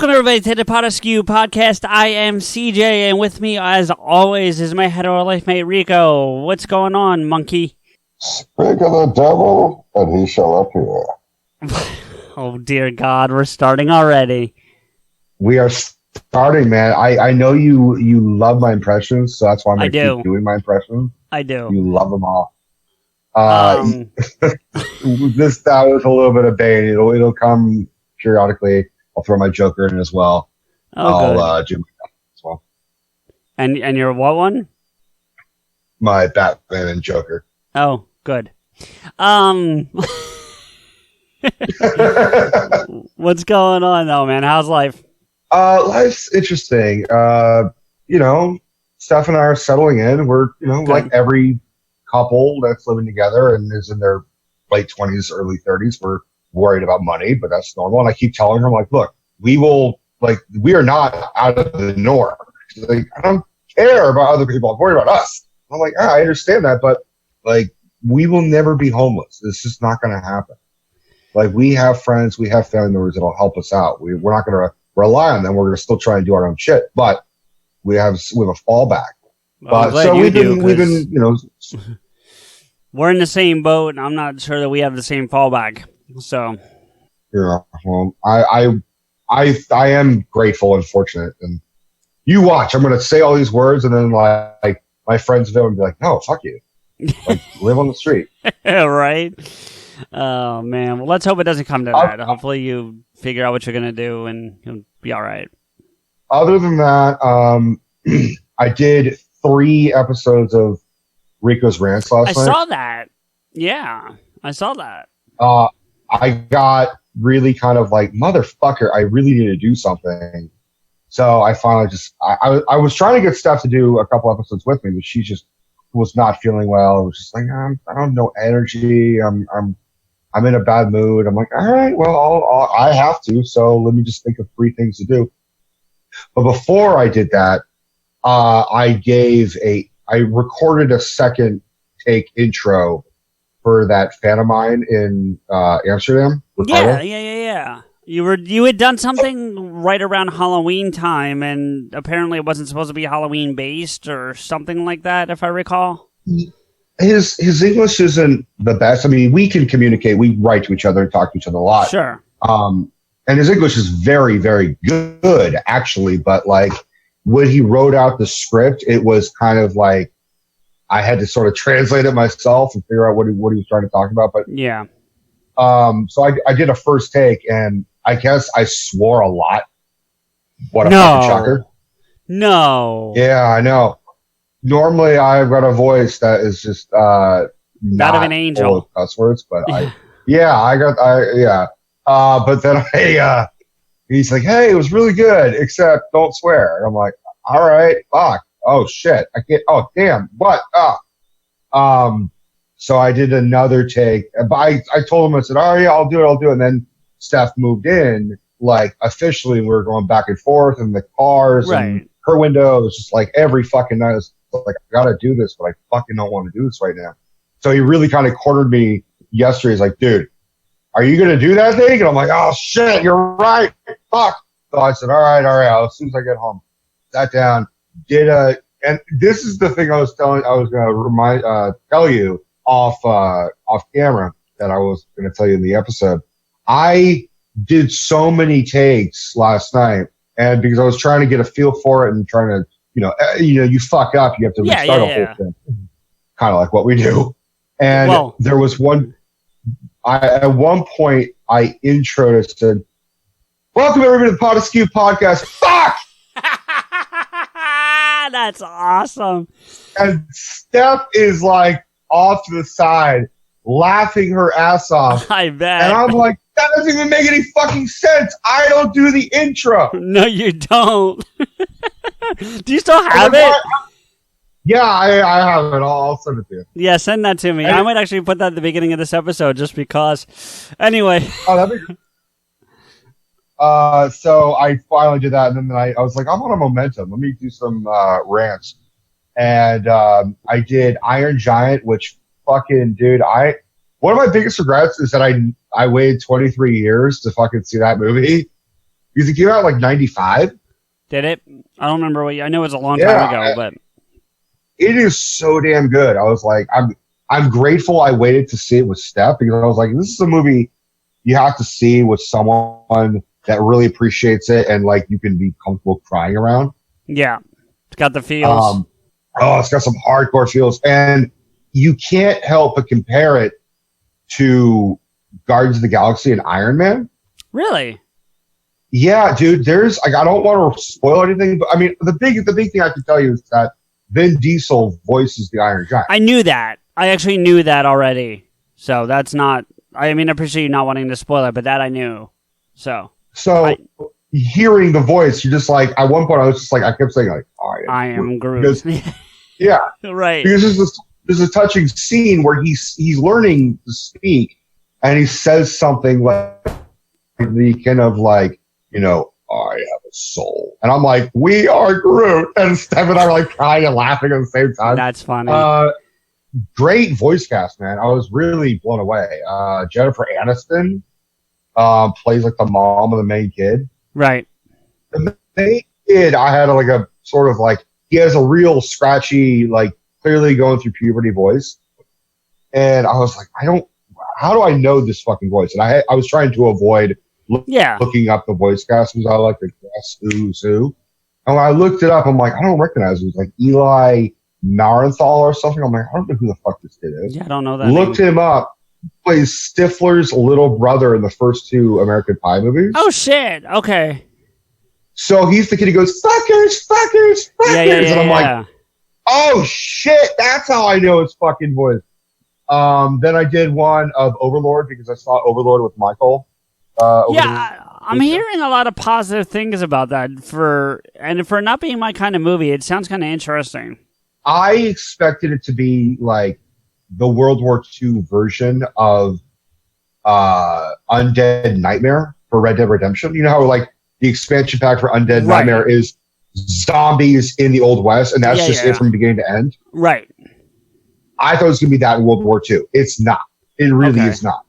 Welcome, everybody, to the PodAskew Podcast. I am CJ, and with me, as always, is my hetero life mate, Rico. What's going on, monkey? Speak of the devil, and he shall appear. Oh, dear God, we're starting already. We are starting, man. I know you love my impressions, so that's why I'm going to keep doing my impressions. I do. You love them all. That was a little bit of bait. It'll come periodically. I'll throw my Joker in as well. Oh, I'll do my as well. And your what one? My Batman and Joker. Oh, good. What's going on, though, man? How's life? Life's interesting. Steph and I are settling in. We're, like every couple that's living together and is in their late 20s, early 30s. We're worried about money, but that's normal. And I keep telling her, I'm like, look, we are not out of the norm. She's like, I don't care about other people. I'm worried about us. I'm like, I understand that, but we will never be homeless. It's just not going to happen. We have friends, we have family members that'll help us out. We're not going to rely on them. We're going to still try and do our own shit, but we have a fallback. Well, but so we've been, we're in the same boat, and I'm not sure that we have the same fallback. So, yeah, well, I am grateful and fortunate. And you watch, I'm going to say all these words, and then my friends will be like, "No, fuck you, live on the street." Right? Oh man. Well, let's hope it doesn't come to that. Hopefully, you figure out what you're going to do, and you'll be all right. Other than that, I did 3 episodes of Rico's Rants last night. I saw that. Yeah, I saw that. I got really kind of like, motherfucker, I really need to do something. So I finally I was trying to get Steph to do a couple episodes with me, but she just was not feeling well. It was just like, I don't have no energy. I'm in a bad mood. I'm like, all right, well, I have to. So let me just think of 3 things to do. But before I did that, I recorded a second take intro for that fan of mine in Amsterdam. Yeah. You had done something right around Halloween time, and apparently it wasn't supposed to be Halloween based or something like that, if I recall. His English isn't the best. I mean, we can communicate. We write to each other and talk to each other a lot. Sure. And his English is very, very good, actually. But when he wrote out the script, it was kind of like I had to sort of translate it myself and figure out what he was trying to talk about. But yeah. So I did a first take, and I guess I swore a lot. What a fucking shocker. No. Yeah, I know. Normally I've got a voice that is just not of an angel. Full of cuss words, but but then he's like, hey, it was really good, except don't swear. And I'm like, all right, fuck. Oh shit. I can't, oh damn, what? So I did another take, but I told him, I said, oh yeah, I'll do it. And then Steph moved in, officially we were going back and forth in the cars and her window. It was just every fucking night. I was like, I gotta do this, but I fucking don't want to do this right now. So he really kind of cornered me yesterday. He's like, dude, are you going to do that thing? And I'm like, oh shit, you're right. Fuck. So I said, all right. As soon as I get home, sat down, and this is the thing I was going to tell you off camera that I was going to tell you in the episode. I did so many takes last night, and because I was trying to get a feel for it and trying to, you fuck up, you have to restart a whole thing. Kind of like what we do. And there was at one point I introed it, said, welcome everybody to the PodAskew Podcast. Fuck! That's awesome. And Steph is off to the side, laughing her ass off. I bet. And I'm like, that doesn't even make any fucking sense. I don't do the intro. No, you don't. Do you still have it? Yeah, I have it. I'll send it to you. Yeah, send that to me. I might actually put that at the beginning of this episode just because. Anyway. Oh, that'd be good. So I finally did that, and then I was like, I'm on a momentum. Let me do some rants. And I did Iron Giant, which fucking, dude, one of my biggest regrets is that I waited 23 years to fucking see that movie. Because it came out like 95. Did it? I don't remember I know it was a long time ago, but it is so damn good. I was like, I'm grateful I waited to see it with Steph, because I was like, this is a movie you have to see with someone that really appreciates it and like you can be comfortable crying around. Yeah, it's got the feels. It's got some hardcore feels, and you can't help but compare it to Guardians of the Galaxy and Iron Man. Really? Yeah, dude. There's like, I don't want to spoil anything, but I mean, the big thing I can tell you is that Vin Diesel voices the Iron Giant. I knew that. I actually knew that already. So that's not. I mean, I appreciate you not wanting to spoil it, but that I knew. So hearing the voice, you're just like, at one point I was just like, I kept saying like, I am Groot. Yeah, right. Because there's a touching scene where he's learning to speak, and he says something like the kind of like, I have a soul, and I'm like, we are Groot, and Steph and I are like crying and laughing at the same time. That's funny. Great voice cast, man. I was really blown away. Jennifer Aniston plays like the mom of the main kid. Right. The main kid, I had like a sort of like, he has a real scratchy, like clearly going through puberty voice. And I was like, how do I know this fucking voice? And I was trying to avoid looking up the voice cast because I like to guess who's who. And when I looked it up, I'm like, I don't recognize it. It was like Eli Marenthal or something. I'm like, I don't know who the fuck this kid is. Yeah, I don't know that. Looked him up. Plays Stifler's little brother in the first two American Pie movies. Oh shit! Okay. So he's the kid who goes, fuckers. Yeah, and I'm like, oh shit, that's how I know it's fucking voice. Then I did one of Overlord because I saw Overlord with Michael. I'm hearing a lot of positive things about that for not being my kind of movie. It sounds kind of interesting. I expected it to be like the World War II version of Undead Nightmare for Red Dead Redemption. You know how like the expansion pack for Undead Nightmare is zombies in the Old West, and that's it from beginning to end? Right. I thought it was going to be that in World War II. It's not. It really is not.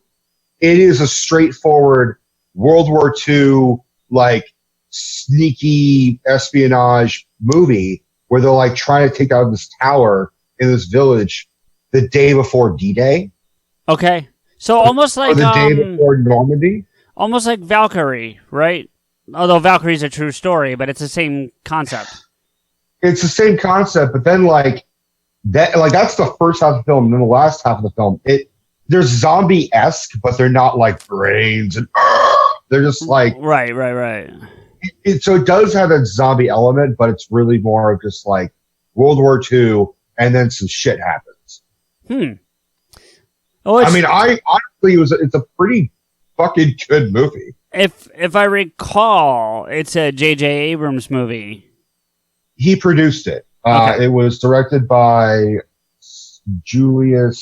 It is a straightforward World War II, like, sneaky espionage movie where they're, like, trying to take out this tower in this village the day before D-Day. Okay. So almost like... Or the day before Normandy. Almost like Valkyrie, right? Although Valkyrie's a true story, but it's the same concept. It's the same concept, but then, like, that's the first half of the film, and then the last half of the film, they're zombie-esque, but they're not like brains and they're just like right. So it does have that zombie element, but it's really more of just like World War II, and then some shit happens. I mean, I honestly it's a pretty fucking good movie. If I recall, it's a J.J. Abrams movie. He produced it. It was directed by Julian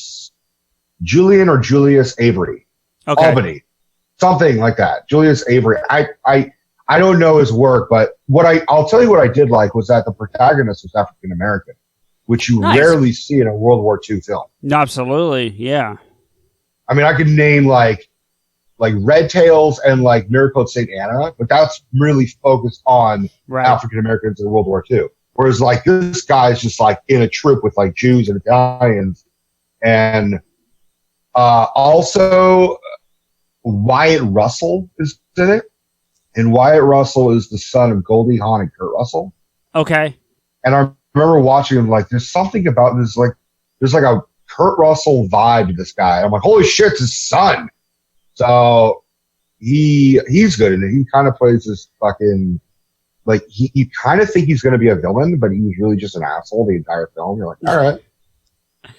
or Julius Avery. Albany. Something like that. Julius Avery. I don't know his work, but I'll tell you what I did like was that the protagonist was African American, which you rarely see in a World War II film. Absolutely, yeah. I mean, I could name like Red Tails and like Miracle at St. Anna, but that's really focused on African Americans in World War II. Whereas like this guy's just like in a troop with like Jews and Italians. And also Wyatt Russell is in it. And Wyatt Russell is the son of Goldie Hawn and Kurt Russell. Okay. And I remember watching him like there's something about this, like there's like a Kurt Russell vibe to this guy. I'm like, holy shit, it's his son. So he's good in it. He kind of plays this fucking like you kind of think he's going to be a villain, but he's really just an asshole the entire film. You're like, all right.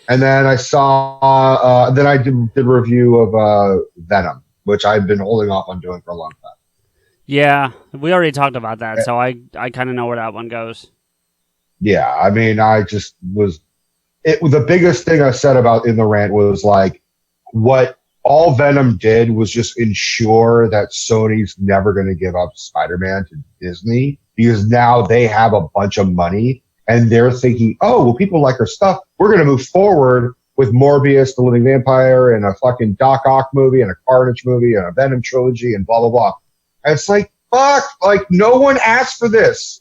And then I saw, then I did a review of Venom, which I've been holding off on doing for a long time. Yeah, we already talked about that, so I kind of know where that one goes. Yeah, I mean, the biggest thing I said about in the rant was like, what all Venom did was just ensure that Sony's never going to give up Spider-Man to Disney, because now they have a bunch of money and they're thinking, oh, well, people like our stuff. We're going to move forward with Morbius, the Living Vampire, and a fucking Doc Ock movie and a Carnage movie and a Venom trilogy and blah, blah, blah. And it's like, fuck? Like, no one asked for this.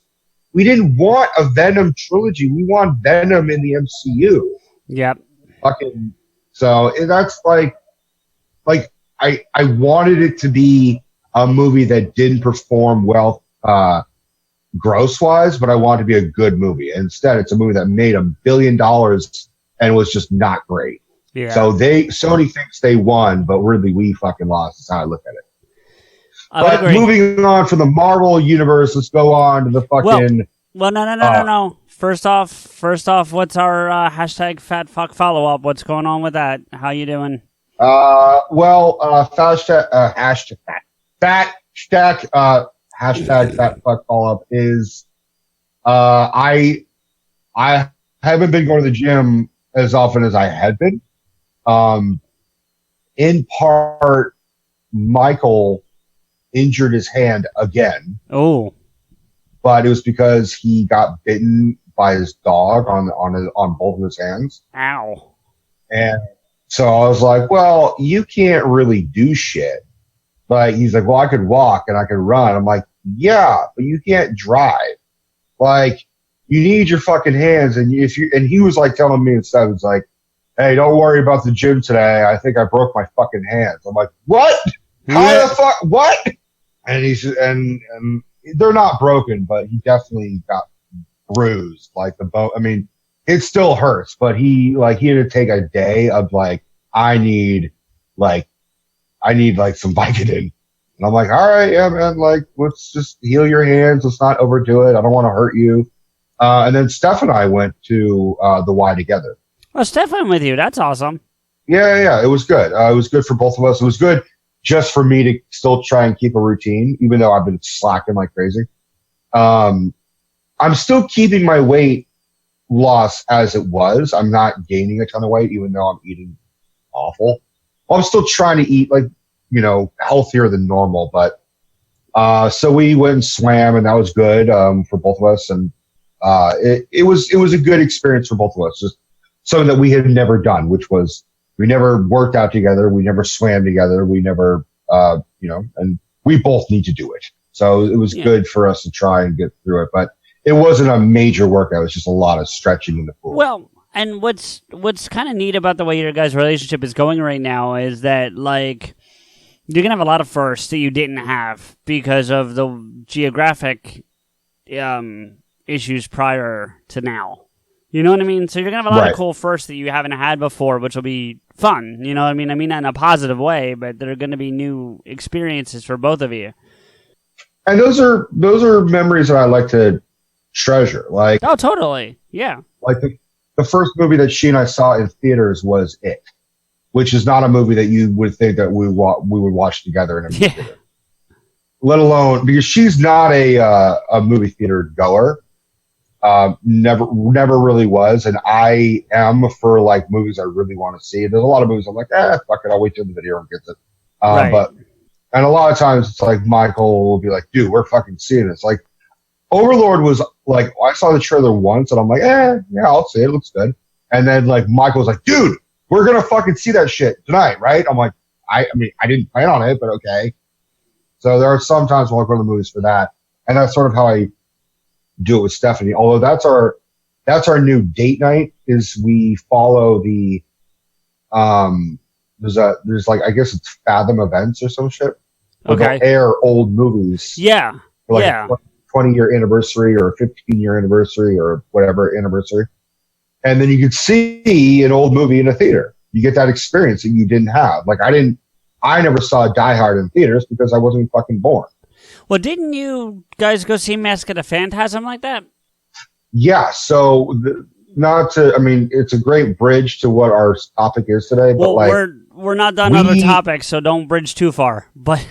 We didn't want a Venom trilogy. We want Venom in the MCU. Yep. Fucking. So that's like I wanted it to be a movie that didn't perform well, gross wise, but I wanted it to be a good movie. Instead, it's a movie that made $1 billion and was just not great. Yeah. So Sony thinks they won, but really we fucking lost. That's how I look at it. But moving on from the Marvel universe, let's go on to the fucking. Well, no. First off, what's our hashtag fat fuck follow up? What's going on with that? How you doing? Hashtag fat fuck follow up is I haven't been going to the gym as often as I had been. In part, Michael injured his hand again. Oh, but it was because he got bitten by his dog on both of his hands. Ow! And so I was like, "Well, you can't really do shit." But he's like, "Well, I could walk and I could run." I'm like, "Yeah, but you can't drive. Like, you need your fucking hands." And he was like telling me instead, it's like, "Hey, don't worry about the gym today. I think I broke my fucking hands." I'm like, "What? How the fuck? What?" And he's and they're not broken, but he definitely got bruised. Like the bone. I mean, it still hurts, but he had to take a day of like, I need some Vicodin. And I'm like, all right, yeah, man, like, let's just heal your hands. Let's not overdo it. I don't want to hurt you. And then Steph and I went to the Y together. Oh, Steph went with you. That's awesome. Yeah. It was good. It was good for both of us. It was good just for me to still try and keep a routine, even though I've been slacking like crazy. I'm still keeping my weight loss as it was. I'm not gaining a ton of weight, even though I'm eating awful. Well, I'm still trying to eat healthier than normal, but so we went and swam, and that was good for both of us, and it was a good experience for both of us. Just something that we had never done, which was we never worked out together, we never swam together, we never and we both need to do it. So it was good for us to try and get through it, but it wasn't a major workout. It was just a lot of stretching in the pool. Well, and what's kind of neat about the way your guys' relationship is going right now is that, like, you're going to have a lot of firsts that you didn't have because of the geographic issues prior to now. You know what I mean? So you're going to have a lot of cool firsts that you haven't had before, which will be fun. You know what I mean? I mean that in a positive way, but there are going to be new experiences for both of you. And those are memories that I like to treasure. Like, oh, totally. Yeah. Like the first movie that she and I saw in theaters was It, which is not a movie that you would think that we would watch together in a movie theater. Let alone, because she's not a movie theater goer. Never really was. And I am for like movies I really want to see. There's a lot of movies I'm like, fuck it, I'll wait till the video and get it. Right. And a lot of times it's like Michael will be like, dude, we're fucking seeing this. Like, Overlord was like, I saw the trailer once and I'm like, yeah, I'll see it. It looks good. And then like Michael was like, dude, we're going to fucking see that shit tonight, right? I'm like, I mean, I didn't plan on it, but okay. So there are some times when I go to the movies for that. And that's sort of how I do it with Stephanie. Although that's our new date night is we follow the, there's like, I guess it's Fathom Events or some shit. Okay. They'll air old movies. Yeah. For like a 20-year anniversary or a 15-year anniversary or whatever anniversary. And then you could see an old movie in a theater. You get that experience that you didn't have. Like I never saw Die Hard in theaters because I wasn't fucking born. Well, didn't you guys go see Mask of the Phantasm like that? Yeah. So it's a great bridge to what our topic is today. Well, but we're not done other topics, so don't bridge too far. But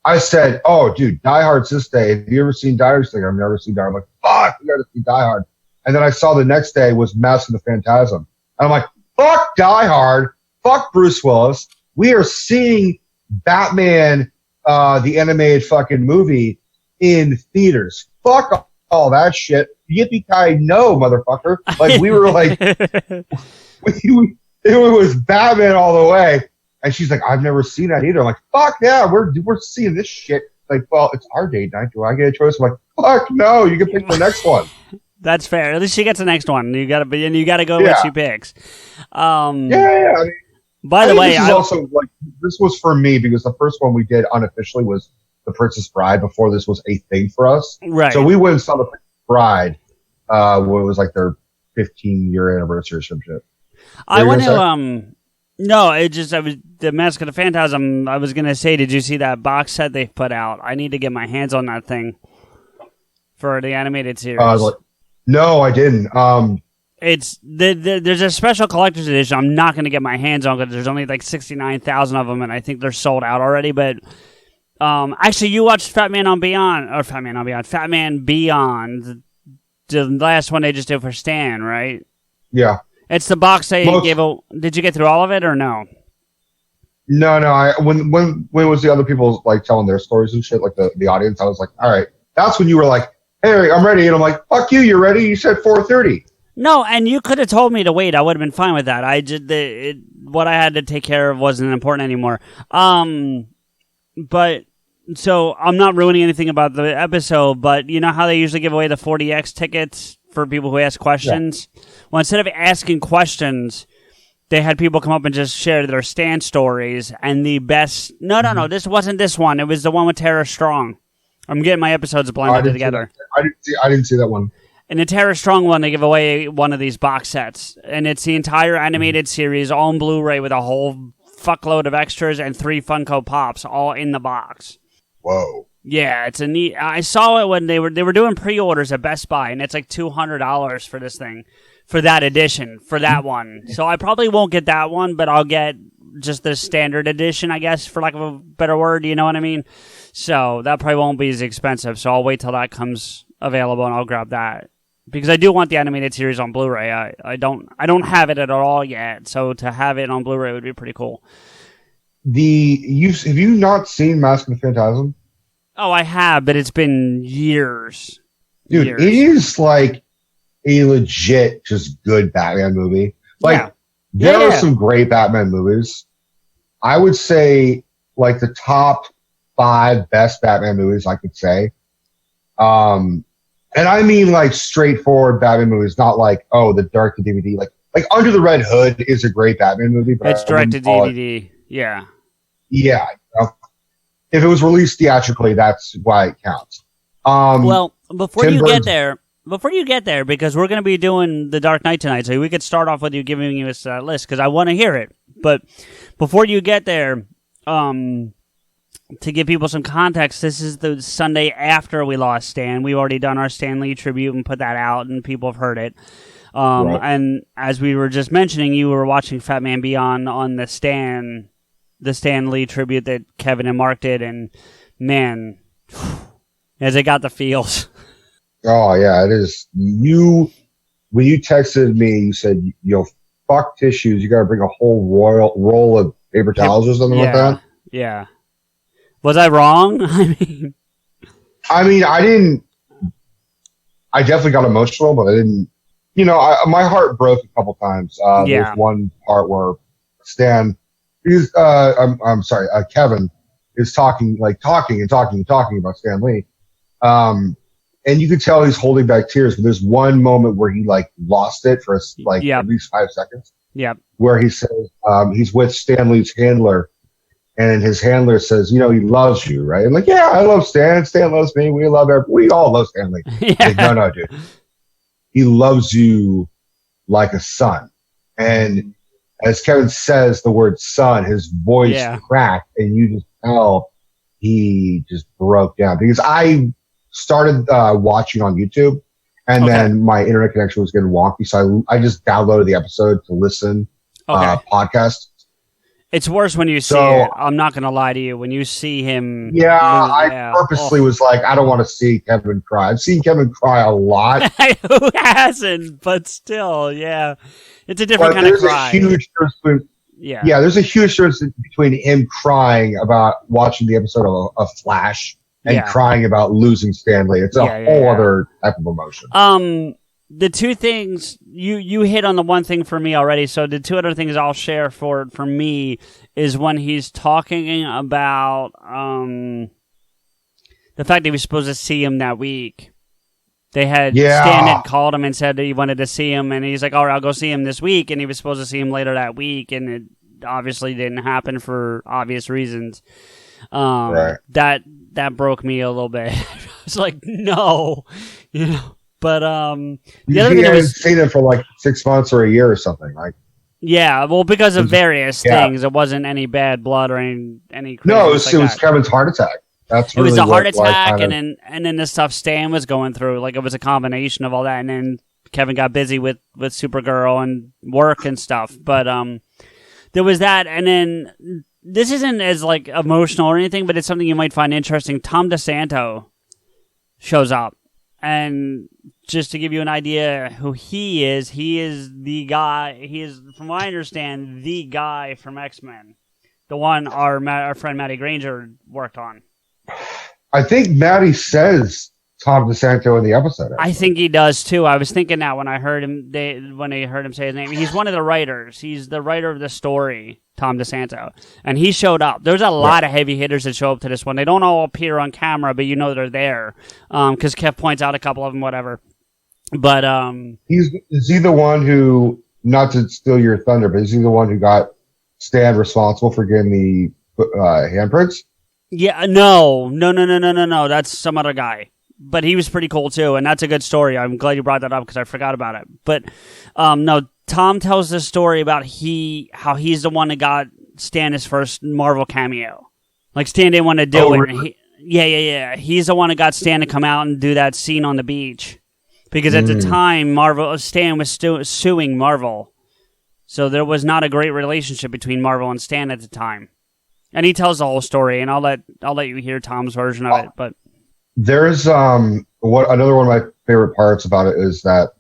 I said, oh, dude, Die Hard's this day. Have you ever seen Die Hard? I've never seen Die Hard. I'm like, fuck, we got to see Die Hard. And then I saw the next day was Mask of the Phantasm. And I'm like, fuck Die Hard. Fuck Bruce Willis. We are seeing Batman, the animated fucking movie in theaters. Fuck all that shit. Yippee-ki, no, motherfucker. Like, we were like, it was Batman all the way. And she's like, I've never seen that either. I'm like, fuck yeah, we're seeing this shit. Like, well, it's our date night. Do I get a choice? I'm like, fuck no, you can pick the next one. That's fair. At least she gets the next one. You gotta go with what she picks. I mean, by the way, this is also like, this was for me because the first one we did unofficially was The Princess Bride before this was a thing for us. Right. So we went and saw The Princess Bride when it was like their 15-year anniversary or some shit. I want to no, the Mask of the Phantasm. I was gonna say, did you see that box set they put out? I need to get my hands on that thing for the animated series. No, I didn't. It's there's a special collector's edition. I'm not gonna get my hands on because there's only like 69,000 of them, and I think they're sold out already. But actually, you watched Fat Man Beyond, the last one they just did for Stan, right? Yeah. It's the box they gave. Did you get through all of it or no? No. When was the other people like telling their stories and shit, like the audience? I was like, all right. That's when you were like, hey, I'm ready, and I'm like, fuck you, you're ready. You said 4:30. No, and you could have told me to wait. I would have been fine with that. What I had to take care of wasn't important anymore. But so I'm not ruining anything about the episode. But you know how they usually give away the 40X tickets for people who ask questions? Yeah. Well, instead of asking questions, they had people come up and just share their Stan stories. And the best... No, this wasn't this one. It was the one with Tara Strong. I'm getting my episodes blended together. I didn't see that one. In the Tara Strong one, they give away one of these box sets. And it's the entire animated series, all on Blu-ray with a whole fuckload of extras and 3 Funko Pops all in the box. Whoa. Yeah, it's a neat... I saw it when they were doing pre-orders at Best Buy, and it's like $200 for this thing, for that edition, for that one. So I probably won't get that one, but I'll get just the standard edition, I guess, for lack of a better word, you know what I mean? So that probably won't be as expensive, so I'll wait till that comes available, and I'll grab that. Because I do want the animated series on Blu-ray. I don't have it at all yet, so to have it on Blu-ray would be pretty cool. Have you not seen Mask of the Phantasm? Oh, I have, but it's been years. Dude, it is like a legit, just good Batman movie. Like, there are some great Batman movies. I would say, like, the top 5 best Batman movies, I could say. And I mean, like, straightforward Batman movies, not like, the direct-to-DVD. Like, Under the Red Hood is a great Batman movie. But it's direct-to-DVD, yeah. Yeah, if it was released theatrically, that's why it counts. Well, before you get there, because we're going to be doing the Dark Knight tonight, so we could start off with you giving us a list, because I want to hear it. But before you get there, to give people some context, this is the Sunday after we lost Stan. We've already done our Stan Lee tribute and put that out, and people have heard it. Right. And as we were just mentioning, you were watching Fat Man Beyond on the Stan Lee tribute that Kevin and Mark did, and man, as it got the feels. Oh yeah, it is. When you texted me, you said, fuck tissues, you gotta bring a whole roll of paper towels or something like that. Yeah. Was I wrong? I definitely got emotional, but I didn't, my heart broke a couple times. There's one part where Kevin is talking about Stan Lee. And you could tell he's holding back tears, but there's one moment where he lost it for at least 5 seconds. Yeah. Where he says, he's with Stan Lee's handler, and his handler says, he loves you, right? I'm like, yeah, I love Stan. Stan loves me. We all love Stan Lee. Like, no, dude. He loves you like a son. And as Kevin says the word son, his voice cracked, and you just tell he just broke down. Because I started watching on YouTube, and then my internet connection was getting wonky, so I just downloaded the episode to listen podcast. It's worse when you see it. I'm not going to lie to you. When you see him... Yeah, I purposely was like, I don't want to see Kevin cry. I've seen Kevin cry a lot. Who hasn't? But still, yeah. It's a different kind of cry. There's a huge difference between him crying about watching the episode of Flash and crying about losing Stan Lee. It's a whole other type of emotion. the two things you hit on the one thing for me already. So the two other things I'll share for me is when he's talking about the fact that he was supposed to see him that week. They had Stan had called him and said that he wanted to see him, and he's like, "All right, I'll go see him this week." And he was supposed to see him later that week, and it obviously didn't happen for obvious reasons. Right. That broke me a little bit. I was like, "No," you know. But the other thing was seen it for like 6 months or a year or something, right? Yeah, well, because of various things, it wasn't any bad blood or any. No, it was Kevin's heart attack. That's really it was a heart attack, and then the stuff Stan was going through. Like, it was a combination of all that, and then Kevin got busy with Supergirl and work and stuff. But there was that, and then this isn't as like emotional or anything, but it's something you might find interesting. Tom DeSanto shows up, and just to give you an idea who he is the guy. He is, from what I understand, the guy from X-Men, the one our friend Matty Granger worked on. I think Matty says Tom DeSanto in the episode. I think he does too. I was thinking that when I heard him, when they heard him say his name. He's one of the writers. He's the writer of the story, Tom DeSanto, and he showed up. There's a lot of heavy hitters that show up to this one. They don't all appear on camera, but you know they're there because Kev points out a couple of them, whatever. But is he the one who, not to steal your thunder, but is he the one who got Stan responsible for getting the handprints? Yeah, no. That's some other guy. But he was pretty cool too, and that's a good story. I'm glad you brought that up because I forgot about it. But no, Tom tells this story about how he's the one that got Stan his first Marvel cameo. Like, Stan didn't want to do it. Really? Yeah. He's the one that got Stan to come out and do that scene on the beach. Because at the time, Stan was suing Marvel. So there was not a great relationship between Marvel and Stan at the time. And he tells the whole story, and I'll let you hear Tom's version of it. But there's another one of my favorite parts about it is that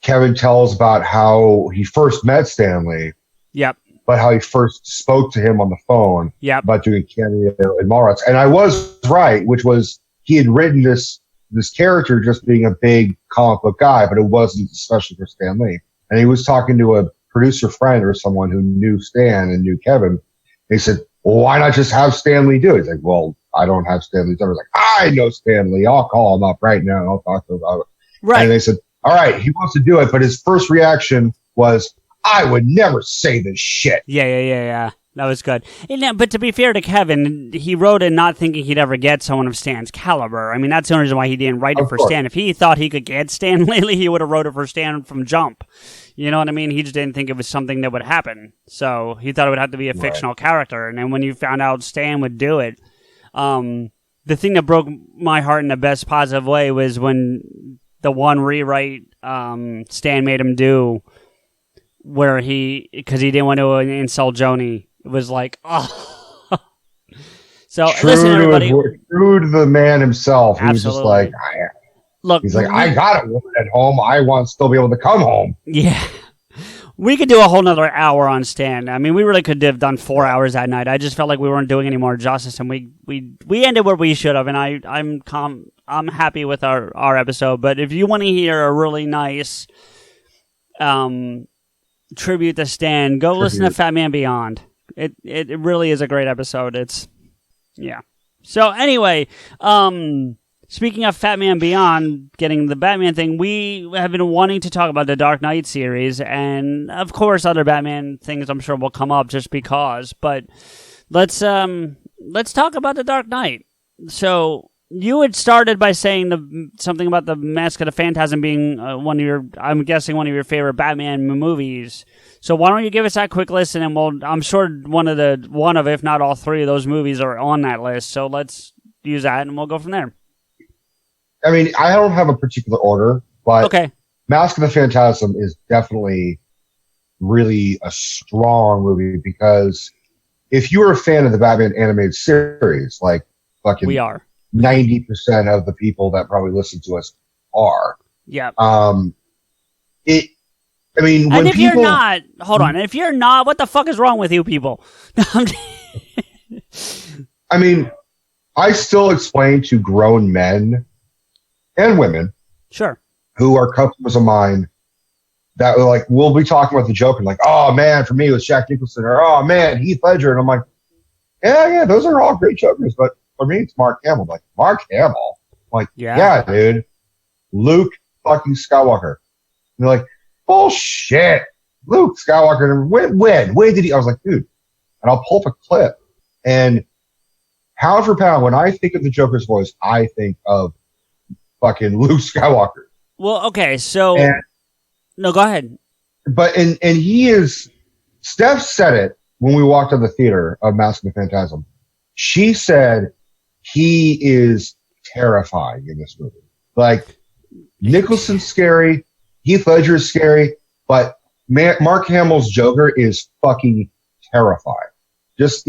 Kevin tells about how he first met Stanley. Yep. But how he first spoke to him on the phone. Yep. About doing cameo in Mallrats. And I was right, which was he had written this character just being a big comic book guy, but it wasn't especially for Stan Lee. And he was talking to a producer friend or someone who knew Stan and knew Kevin. They said, "Well, why not just have Stan Lee do it?" He's like, "Well, I don't have Stan Lee's number." He's like, "I know Stan Lee. I'll call him up right now and I'll talk to him about it." Right. And they said, "All right, he wants to do it," but his first reaction was, "I would never say this shit." Yeah. That was good. But to be fair to Kevin, he wrote it not thinking he'd ever get someone of Stan's caliber. I mean, that's the only reason why he didn't write it for Stan. If he thought he could get Stan lately, he would have wrote it for Stan from jump. You know what I mean? He just didn't think it was something that would happen. So he thought it would have to be a fictional character. And then when you found out Stan would do it, the thing that broke my heart in the best positive way was when the one rewrite Stan made him do, where because he didn't want to insult Joni. It was like, oh. So listen, everybody. True to the man himself. He was just like, look. He's like, I got a woman at home. I want to still be able to come home. Yeah. We could do a whole nother hour on Stan. I mean, we really could have done 4 hours that night. I just felt like we weren't doing any more justice, and we ended where we should have. And I'm happy with our episode. But if you want to hear a really nice tribute to Stan, go listen to Fat Man Beyond. It really is a great episode. Yeah. So anyway, speaking of Fat Man Beyond, getting the Batman thing, we have been wanting to talk about the Dark Knight series, and of course other Batman things I'm sure will come up just because. But let's talk about the Dark Knight. So you had started by saying something about the Mask of the Phantasm being one of your favorite Batman movies. So why don't you give us that quick list, and then I'm sure one of if not all three of those movies are on that list. So let's use that, and we'll go from there. I mean, I don't have a particular order, but okay. Mask of the Phantasm is definitely really a strong movie because if you were a fan of the Batman animated series, like fucking we are 90% of the people that probably listen to us are. Yeah. I mean, and if you're not, hold on. If you're not, what the fuck is wrong with you people? I mean, I still explain to grown men and women, sure, who are customers of mine that were like, we'll be talking about the Joker, like, oh man, for me it was Jack Nicholson, or oh man, Heath Ledger, and I'm like, yeah, those are all great Jokers, but for me it's Mark Hamill. Like, Mark Hamill? I'm like, yeah, dude, Luke fucking Skywalker. And they're like, bullshit, Luke Skywalker. When did he? I was like, dude, and I'll pull up a clip, and pound for pound, when I think of the Joker's voice, I think of fucking Luke Skywalker. Well, okay, so no, go ahead. But and he is. Steph said it when we walked out of the theater of Mask of the Phantasm. She said he is terrifying in this movie. Like, Nicholson's scary, Heath Ledger is scary, but Mark Hamill's Joker is fucking terrifying. Just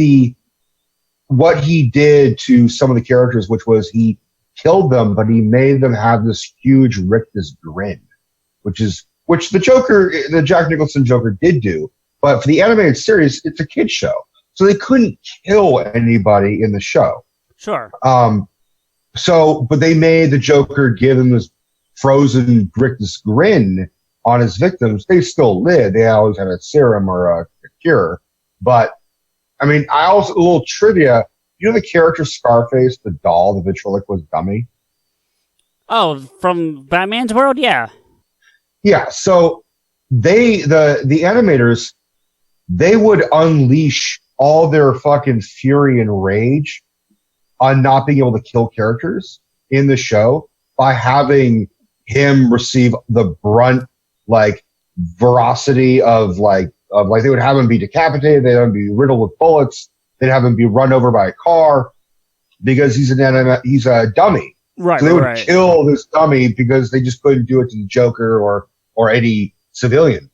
what he did to some of the characters, which was he killed them, but he made them have this huge rictus grin, which the Joker, the Jack Nicholson Joker, did do. But for the animated series, it's a kid's show, so they couldn't kill anybody in the show. Sure. But they made the Joker give him this frozen rictus grin on his victims. They still lived. They always had a serum or a cure. But I mean, a little trivia. You know the character Scarface, the doll, the ventriloquist dummy? Oh, from Batman's world? Yeah. Yeah, so the animators, they would unleash all their fucking fury and rage on not being able to kill characters in the show by having him receive the brunt, like, veracity of they would have him be decapitated, they'd have him be riddled with bullets, they'd have him be run over by a car because he's a dummy. Right. So they would kill this dummy because they just couldn't do it to the Joker or any civilian.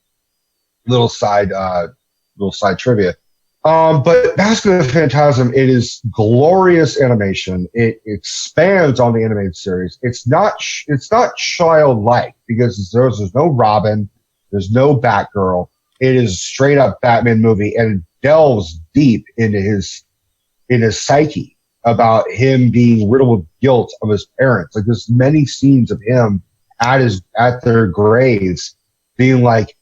Little side trivia. But Mask of the Phantasm, it is glorious animation. It expands on the animated series. It's not childlike because there's no Robin, there's no Batgirl. It is a straight up Batman movie, and it delves deep into his psyche about him being riddled with guilt of his parents. Like, there's many scenes of him at their graves being like,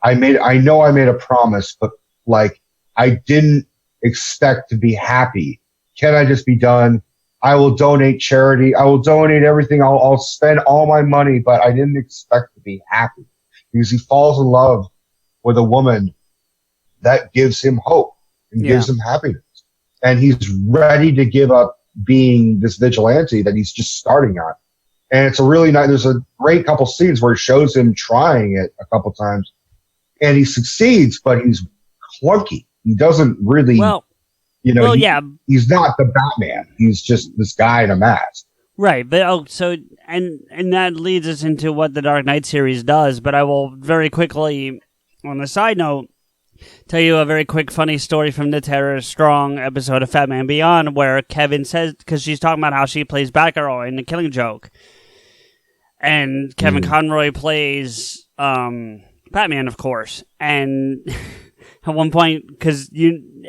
I know I made a promise, but like, I didn't expect to be happy. Can I just be done? I will donate charity. I will donate everything. I'll spend all my money, but I didn't expect to be happy, because he falls in love with a woman that gives him hope and gives him happiness. And he's ready to give up being this vigilante that he's just starting on. And it's a really nice, there's a great couple scenes where it shows him trying it a couple times, and he succeeds, but he's clunky. He doesn't really, he's not the Batman. He's just this guy in a mask. Right, but and that leads us into what the Dark Knight series does, but I will very quickly, on a side note, tell you a very quick funny story from the Tara Strong episode of Fat Man Beyond, where Kevin says, because she's talking about how she plays Batgirl in The Killing Joke, and Kevin Conroy plays Batman, of course, and at one point, because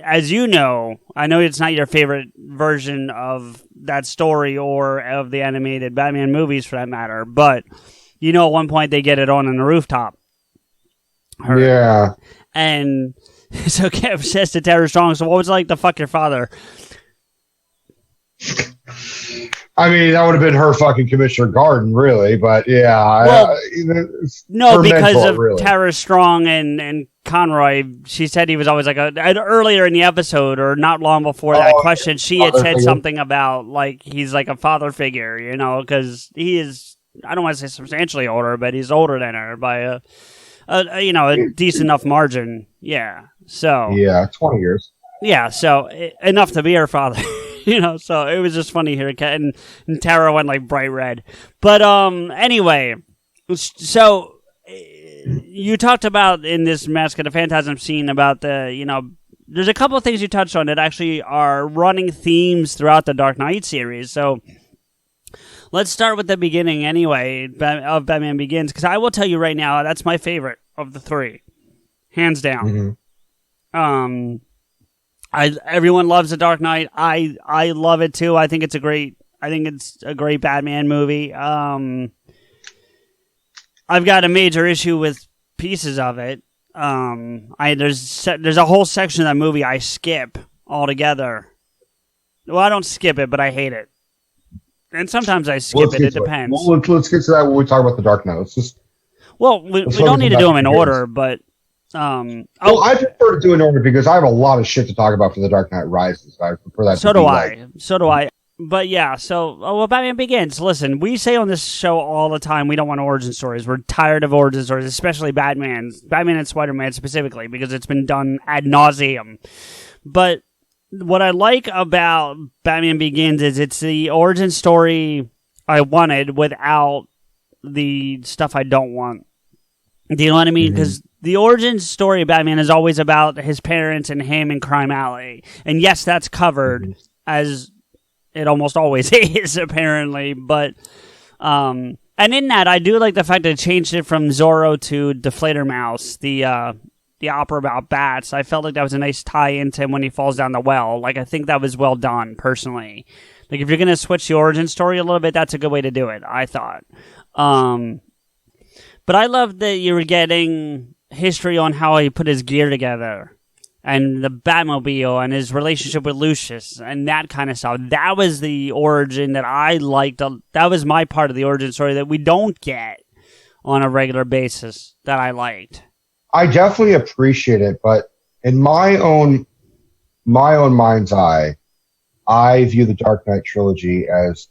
as you know, I know it's not your favorite version of that story or of the animated Batman movies for that matter, but at one point they get it on the rooftop. Yeah. And so Kev says to Tara Strong, so what was it like to fuck your father? I mean, that would have been her fucking Commissioner Gordon, really, but yeah. No, because of really. Tara Strong and Conroy, she said he was always like earlier in the episode, or not long before that question, she had said something about, like, he's like a father figure, because he is, I don't want to say substantially older, but he's older than her by a decent enough margin. Yeah. So. Yeah, 20 years. Yeah, so enough to be her father. So it was just funny here, and Tara went like bright red. But anyway, so you talked about in this Mask of the Phantasm scene about there's a couple of things you touched on that actually are running themes throughout the Dark Knight series. So let's start with the beginning anyway of Batman Begins, because I will tell you right now, that's my favorite of the three, hands down. Mm-hmm. Everyone loves The Dark Knight. I love it too. I think it's a great Batman movie. I've got a major issue with pieces of it. There's a whole section of that movie I skip altogether. Well, I don't skip it, but I hate it. And sometimes I skip it. It depends. Well, let's get to that when we talk about the Dark Knight. We don't need to do them in order, but I prefer to do in order because I have a lot of shit to talk about for the Dark Knight Rises. I prefer that. So do I. But yeah, Batman Begins. Listen, we say on this show all the time we don't want origin stories. We're tired of origin stories, especially Batman and Spider-Man specifically, because it's been done ad nauseum. But what I like about Batman Begins is it's the origin story I wanted without the stuff I don't want. Do you know what I mean? Because the origin story of Batman is always about his parents and him in Crime Alley. And yes, that's covered as it almost always is, apparently. But, and in that, I do like the fact that it changed it from Zorro to Deflator Mouse, the opera about bats. I felt like that was a nice tie into him when he falls down the well. Like, I think that was well done, personally. Like, if you're going to switch the origin story a little bit, that's a good way to do it, I thought. But I love that you were getting history on how he put his gear together. And the Batmobile and his relationship with Lucius and that kind of stuff. That was the origin that I liked. That was my part of the origin story that we don't get on a regular basis that I liked. I definitely appreciate it, but in my own mind's eye, I view the Dark Knight Trilogy as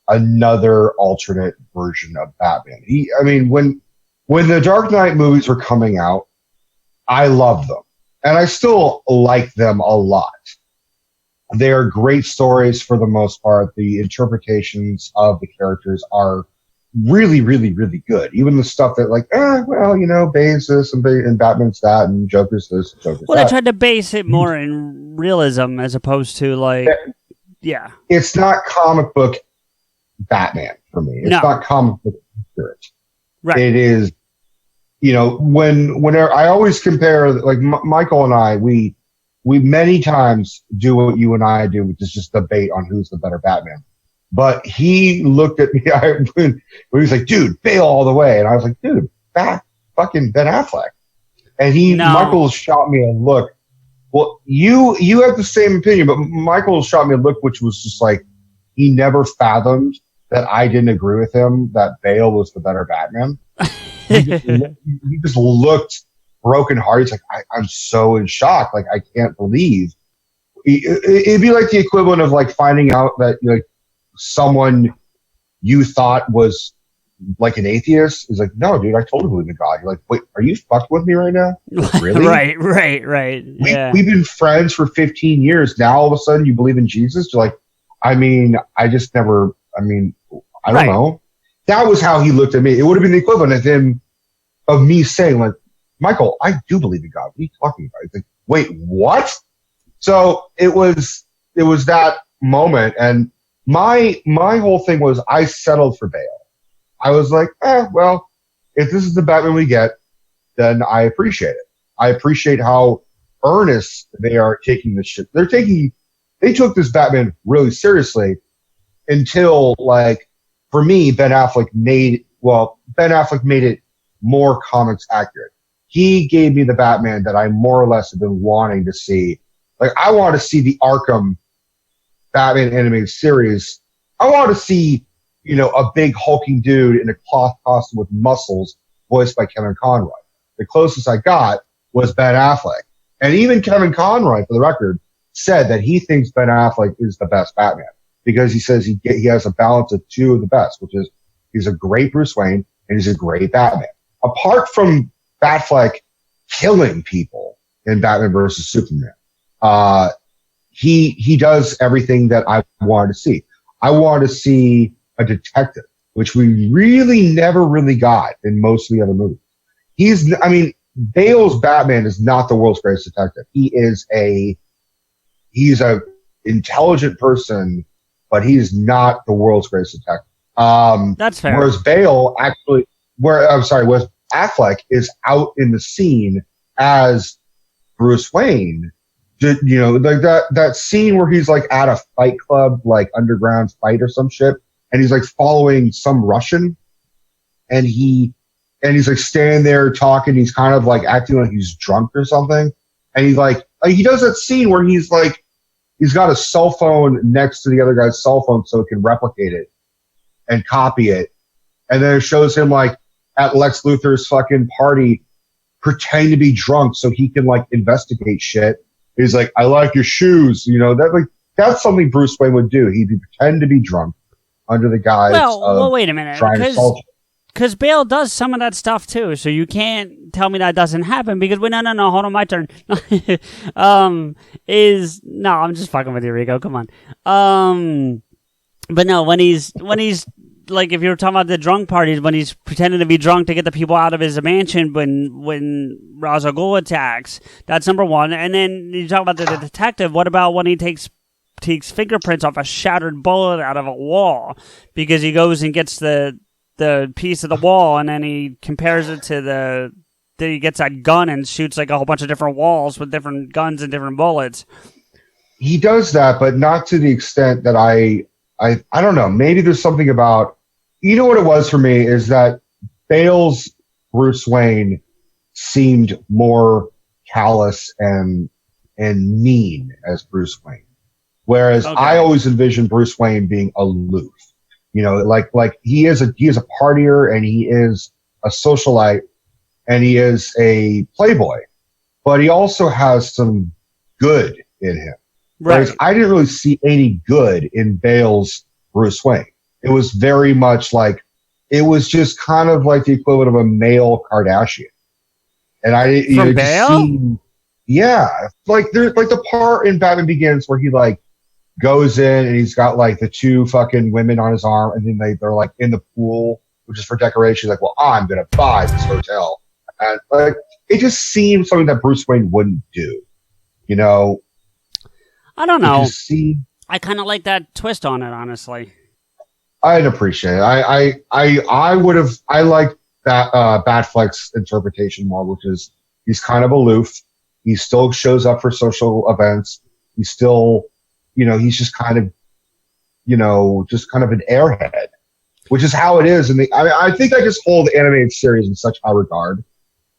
another alternate version of Batman. When the Dark Knight movies were coming out, I loved them. And I still like them a lot. They're great stories for the most part. The interpretations of the characters are really, really, really good. Even the stuff that Bane's this and Batman's that and Joker's this and Joker's that. Well, they tried to base it more in realism as opposed to yeah. It's not comic book Batman for me. It's not comic book spirit. Right. It is, whenever I always compare, like Michael and I, we many times do what you and I do, which is just debate on who's the better Batman. But he looked at me when he was like, dude, Bale all the way. And I was like, dude, fucking Ben Affleck. And Michael shot me a look. Well, you have the same opinion, but Michael shot me a look, which was just like, he never fathomed that I didn't agree with him, that Bale was the better Batman. He just looked brokenhearted. He's like, I'm so in shock. Like, I can't believe. It'd be like the equivalent of like finding out that someone you thought was like an atheist is like, no, dude, I totally believe in God. You're like, wait, are you fucking with me right now? Like, really? Right. Yeah. We've been friends for 15 years. Now all of a sudden you believe in Jesus? You're like, I don't know. That was how he looked at me. It would have been the equivalent of me saying, like, Michael, I do believe in God. What are you talking about? He's like, wait, what? So it was that moment, and my whole thing was I settled for Bale. I was like, well, if this is the Batman we get, then I appreciate it. I appreciate how earnest they are taking this shit. They took this Batman really seriously until, like, for me, Ben Affleck made it more comics accurate. He gave me the Batman that I more or less have been wanting to see. Like, I want to see the Arkham Batman animated series. I want to see, a big hulking dude in a cloth costume with muscles voiced by Kevin Conroy. The closest I got was Ben Affleck. And even Kevin Conroy, for the record, said that he thinks Ben Affleck is the best Batman because he says he has a balance of two of the best, which is he's a great Bruce Wayne and he's a great Batman. Apart from Batfleck killing people in Batman versus Superman, he does everything that I wanted to see. I wanted to see a detective, which we really never really got in most of the other movies. Bale's Batman is not the world's greatest detective. He's a intelligent person, but he's not the world's greatest detective. That's fair. Whereas Affleck is out in the scene as Bruce Wayne. Like that scene where he's like at a fight club, like underground fight or some shit, and he's like following some Russian, and he's like standing there talking. He's kind of like acting like he's drunk or something. And he's like he does that scene where he's like, he's got a cell phone next to the other guy's cell phone so he can replicate it and copy it. And then it shows him like at Lex Luthor's fucking party pretending to be drunk so he can like investigate shit. He's like, I like your shoes. You know, that's something Bruce Wayne would do. He'd pretend to be drunk under the guise well, wait a minute. Because Bale does some of that stuff too, so you can't tell me that doesn't happen. Because no, hold on, my turn. I'm just fucking with you, Rico. Come on. But no, when he's like, if you're talking about the drunk parties, when he's pretending to be drunk to get the people out of his mansion when Ra's al Ghul attacks, that's number one. And then you talk about the detective. What about when he takes fingerprints off a shattered bullet out of a wall because he goes and gets the piece of the wall, and then he compares it to he gets that gun and shoots like a whole bunch of different walls with different guns and different bullets. He does that, but not to the extent that I don't know. Maybe there's something about, you know what it was for me is that Bale's Bruce Wayne seemed more callous and mean as Bruce Wayne. Whereas I always envisioned Bruce Wayne being aloof. You know, like he is a partier, and he is a socialite, and he is a playboy, but he also has some good in him. Right. Whereas I didn't really see any good in Bale's Bruce Wayne. It was very much like, it was just kind of like the equivalent of a male Kardashian. And Bale? Like there's like the part in Batman Begins where he like goes in and he's got like the two fucking women on his arm, and then they're like in the pool, which is for decoration. Like, well, I'm gonna buy this hotel, and like it just seems something that Bruce Wayne wouldn't do. You know, I don't know. I kind of like that twist on it, honestly. I'd appreciate it. I liked that Batfleck's interpretation more, which is he's kind of aloof. He still shows up for social events. He's still, you know, he's just kind of, you know, just kind of an airhead, which is how it is. And I think I just hold the animated series in such high regard,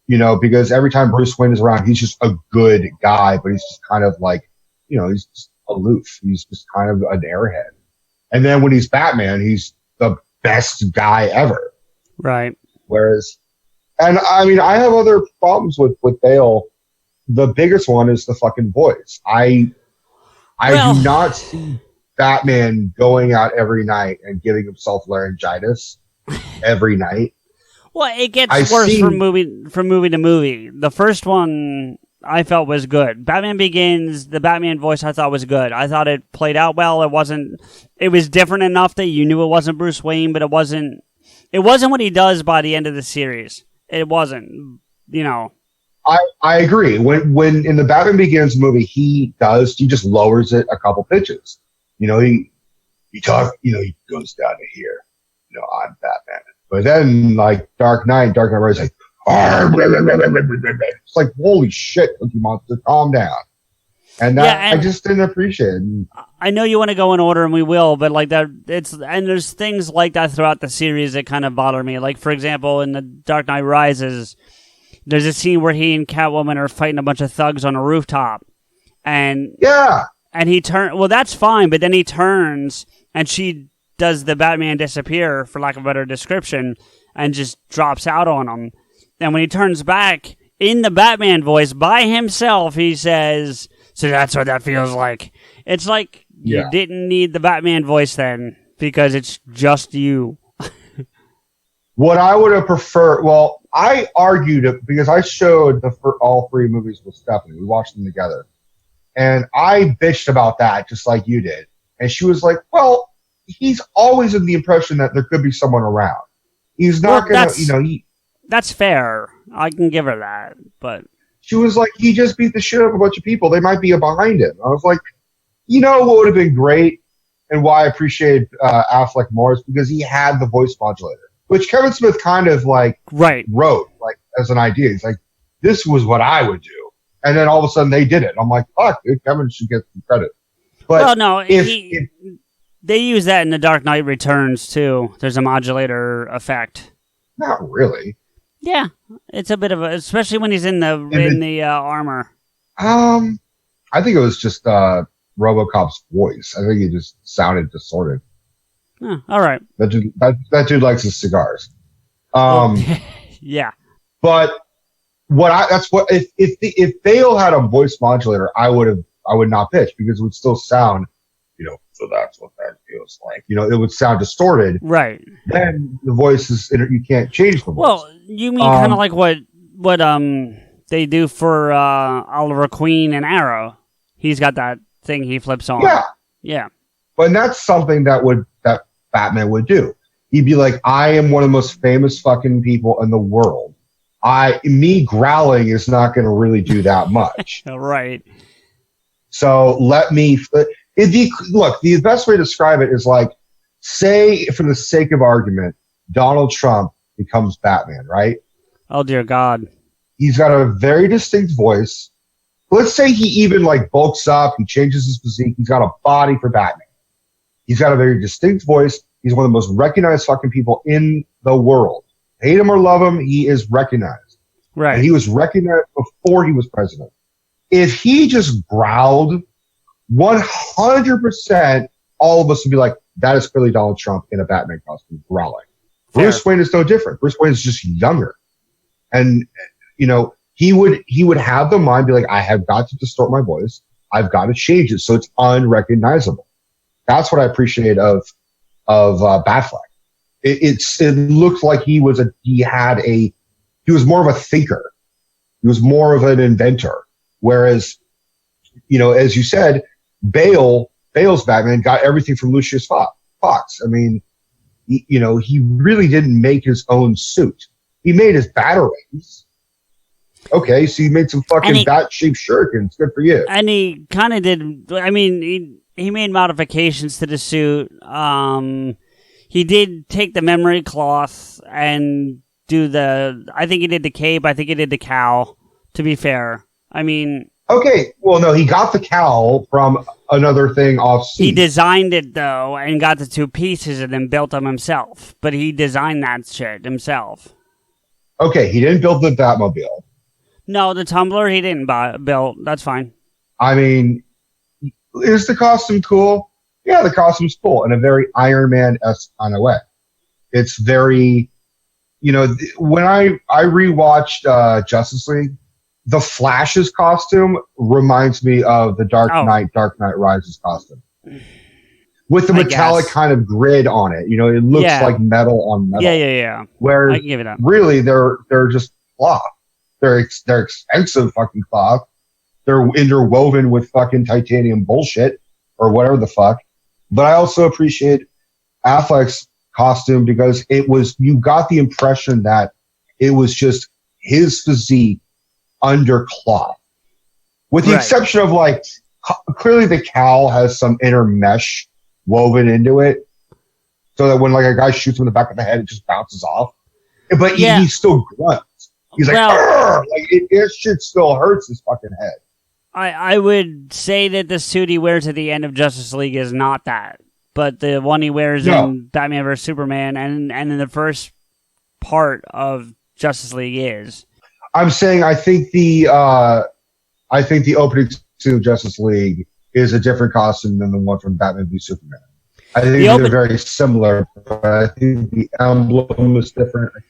you know, because every time Bruce Wayne is around, he's just a good guy, but he's just kind of like, you know, he's just aloof. He's just kind of an airhead. And then when he's Batman, he's the best guy ever. Right. Whereas, and I mean, I have other problems with Bale. The biggest one is the fucking voice. I do not see Batman going out every night and giving himself laryngitis every night. Well, it gets worse from movie to movie. The first one I felt was good. Batman Begins, the Batman voice I thought was good. I thought it played out well. It was different enough that you knew it wasn't Bruce Wayne, but it wasn't what he does by the end of the series. It wasn't, you know. I agree. When in the Batman Begins movie, he just lowers it a couple pitches. You know, he goes down to here. You know, I'm Batman. But then like Dark Knight Rises, like, it's like, holy shit, Cookie Monster, calm down. And that I just didn't appreciate it. I know you want to go in order, and we will, but like that, there's things like that throughout the series that kind of bother me. Like, for example, in the Dark Knight Rises, there's a scene where he and Catwoman are fighting a bunch of thugs on a rooftop, and he that's fine, but then he turns and she does the Batman disappear, for lack of a better description, and just drops out on him. And when he turns back in the Batman voice by himself, he says, "So that's what that feels like." It's like you didn't need the Batman voice then, because it's just you. What I would have preferred, well, I argued it because I showed all three movies with Stephanie. We watched them together. And I bitched about that, just like you did. And she was like, well, he's always in the impression that there could be someone around. He's not going to, That's fair. I can give her that. But she was like, he just beat the shit out of a bunch of people. They might be behind him. I was like, you know what would have been great and why I appreciated Affleck more is because he had the voice modulator, which Kevin Smith kind of like wrote like as an idea. He's like, this was what I would do. And then all of a sudden they did it. I'm like, fuck, dude, Kevin should get some credit. But well, no, they use that in The Dark Knight Returns too. There's a modulator effect Not really. Yeah, it's a bit of a, especially when he's in the armor. I think it was just RoboCop's voice. I think he just sounded distorted. Oh, all right. That dude likes his cigars. Yeah. But if Bale had a voice modulator, I would not pitch because it would still sound, so that's what that feels like. It would sound distorted. Right. Then the voice you can't change the voice. Well, you mean kind of like what they do for Oliver Queen and Arrow. He's got that thing he flips on. Yeah. Yeah. But that's something that Batman would do. He'd be like, I am one of the most famous fucking people in the world. Me growling is not going to really do that much. Right. So look, the best way to describe it is like, say, for the sake of argument, Donald Trump becomes Batman, right? Oh, dear God. He's got a very distinct voice. Let's say he even like bulks up, he changes his physique, he's got a body for Batman. He's got a very distinct voice. He's one of the most recognized fucking people in the world. Hate him or love him, he is recognized. Right. And he was recognized before he was president. If he just growled, 100% all of us would be like, that is clearly Donald Trump in a Batman costume growling. Fair. Bruce Wayne is no different. Bruce Wayne is just younger. And, he would have the mind be like, I have got to distort my voice. I've got to change it so it's unrecognizable. That's what I appreciate of Batfleck. It looked like he was more of a thinker. He was more of an inventor. Whereas, as you said, Bale's Batman got everything from Lucius Fox. I mean, he really didn't make his own suit. He made his batarangs. Okay, so you made some fucking bat-shaped shurikens. Good for you. And he kind of did. I mean, he made modifications to the suit. He did take the memory cloth and do I think he did the cape. I think he did the cowl, to be fair. I mean... Okay, well, no, he got the cowl from another thing off-scene. He designed it, though, and got the two pieces and then built them himself. But he designed that shit himself. Okay, he didn't build the Batmobile. No, the tumbler he didn't build. That's fine. I mean, is the costume cool? Yeah, the costume's cool in a very Iron Man-esque kind of way. It's very, when I rewatched Justice League, the Flash's costume reminds me of the Dark Knight Rises costume. With the metallic kind of grid on it. It looks like metal on metal. Yeah. Whereas I can give it up. Really, they're just cloth. They're expensive fucking cloth. They're interwoven with fucking titanium bullshit or whatever the fuck. But I also appreciate Affleck's costume because you got the impression that it was just his physique under cloth. With the exception of clearly the cowl has some inner mesh woven into it so that when a guy shoots him in the back of the head, it just bounces off. But he still grunts. He's it shit still hurts his fucking head. I would say that the suit he wears at the end of Justice League is not that. But the one he wears in Batman vs. Superman and in the first part of Justice League is. I'm saying I think the opening suit of Justice League is a different costume than the one from Batman v Superman. I think they're very similar, but I think the emblem is different. I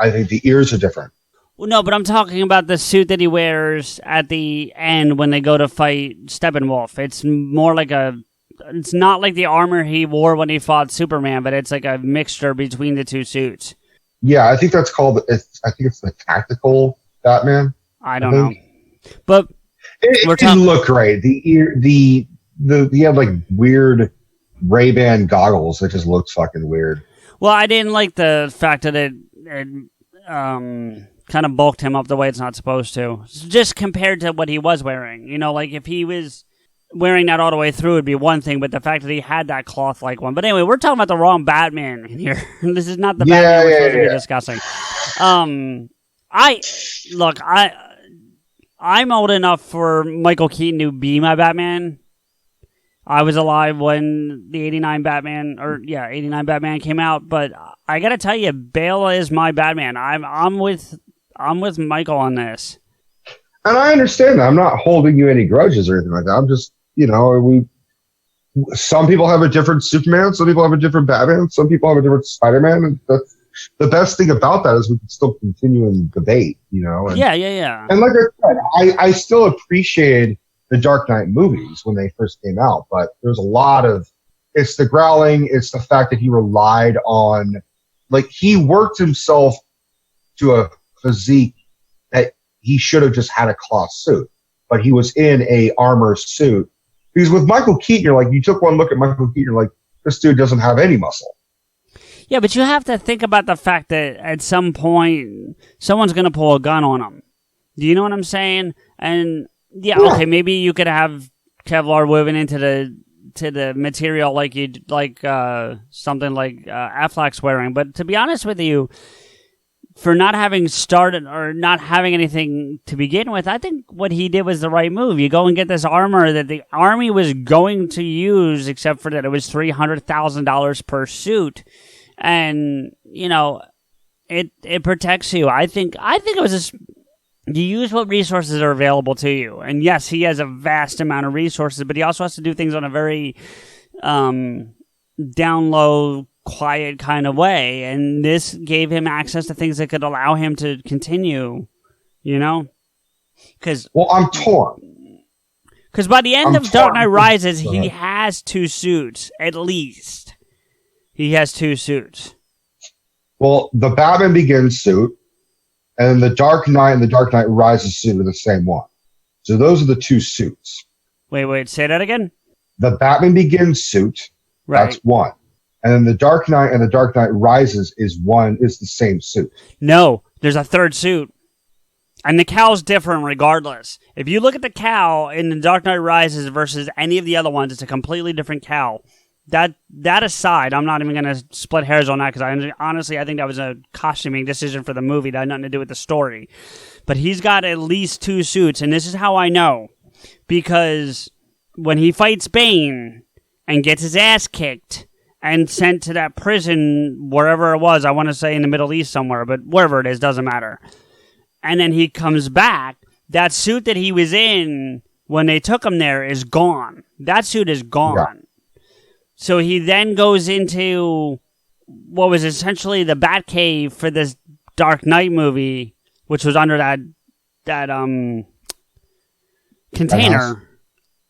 think the ears are different. Well, no, but I'm talking about the suit that he wears at the end when they go to fight Steppenwolf. It's more like it's not like the armor he wore when he fought Superman, but it's like a mixture between the two suits. Yeah, I think that's called. I think it's the tactical Batman. I don't know, but it didn't look great. He had weird Ray-Ban goggles that just looked fucking weird. Well, I didn't like the fact that it kind of bulked him up the way it's not supposed to. Just compared to what he was wearing. If he was wearing that all the way through, it'd be one thing, but the fact that he had that cloth-like one. But anyway, we're talking about the wrong Batman in here. This is not the Batman we're supposed to be discussing. I'm old enough for Michael Keaton to be my Batman. I was alive when the 89 Batman came out, but I gotta tell you, Bale is my Batman. I'm with Michael on this. And I understand that. I'm not holding you any grudges or anything like that. I'm just, some people have a different Superman, some people have a different Batman, some people have a different Spider-Man, and that's the best thing about that is we can still continue in debate, And, yeah. And like I said, I still appreciated the Dark Knight movies when they first came out, but there's a lot of, it's the growling, it's the fact that he relied on, he worked himself to a physique that he should have just had a cloth suit, but he was in a armor suit. Because with Michael Keaton, you took one look at Michael Keaton, you're like, this dude doesn't have any muscle. Yeah, but you have to think about the fact that at some point, someone's going to pull a gun on him. Do you know what I'm saying? And okay, maybe you could have Kevlar woven into the material something like Affleck's wearing. But to be honest with you, for not having started or not having anything to begin with, I think what he did was the right move. You go and get this armor that the army was going to use, except for that it was $300,000 per suit. And, it protects you. I think it was just, you use what resources are available to you. And yes, he has a vast amount of resources, but he also has to do things on a very down low, quiet kind of way. And this gave him access to things that could allow him to continue, Because I'm torn. Because by the end of Dark Knight Rises, he has 2 suits, at least. He has 2 suits. Well, the Batman Begins suit and the Dark Knight and the Dark Knight Rises suit are the same one. So those are the 2 suits. Wait, say that again? The Batman Begins suit, that's one. And then the Dark Knight and the Dark Knight Rises is the same suit. No, there's a 3rd suit. And the cow's different regardless. If you look at the cow in the Dark Knight Rises versus any of the other ones, it's a completely different cow. That aside, I'm not even going to split hairs on that because I think that was a costuming decision for the movie that had nothing to do with the story. But he's got at least 2 suits, and this is how I know. Because when he fights Bane and gets his ass kicked and sent to that prison, wherever it was, I want to say in the Middle East somewhere, but wherever it is, doesn't matter. And then he comes back, that suit that he was in when they took him there is gone. That suit is gone. Yeah. So he then goes into what was essentially the Batcave for this Dark Knight movie, which was under that container.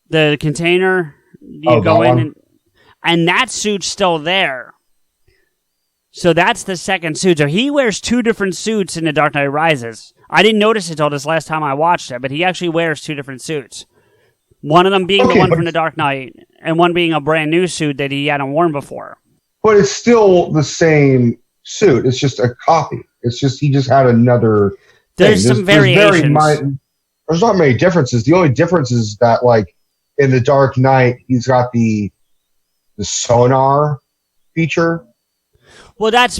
The container, you go in, and that suit's still there. So that's the 2nd suit. So he wears 2 different suits in The Dark Knight Rises. I didn't notice it until this last time I watched it, but he actually wears 2 different suits. One of them being the one from The Dark Knight, and one being a brand new suit that he hadn't worn before. But it's still the same suit. It's just a copy. It's just he just had another. There's some variations. There's not many differences. The only difference is that, in The Dark Knight, he's got the sonar feature. Well, that's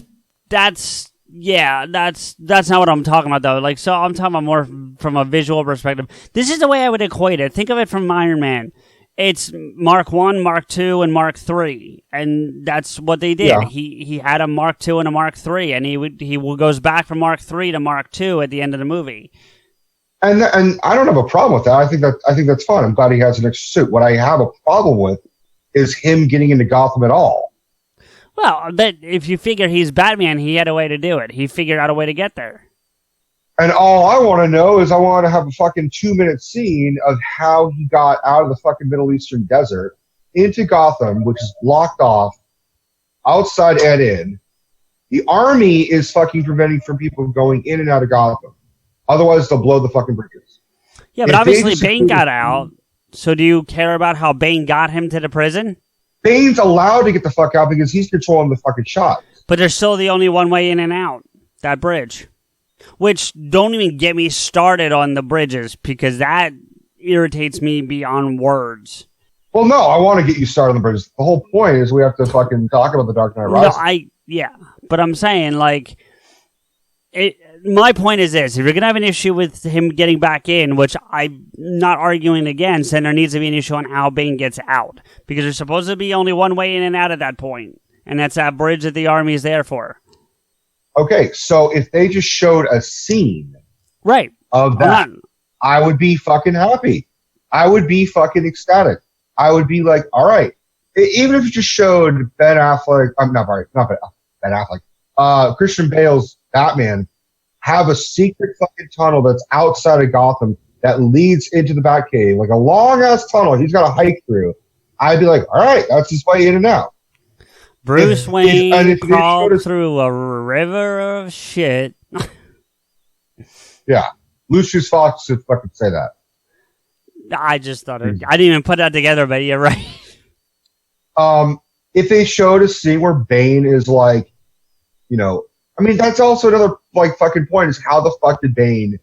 not what I'm talking about, though. So I'm talking about more from a visual perspective. This is the way I would equate it. Think of it from Iron Man. It's Mark 1, Mark 2, and Mark 3. And that's what they did. Yeah. He had a Mark 2 and a Mark 3, and he goes back from Mark 3 to Mark 2 at the end of the movie. And I don't have a problem with that. I think that's fine. I'm glad he has an extra suit. What I have a problem with is him getting into Gotham at all. Well, but if you figure he's Batman, he had a way to do it. He figured out a way to get there. And all I want to know is I want to have a fucking 2-minute scene of how he got out of the fucking Middle Eastern desert into Gotham, which is blocked off, outside and in. The army is fucking preventing from people going in and out of Gotham. Otherwise, they'll blow the fucking bridges. Yeah, but obviously Bane got out. So do you care about how Bane got him to the prison? Bane's allowed to get the fuck out because he's controlling the fucking shots. But there's still the only one way in and out. That bridge. Which, don't even get me started on the bridges, because that irritates me beyond words. Well, no, I want to get you started on the bridges. The whole point is we have to fucking talk about the Dark Knight Rises. But I'm saying, My point is this: if you're gonna have an issue with him getting back in, which I'm not arguing against, then there needs to be an issue on how Bane gets out, because there's supposed to be only one way in and out at that point, and that's that bridge that the army is there for. Okay, so if they just showed a scene, right, of that, I would be fucking happy. I would be fucking ecstatic. I would be like, all right, even if you just showed Ben Affleck, Ben Affleck, Christian Bale's Batman have a secret fucking tunnel that's outside of Gotham that leads into the Batcave, like a long ass tunnel he's got to hike through. I'd be like, all right, that's his way in and out. Bruce Wayne crawled through a river of shit. Yeah, Lucius Fox should fucking say that. I just thought I didn't even put that together, but you're right. If they showed a scene where Bane is like, you know, I mean, that's also another like fucking point is how the fuck did Bane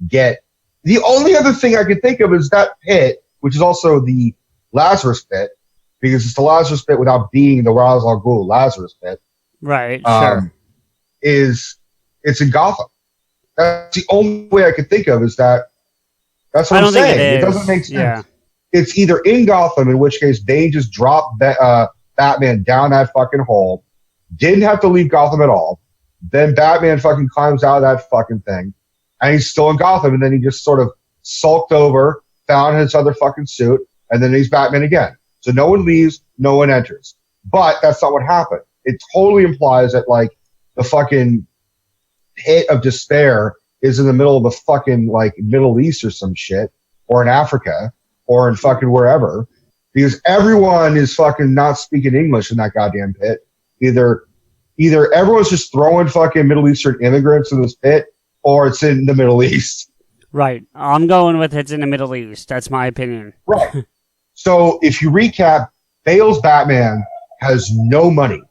get? The only other thing I could think of is that pit, which is also the Lazarus pit, because it's the Lazarus pit without being the Ra's al Ghul Lazarus pit. Right. Sure. It's in Gotham. That's the only way I could think of is that. That's what I'm saying. It doesn't make sense. Yeah. It's either in Gotham, in which case Bane just dropped Batman down that fucking hole, didn't have to leave Gotham at all. Then Batman fucking climbs out of that fucking thing, and he's still in Gotham, and then he just sort of sulked over, found his other fucking suit, and then he's Batman again. So no one leaves, no one enters. But that's not what happened. It totally implies that, like, the fucking pit of despair is in the middle of the fucking, like, Middle East or some shit, or in Africa, or in fucking wherever, because everyone is fucking not speaking English in that goddamn pit. Either everyone's just throwing fucking Middle Eastern immigrants in this pit, or it's in the Middle East. Right. I'm going with it's in the Middle East. That's my opinion. Right. So if you recap, Bale's Batman has no money.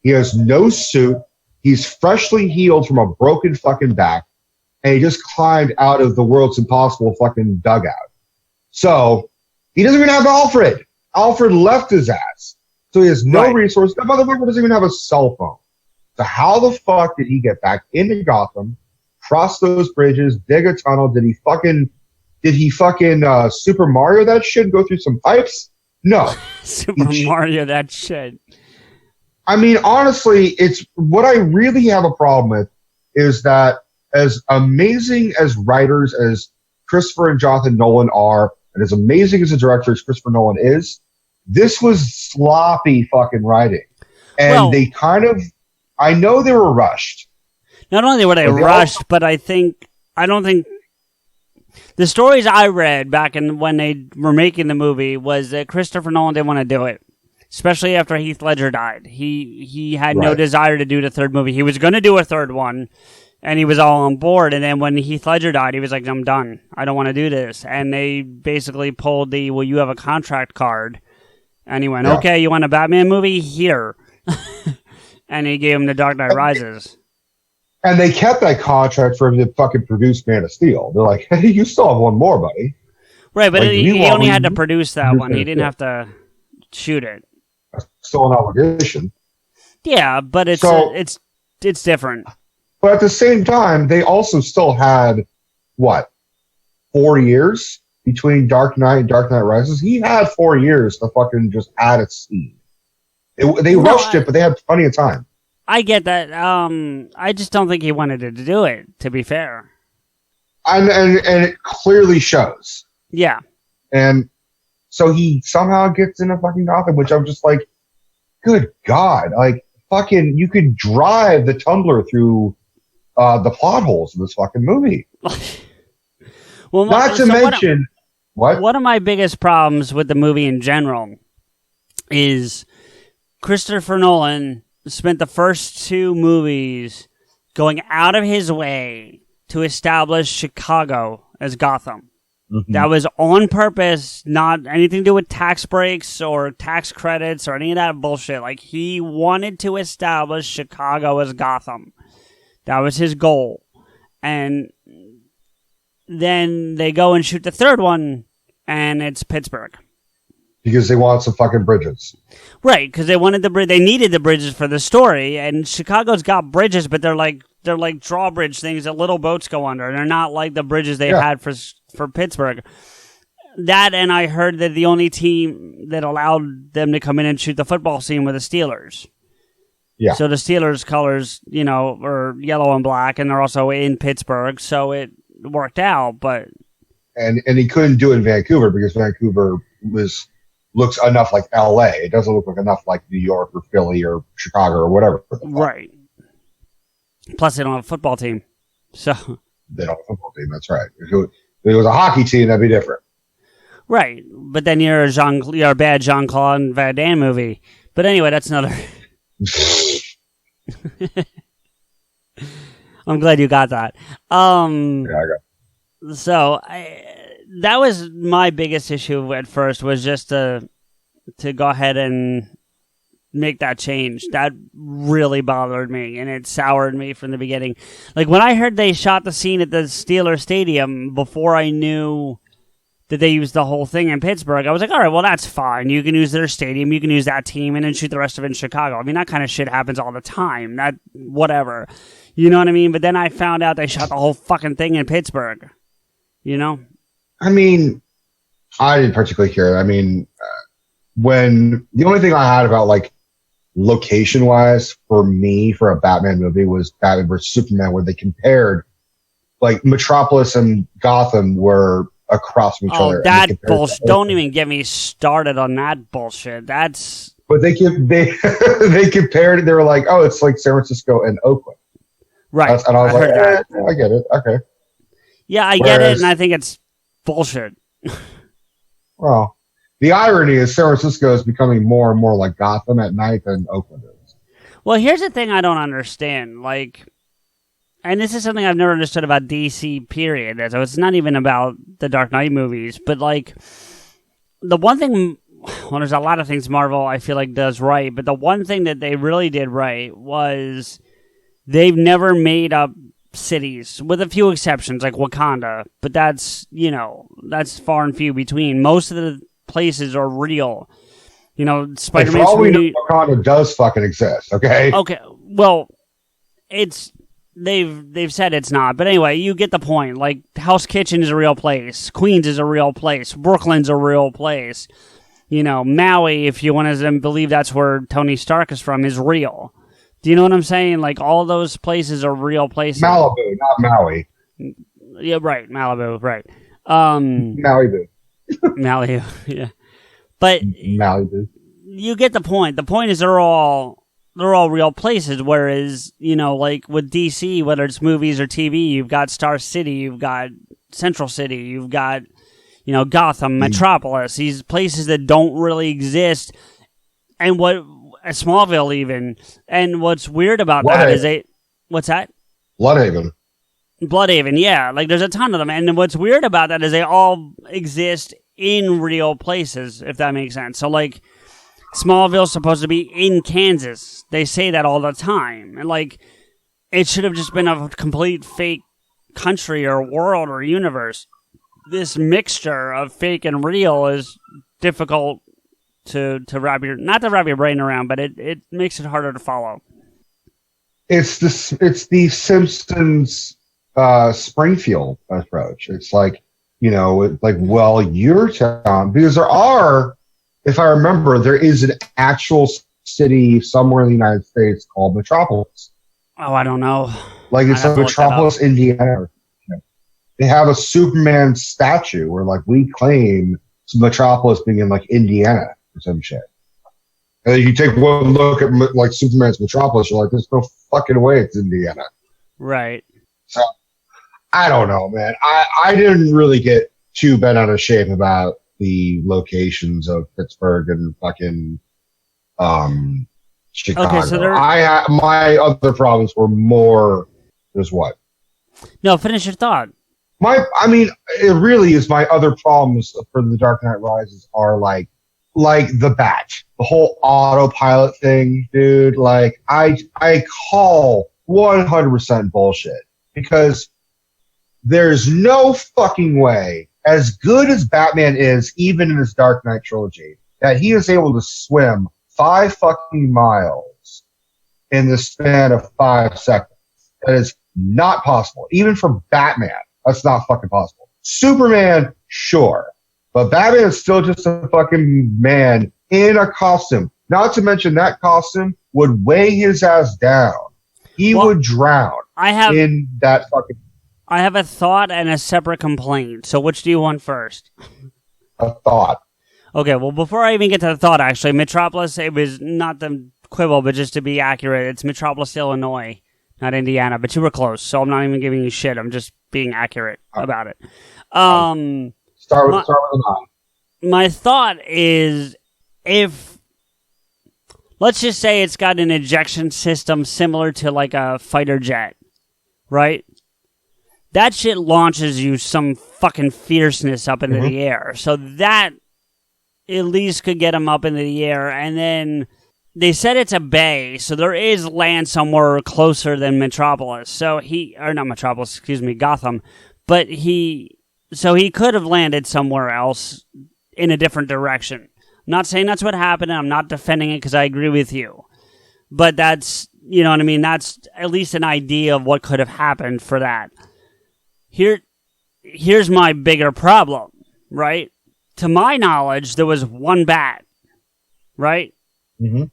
He has no suit. He's freshly healed from a broken fucking back, and he just climbed out of the world's impossible fucking dugout. So he doesn't even have Alfred. Alfred left his ass. So he has no resources. That motherfucker doesn't even have a cell phone. So how the fuck did he get back into Gotham, cross those bridges, dig a tunnel? Did he fucking Super Mario that shit, go through some pipes? No. Super Mario that shit. I mean, honestly, it's what I really have a problem with is that as amazing as writers as Christopher and Jonathan Nolan are, and as amazing as a director as Christopher Nolan is, this was sloppy fucking writing. And they kind of, I know they were rushed. Not only were they rushed, but I don't think, the stories I read back in when they were making the movie was that Christopher Nolan didn't want to do it. Especially after Heath Ledger died. He had no desire to do the third movie. He was going to do a third one, and he was all on board. And then when Heath Ledger died, he was like, I'm done. I don't want to do this. And they basically pulled well, you have a contract card. And he went, okay, you want a Batman movie? Here. And he gave him The Dark Knight Rises. And they kept that contract for him to fucking produce Man of Steel. They're like, hey, you still have one more, buddy. Right, but like, he only had to produce that one. He didn't have to shoot it. Still an obligation. Yeah, but it's different. But at the same time, they also still had 4 years between Dark Knight and Dark Knight Rises. He had 4 years to fucking just add its speed. They rushed it, but they had plenty of time. I get that. I just don't think he wanted to do it, to be fair. And it clearly shows. Yeah. And so he somehow gets into fucking Gotham, which I'm just like, good God. Like, fucking, you could drive the Tumbler through the plot holes in this fucking movie. Well, not to mention... One of my biggest problems with the movie in general is Christopher Nolan spent the first two movies going out of his way to establish Chicago as Gotham. Mm-hmm. That was on purpose, not anything to do with tax breaks or tax credits or any of that bullshit. Like, he wanted to establish Chicago as Gotham. That was his goal. And then they go and shoot the third one, and it's Pittsburgh. Because they want some fucking bridges. Right, because they wanted they needed the bridges for the story, and Chicago's got bridges, but they're they're like drawbridge things that little boats go under. They're not like the bridges they had for Pittsburgh. That, and I heard that the only team that allowed them to come in and shoot the football scene were the Steelers. Yeah. So the Steelers' colors, are yellow and black, and they're also in Pittsburgh, so it worked out. But and he couldn't do it in Vancouver because Vancouver looks enough like L.A. It doesn't look like enough like New York or Philly or Chicago or whatever. Right. Plus, they don't have a football team, so they don't have a football team. That's right. If it was a hockey team, that'd be different. Right, but then you're a bad Jean-Claude Van Damme movie. But anyway, that's another. I'm glad you got that. Yeah, I got. So that was my biggest issue at first, was just to go ahead and make that change. That really bothered me, and it soured me from the beginning. Like when I heard they shot the scene at the Steelers Stadium before I knew that they used the whole thing in Pittsburgh, I was like, all right, well, that's fine. You can use their stadium, you can use that team, and then shoot the rest of it in Chicago. I mean, that kind of shit happens all the time. That, whatever. You know what I mean? But then I found out they shot the whole fucking thing in Pittsburgh. I mean, I didn't particularly care. I mean, when the only thing I had about, like, location-wise for me for a Batman movie was Batman vs. Superman, where they compared, like, Metropolis and Gotham were across from each other. That bullshit. Don't even get me started on that bullshit. But they compared it. They were like, oh, it's like San Francisco and Oakland. Right. And I was like, I get it. Okay. Yeah, I get it, and I think it's bullshit. Well, the irony is San Francisco is becoming more and more like Gotham at night than Oakland is. Well, here's the thing I don't understand. Like, and this is something I've never understood about DC, period. So it's not even about the Dark Knight movies. But, like, the one thing... Well, there's a lot of things Marvel, I feel like, does right. But the one thing that they really did right was they've never made up cities, with a few exceptions, like Wakanda. But that's, that's far and few between. Most of the places are real. Spider-Man... For all we know, Wakanda does fucking exist, okay? Okay, well, it's... They've said it's not, but anyway, you get the point. Like, Hell's Kitchen is a real place. Queens is a real place. Brooklyn's a real place. Maui, if you want to believe that's where Tony Stark is from, is real. Do you know what I'm saying? Like, all those places are real places. Malibu, not Maui. Yeah, right. Malibu, right. Malibu. Malibu, yeah. But Malibu. You get the point. The point is they're all real places, whereas, like with DC, whether it's movies or TV, you've got Star City, you've got Central City, you've got, Gotham, Metropolis, these places that don't really exist, and Smallville even, and what's weird about that is what's that? Bloodhaven, yeah, like there's a ton of them, and what's weird about that is they all exist in real places, if that makes sense. So, like, Smallville's supposed to be in Kansas. They say that all the time. And, like, it should have just been a complete fake country or world or universe. This mixture of fake and real is difficult to wrap not to wrap your brain around, but it makes it harder to follow. It's the Simpsons Springfield approach. It's like, well, your town, because there are, if I remember, there is an actual city somewhere in the United States called Metropolis. Oh, I don't know. Like, it's like Metropolis, Indiana. They have a Superman statue where, like, we claim Metropolis being in, like, Indiana or some shit. And then you take one look at, like, Superman's Metropolis, you're like, there's no fucking way it's Indiana. Right. So, I don't know, man. I didn't really get too bent out of shape about the locations of Pittsburgh and fucking Chicago. Okay, so my other problems were more. There's what? No, finish your thought. It really is. My other problems for the Dark Knight Rises are like the Bat, the whole autopilot thing, dude. Like, I call 100% bullshit, because there's no fucking way, as good as Batman is, even in his Dark Knight trilogy, that he is able to swim 5 fucking miles in the span of 5 seconds. That is not possible. Even for Batman, that's not fucking possible. Superman, sure. But Batman is still just a fucking man in a costume. Not to mention that costume would weigh his ass down. He would drown in that fucking... I have a thought and a separate complaint. So which do you want first? A thought. Okay, well, before I even get to the thought, actually, Metropolis, it was not the quibble, but just to be accurate, it's Metropolis, Illinois, not Indiana, but you were close, so I'm not even giving you shit. I'm just being accurate about it. Start with the 9. My thought is, if, let's just say it's got an ejection system similar to like a fighter jet, right? That shit launches you some fucking fierceness up into the air. So that at least could get him up into the air. And then they said it's a bay, so there is land somewhere closer than Metropolis. So not Metropolis, Gotham. But he could have landed somewhere else in a different direction. I'm not saying that's what happened, and I'm not defending it because I agree with you. But that's, you know what I mean? That's at least an idea of what could have happened for that. Here's my bigger problem, right? To my knowledge, there was one bat, right? Mm-hmm.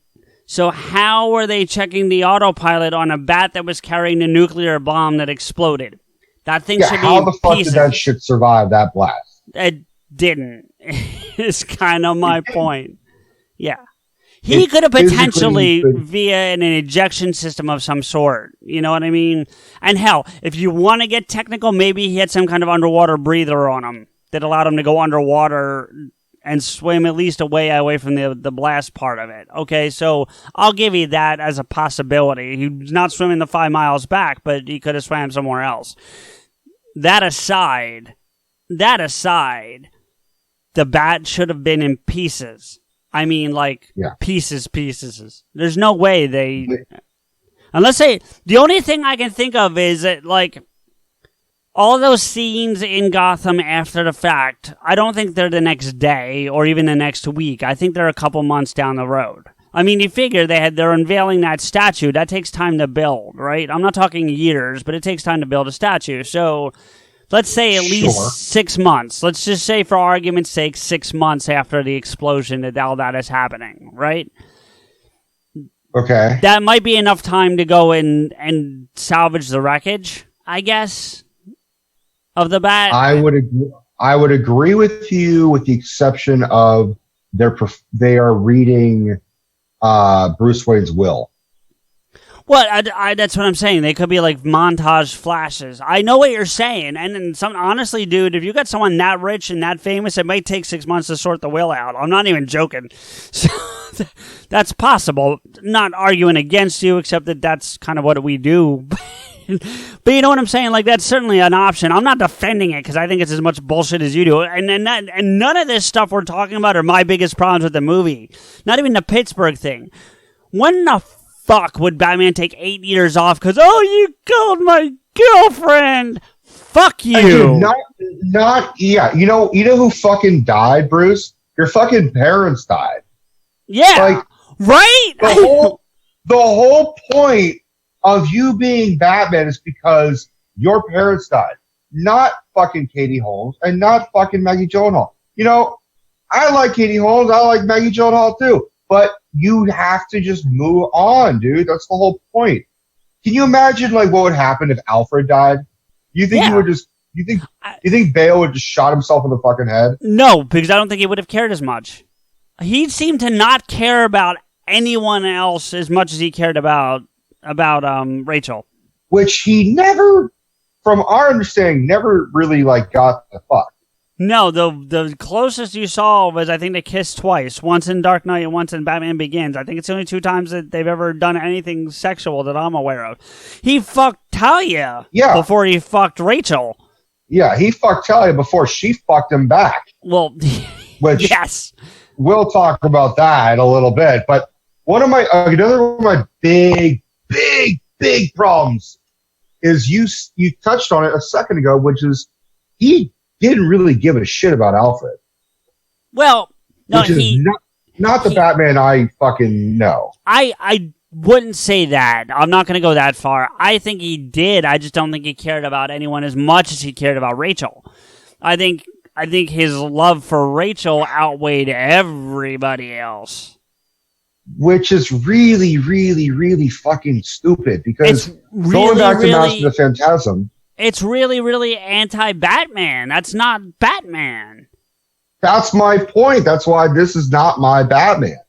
So how were they checking the autopilot on a bat that was carrying a nuclear bomb that exploded? That thing should be how the fuck pieces. did that shit survive that blast? It didn't. It's kind of my point. Yeah. He could have potentially, via an ejection system of some sort. You know what I mean? And hell, if you want to get technical, maybe he had some kind of underwater breather on him that allowed him to go underwater and swim at least away from the blast part of it. Okay, so I'll give you that as a possibility. He's not swimming the 5 miles back, but he could have swam somewhere else. That aside, the bat should have been in pieces. I mean, pieces. There's no way the only thing I can think of is that, all those scenes in Gotham after the fact, I don't think they're the next day or even the next week. I think they're a couple months down the road. I mean, you figure they're unveiling that statue. That takes time to build, right? I'm not talking years, but it takes time to build a statue. So let's say at least 6 months. Let's just say, for argument's sake, 6 months after the explosion that all that is happening, right? Okay. That might be enough time to go in and salvage the wreckage, I guess, of the bat. I would agree with you, with the exception of they are reading Bruce Wayne's will. Well, that's what I'm saying. They could be like montage flashes. I know what you're saying, and honestly, dude, if you got someone that rich and that famous, it might take 6 months to sort the will out. I'm not even joking. So that's possible. Not arguing against you, except that that's kind of what we do. But you know what I'm saying? That's certainly an option. I'm not defending it because I think it's as much bullshit as you do. And none of this stuff we're talking about are my biggest problems with the movie. Not even the Pittsburgh thing. When the fuck would Batman take 8 years off because, you killed my girlfriend? Fuck you. Yeah. You know who fucking died, Bruce? Your fucking parents died. Yeah. Right? The whole point of you being Batman is because your parents died. Not fucking Katie Holmes and not fucking Maggie Gyllenhaal. I like Katie Holmes. I like Maggie Gyllenhaal too. But you have to just move on, dude. That's the whole point. Can you imagine what would happen if Alfred died? You think he would just? You think Bale would just shot himself in the fucking head? No, because I don't think he would have cared as much. He seemed to not care about anyone else as much as he cared about Rachel. Which he never, from our understanding, never really got the fuck. No, the closest you saw was, I think, they kissed twice. Once in Dark Knight and once in Batman Begins. I think it's the only 2 times that they've ever done anything sexual that I'm aware of. He fucked Talia before he fucked Rachel. Yeah, he fucked Talia before she fucked him back. Well, which yes. We'll talk about that in a little bit. But another one of my big problems is you touched on it a second ago, which is he didn't really give a shit about Alfred. Well, no, which is not the Batman I fucking know. I wouldn't say that. I'm not going to go that far. I think he did. I just don't think he cared about anyone as much as he cared about Rachel. I think his love for Rachel outweighed everybody else. Which is really, really, really fucking stupid because going back to Master of the Phantasm. It's really, really anti-Batman. That's not Batman. That's my point. That's why this is not my Batman.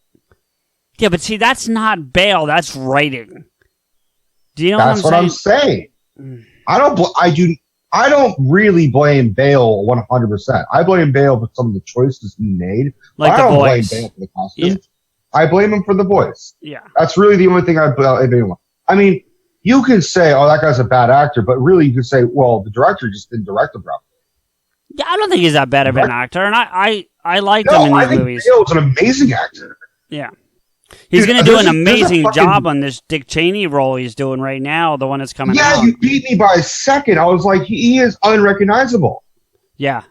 Yeah, but see, that's not Bale. That's writing. Do you know what I'm saying? I don't really blame Bale 100%. I blame Bale for some of the choices he made. Like I don't voice. blame Bale for the costume. Yeah. I blame him for the voice. Yeah. That's really the only thing I blame. I mean, you can say, oh, that guy's a bad actor, but really you can say, well, the director just didn't direct him properly. Yeah, I don't think he's that bad of an actor, and I liked him in these movies. Bale's an amazing actor. Yeah. He's going to do an amazing job on this Dick Cheney role he's doing right now, the one that's coming out. Yeah, you beat me by a second. I was like, he is unrecognizable. Yeah.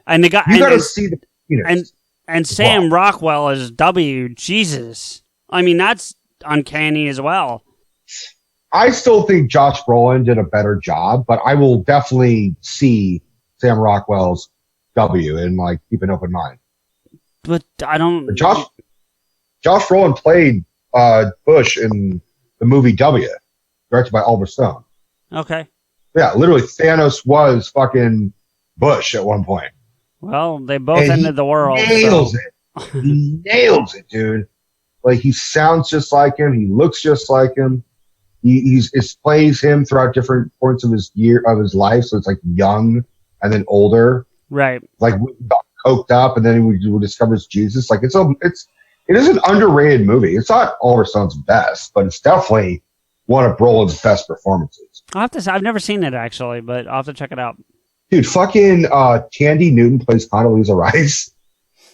And the guy... You got to see the penis. And Sam Rockwell as W, Jesus. I mean, that's uncanny as well. I still think Josh Brolin did a better job, but I will definitely see Sam Rockwell's W and keep an open mind. But I don't... But Josh Brolin played Bush in the movie W, directed by Oliver Stone. Okay. Yeah, literally Thanos was fucking Bush at one point. Well, they both ended the world. Nails it. He nails it, dude. He sounds just like him. He looks just like him. He plays him throughout different points of his life. So it's young and then older. Right. Coked up and then he discovers Jesus. It is an underrated movie. It's not Oliver Stone's best, but it's definitely one of Brolin's best performances. I'll have to say, I've never seen it actually, but I'll have to check it out. Dude, fucking Tandy Newton plays Condoleezza Rice.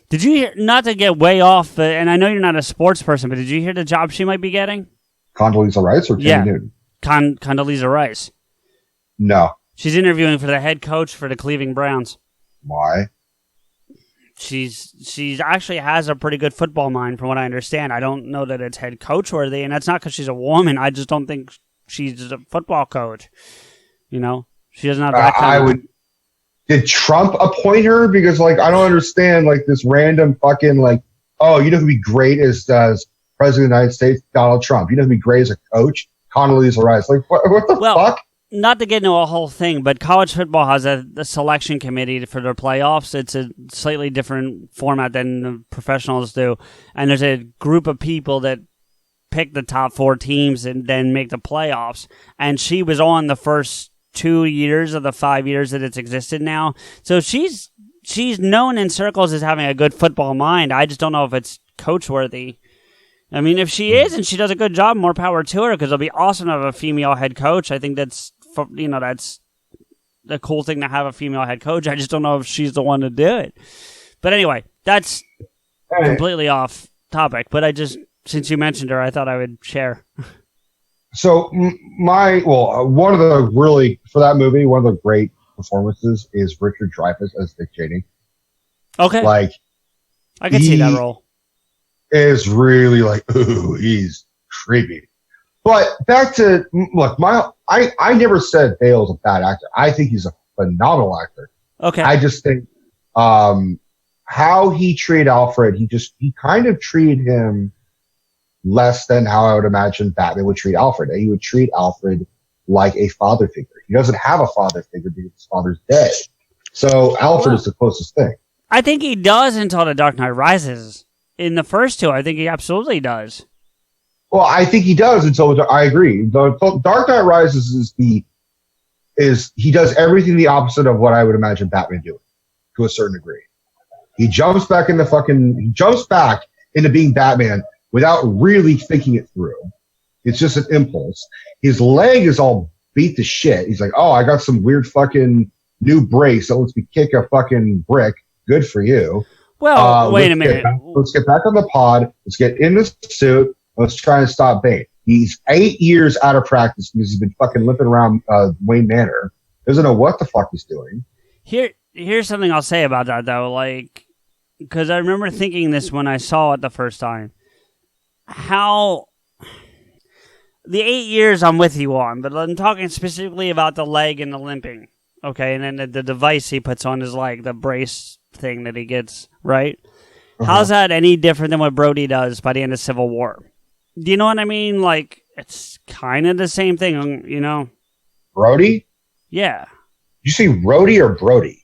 Did you hear, not to get way off, and I know you're not a sports person, but did you hear the job she might be getting? Condoleezza Rice or Tandy Newton? Condoleezza Rice. No. She's interviewing for the head coach for the Cleveland Browns. Why? She's actually has a pretty good football mind from what I understand. I don't know that it's head coach worthy, and that's not because she's a woman. I just don't think she's a football coach. You know? She doesn't have that kind of... Did Trump appoint her? Because, I don't understand, this random fucking, oh, you know who'd be great as President of the United States? Donald Trump. You know who'd be great as a coach? Condoleezza Rice. What the fuck? Not to get into a whole thing, but college football has a selection committee for their playoffs. It's a slightly different format than the professionals do. And there's a group of people that pick the top 4 teams and then make the playoffs. And she was on the first 2 years of the 5 years that it's existed now. So she's known in circles as having a good football mind. I just don't know if it's coach worthy. I mean, if she is and she does a good job, more power to her, because it'll be awesome to have a female head coach. I think that's the cool thing to have a female head coach. I just don't know if she's the one to do it. But anyway, that's completely off topic. But since you mentioned her, I thought I would share. So one of the great performances is Richard Dreyfuss as Dick Cheney. Okay. I can see that role. Is really ooh, he's creepy. But back to, look, I never said Bale's a bad actor. I think he's a phenomenal actor. Okay. I just think how he treated Alfred, he kind of treated him less than how I would imagine Batman would treat Alfred. He would treat Alfred like a father figure. He doesn't have a father figure because his father's dead. So Alfred is the closest thing. I think he does until The Dark Knight Rises. In the first 2, I think he absolutely does. Well, I think he does until I agree. The Dark Knight Rises he does everything the opposite of what I would imagine Batman doing to a certain degree. He jumps back into being Batman without really thinking it through. It's just an impulse. His leg is all beat to shit. He's like, oh, I got some weird fucking new brace that lets me kick a fucking brick. Good for you. Well, wait a minute. Let's get back on the pod. Let's get in the suit. Let's try and stop Bane. He's 8 years out of practice because he's been fucking limping around Wayne Manor. Doesn't know what the fuck he's doing. Here's something I'll say about that, though. Because I remember thinking this when I saw it the first time. How the 8 years I'm with you on, but I'm talking specifically about the leg and the limping. Okay, and then the device he puts on his leg, the brace thing that he gets, right? How's that any different than what Brody does by the end of Civil War? Do you know what I mean? Like, it's kind of the same thing, you know? Brody? Yeah. You say Rhodey or Brody?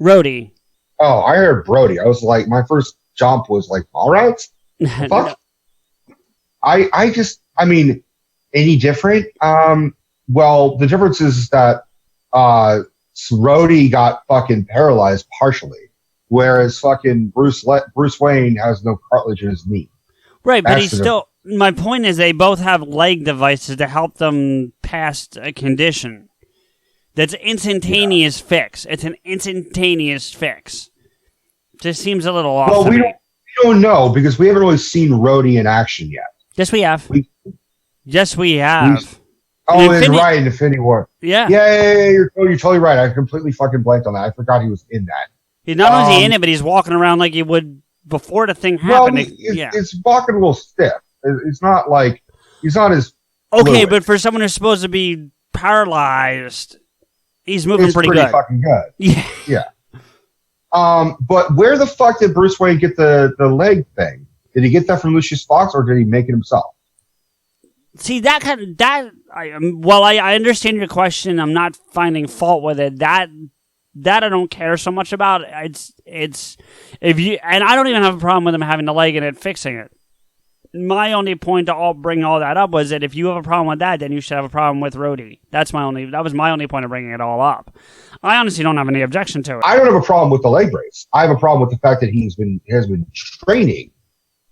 Rhodey. Oh, I heard Brody. I was like, my first jump was like, all right. Fuck. I mean, any different? Well, the difference is that Rhodey got fucking paralyzed partially, whereas fucking Bruce Wayne has no cartilage in his knee. Right, but he's still... My point is they both have leg devices to help them past a condition. That's instantaneous fix. It's an instantaneous fix. Just seems a little off. Well, we don't know because we haven't really seen Rhodey in action yet. Yes, we have. Yes, we have. Right, in Infinity War. Yeah. Yeah, you're totally right. I completely fucking blanked on that. I forgot he was in that. He's not only in it, but he's walking around like he would before the thing happened. Well, it's walking a little stiff. It's not like he's not as okay, fluid. but for someone who's supposed to be paralyzed, he's moving pretty good. Fucking good. Yeah. Yeah. But where the fuck did Bruce Wayne get the leg thing? Did he get that from Lucius Fox, or did he make it himself? See, I understand your question. I'm not finding fault with it. That I don't care so much about. It's if you, and I don't even have a problem with him having the leg and it fixing it. My only point to bring all that up was that if you have a problem with that, then you should have a problem with Rhodey. That was my only point of bringing it all up. I honestly don't have any objection to it. I don't have a problem with the leg brace. I have a problem with the fact that has been training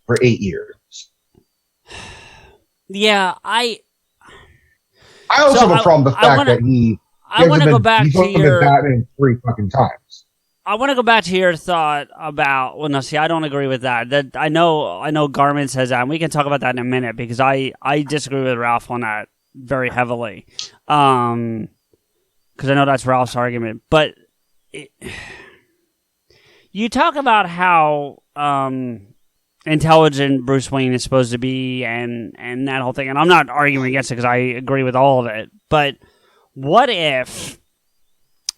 for 8 years. Yeah, I also have a problem with the fact that he's only been Batman 3 fucking times. I want to go back to your thought about. Well, no, see, I don't agree with that. That I know. Garmin says that, and we can talk about that in a minute because I disagree with Ralph on that very heavily. Because I know that's Ralph's argument, but you talk about how intelligent Bruce Wayne is supposed to be, and that whole thing, and I'm not arguing against it because I agree with all of it. But what if,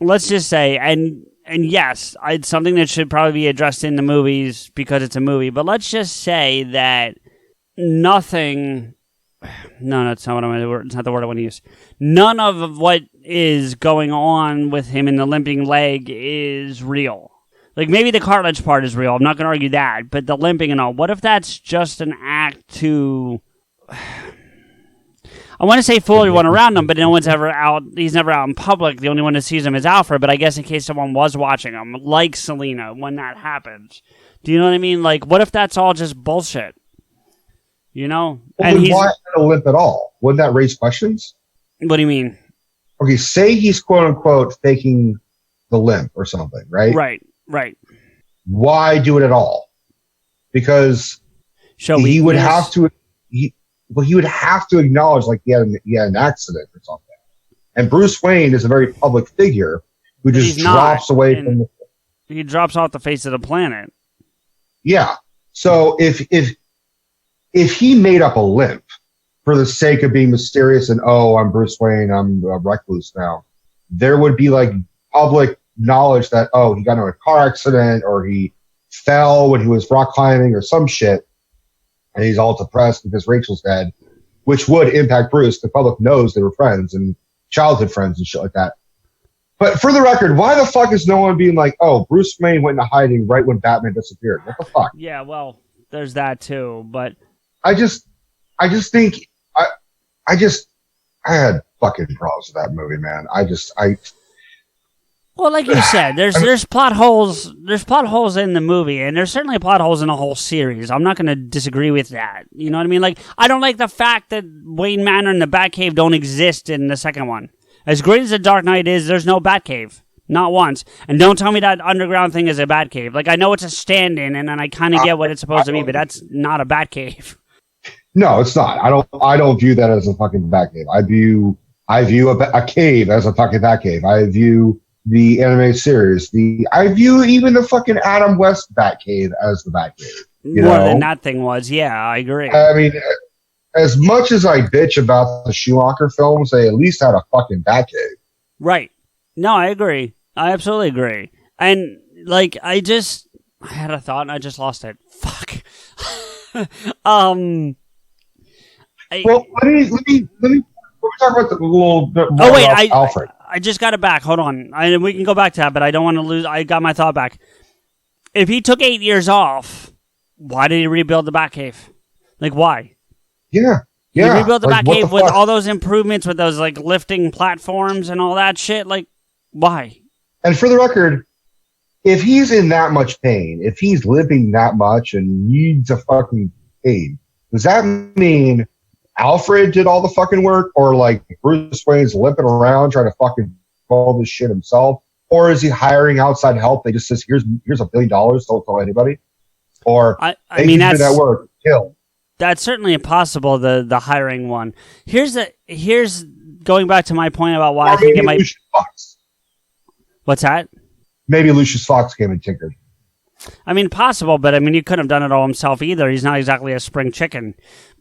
let's just say, and yes, it's something that should probably be addressed in the movies because it's a movie, but let's just say that nothing... No, that's not it's not the word I want to use. None of what is going on with him in the limping leg is real. Like, maybe the cartilage part is real. I'm not going to argue that, but the limping and all. What if that's just an act to... I want to say fool everyone around him, but no one's ever out. He's never out in public. The only one that sees him is Alfred. But I guess in case someone was watching him, like Selina, when that happens, do you know what I mean? Like, what if that's all just bullshit? You know, well, and why a limp at all? Wouldn't that raise questions? What do you mean? Okay, say he's quote unquote faking the limp or something, right? Right. Why do it at all? Because he would have to. He would have to acknowledge like he had an accident or something. And Bruce Wayne is a very public figure who just drops away from. He drops off the face of the planet. Yeah. So if he made up a limp for the sake of being mysterious and I'm Bruce Wayne, I'm a recluse now, there would be like public knowledge that he got in a car accident or he fell when he was rock climbing or some shit. And he's all depressed because Rachel's dead, which would impact Bruce. The public knows they were friends and childhood friends and shit like that. But for the record, why the fuck is no one being like, Bruce Wayne went into hiding right when Batman disappeared? What the fuck? Yeah, well, there's that too. But I just think I had fucking problems with that movie, man. Well, like you said, there's plot holes. There's plot holes in the movie, and there's certainly plot holes in the whole series. I'm not going to disagree with that. You know what I mean? Like, I don't like the fact that Wayne Manor and the Batcave don't exist in the second one. As great as the Dark Knight is, there's no Batcave, not once. And don't tell me that underground thing is a Batcave. Like, I know it's a stand-in, and I kind of get what it's supposed to be, but that's not a Batcave. No, it's not. I don't view that as a fucking Batcave. I view a cave as a fucking Batcave. I view the anime series. I view even the fucking Adam West Batcave as the Batcave. More than that thing was. Yeah, I agree. I mean, as much as I bitch about the Schumacher films, they at least had a fucking Batcave. Right. No, I agree. I absolutely agree. And like, I had a thought and I just lost it. Fuck. Well, let me talk about Alfred. I just got it back. Hold on. We can go back to that, but I don't want to lose. I got my thought back. If he took 8 years off, why did he rebuild the Batcave? Like, why? Yeah. He rebuilt the Batcave with all those improvements, with those like lifting platforms and all that shit. Like, why? And for the record, if he's in that much pain, if he's limping that much and needs a fucking aid, does that mean Alfred did all the fucking work, or like Bruce Wayne's limping around trying to fucking all this shit himself, or is he hiring outside help? They just says, here's $1 billion, don't tell anybody. Or I mean, that's that work. Kill. That's certainly impossible. The hiring one. Here's going back to my point about why I think it might. Lucius Fox. What's that? Maybe Lucius Fox came and tinkered. I mean, possible, but I mean, he couldn't have done it all himself either. He's not exactly a spring chicken.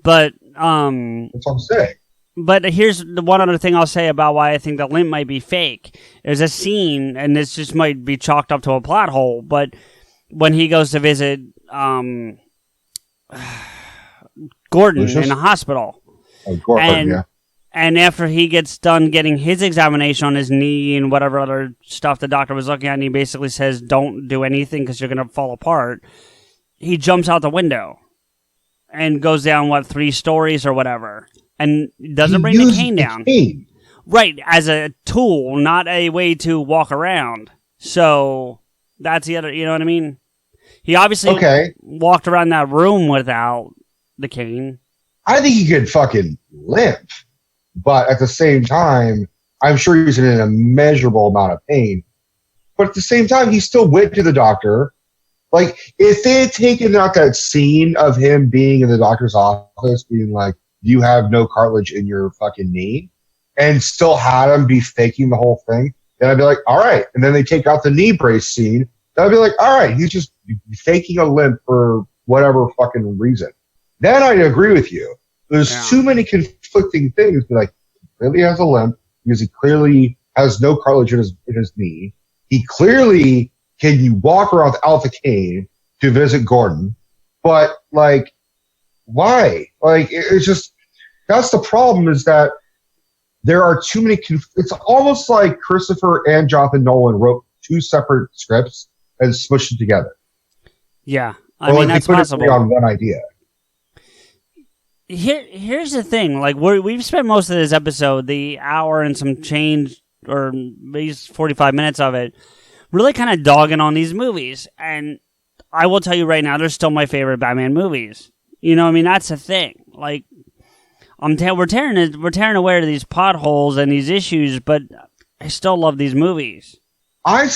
But that's what I'm saying. But here's the one other thing I'll say about why I think the limp might be fake. There's a scene, and this just might be chalked up to a plot hole, but when he goes to visit Gordon Lucius? in a hospital. Oh, Gordon, yeah. And after he gets done getting his examination on his knee and whatever other stuff the doctor was looking at, and he basically says, don't do anything because you're going to fall apart, he jumps out the window and goes down, 3 stories or whatever, and doesn't bring the cane down. Right, as a tool, not a way to walk around. So that's the other, you know what I mean? He obviously walked around that room without the cane. I think he could fucking limp, but at the same time, I'm sure he's in an immeasurable amount of pain. But at the same time, he still went to the doctor. Like, if they had taken out that scene of him being in the doctor's office, being like, you have no cartilage in your fucking knee, and still had him be faking the whole thing, then I'd be like, all right. And then they take out the knee brace scene, then I'd be like, all right, he's just faking a limp for whatever fucking reason. Then I'd agree with you. There's too many conflicting things. Like, he clearly has a limp because he clearly has no cartilage in his knee. He clearly can walk around without the cane to visit Gordon. But, like, why? Like, it's just, that's the problem, is that there are too many, it's almost like Christopher and Jonathan Nolan wrote 2 separate scripts and smushed them together. Yeah. I mean, that's possible. On one idea. Here's the thing. Like, we've spent most of this episode, the hour and some change, or maybe 45 minutes of it, really kind of dogging on these movies. And I will tell you right now, they're still my favorite Batman movies. You know, I mean, that's the thing. Like, we're tearing away to these potholes and these issues, but I still love these movies. I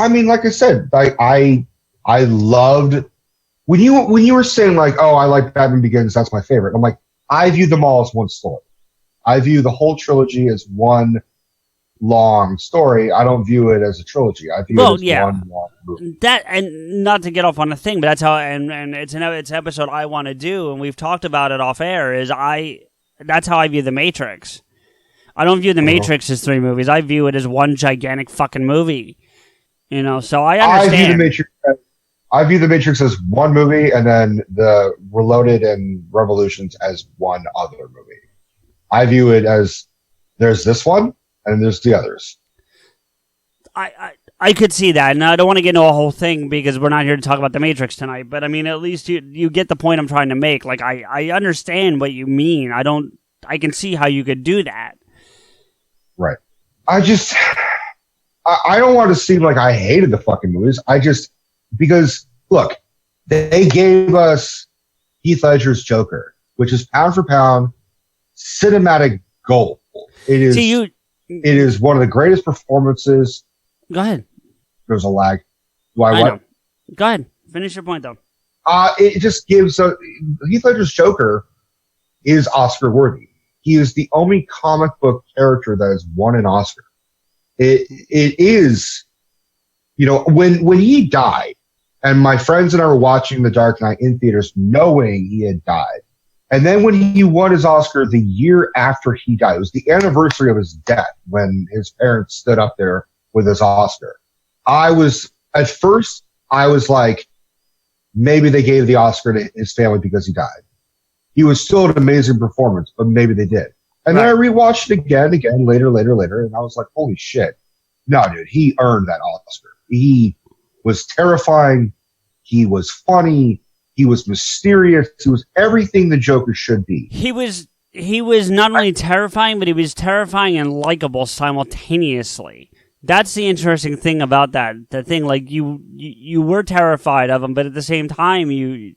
mean, like I said, I loved when you were saying, like, oh, I like Batman Begins, that's my favorite. I'm like, I view them all as one story. I view the whole trilogy as one long story. I don't view it as a trilogy. I view it as one long movie. That, and not to get off on a thing, but that's how, and it's an episode I want to do, and we've talked about it off air, that's how I view The Matrix. I don't view The Matrix as 3 movies. I view it as one gigantic fucking movie. You know, so I understand. I view the Matrix as one movie, and then the Reloaded and Revolutions as one other movie. I view it as there's this one, and there's the others. I could see that, and I don't want to get into a whole thing because we're not here to talk about The Matrix tonight, but I mean, at least you get the point I'm trying to make. Like, I understand what you mean. I can see how you could do that. Right. I don't want to seem like I hated the fucking movies. Because, look, they gave us Heath Ledger's Joker, which is pound for pound cinematic gold. It is one of the greatest performances. Go ahead. There's a lag. I know. Go ahead. Finish your point, though. It just gives Heath Ledger's Joker is Oscar worthy. He is the only comic book character that has won an Oscar. It is, you know, when he died, and my friends and I were watching The Dark Knight in theaters knowing he had died, And then when he won his Oscar the year after he died, it was the anniversary of his death when his parents stood up there with his Oscar. At first, I was like, maybe they gave the Oscar to his family because he died. He was still an amazing performance, but maybe they did. And then I rewatched it again, later, and I was like, holy shit. No, dude, he earned that Oscar. He was terrifying. He was funny. He was mysterious. He was everything the Joker should be. He was not only terrifying, but he was terrifying and likable simultaneously. That's the interesting thing about that. The thing, like, you were terrified of him, but at the same time, you...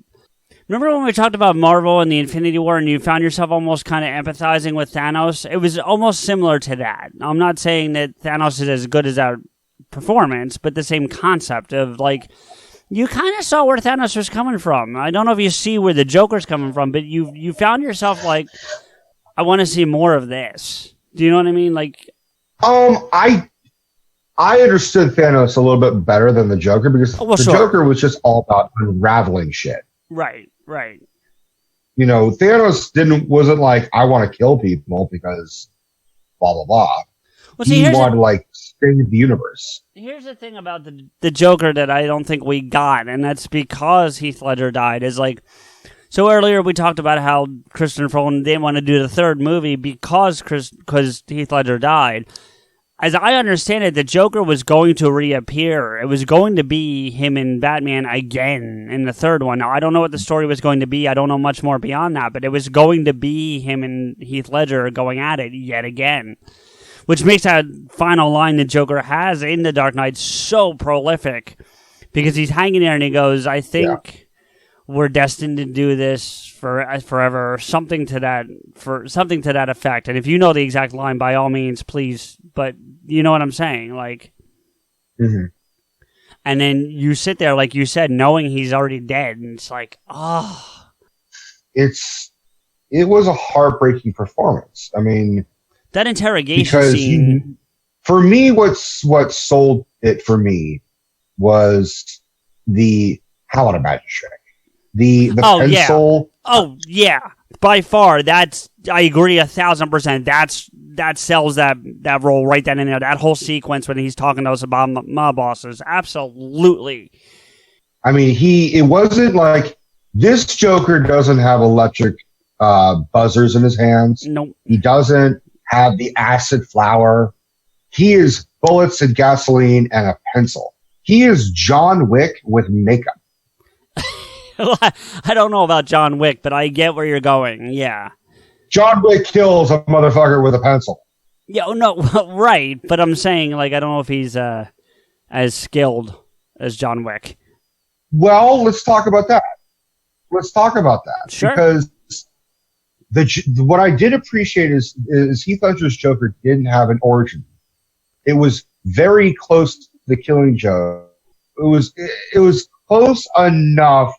Remember when we talked about Marvel and the Infinity War and you found yourself almost kind of empathizing with Thanos? It was almost similar to that. I'm not saying that Thanos is as good as that performance, but the same concept of, like, you kind of saw where Thanos was coming from. I don't know if you see where the Joker's coming from, but you found yourself like, I want to see more of this. Do you know what I mean? Like, I understood Thanos a little bit better than the Joker because Joker was just all about unraveling shit. Right. You know, Thanos wasn't like, I want to kill people because blah, blah, blah. Well, see, he wanted to, like, save the universe. Here's the thing about the Joker that I don't think we got, and that's because Heath Ledger died, is like, so earlier we talked about how Christopher Nolan didn't want to do the third movie because Heath Ledger died. As I understand it, the Joker was going to reappear. It was going to be him and Batman again in the third one. Now, I don't know what the story was going to be. I don't know much more beyond that, but it was going to be him and Heath Ledger going at it yet again, which makes that final line the Joker has in The Dark Knight so prolific because he's hanging there and he goes, I think we're destined to do this forever, or something to that effect. And if you know the exact line, by all means, please. But you know what I'm saying, like. Mm-hmm. And then you sit there, like you said, knowing he's already dead, and it's like, oh. It was a heartbreaking performance. I mean, that interrogation scene. For me, what sold it for me was the how about a magic trick. The pencil. Yeah. Oh yeah, by far. I agree 1,000%. That sells that role right then and there. That whole sequence when he's talking to us about mob bosses, absolutely. I mean, it wasn't like this Joker doesn't have electric buzzers in his hands. Nope. He doesn't have the acid flower. He is bullets and gasoline and a pencil. He is John Wick with makeup. I don't know about John Wick, but I get where you're going. Yeah. John Wick kills a motherfucker with a pencil. Yeah, no, right. But I'm saying, like, I don't know if he's as skilled as John Wick. Well, let's talk about that. Sure. Because what I did appreciate is Heath Ledger's Joker didn't have an origin. It was very close to the Killing Joke. It was close enough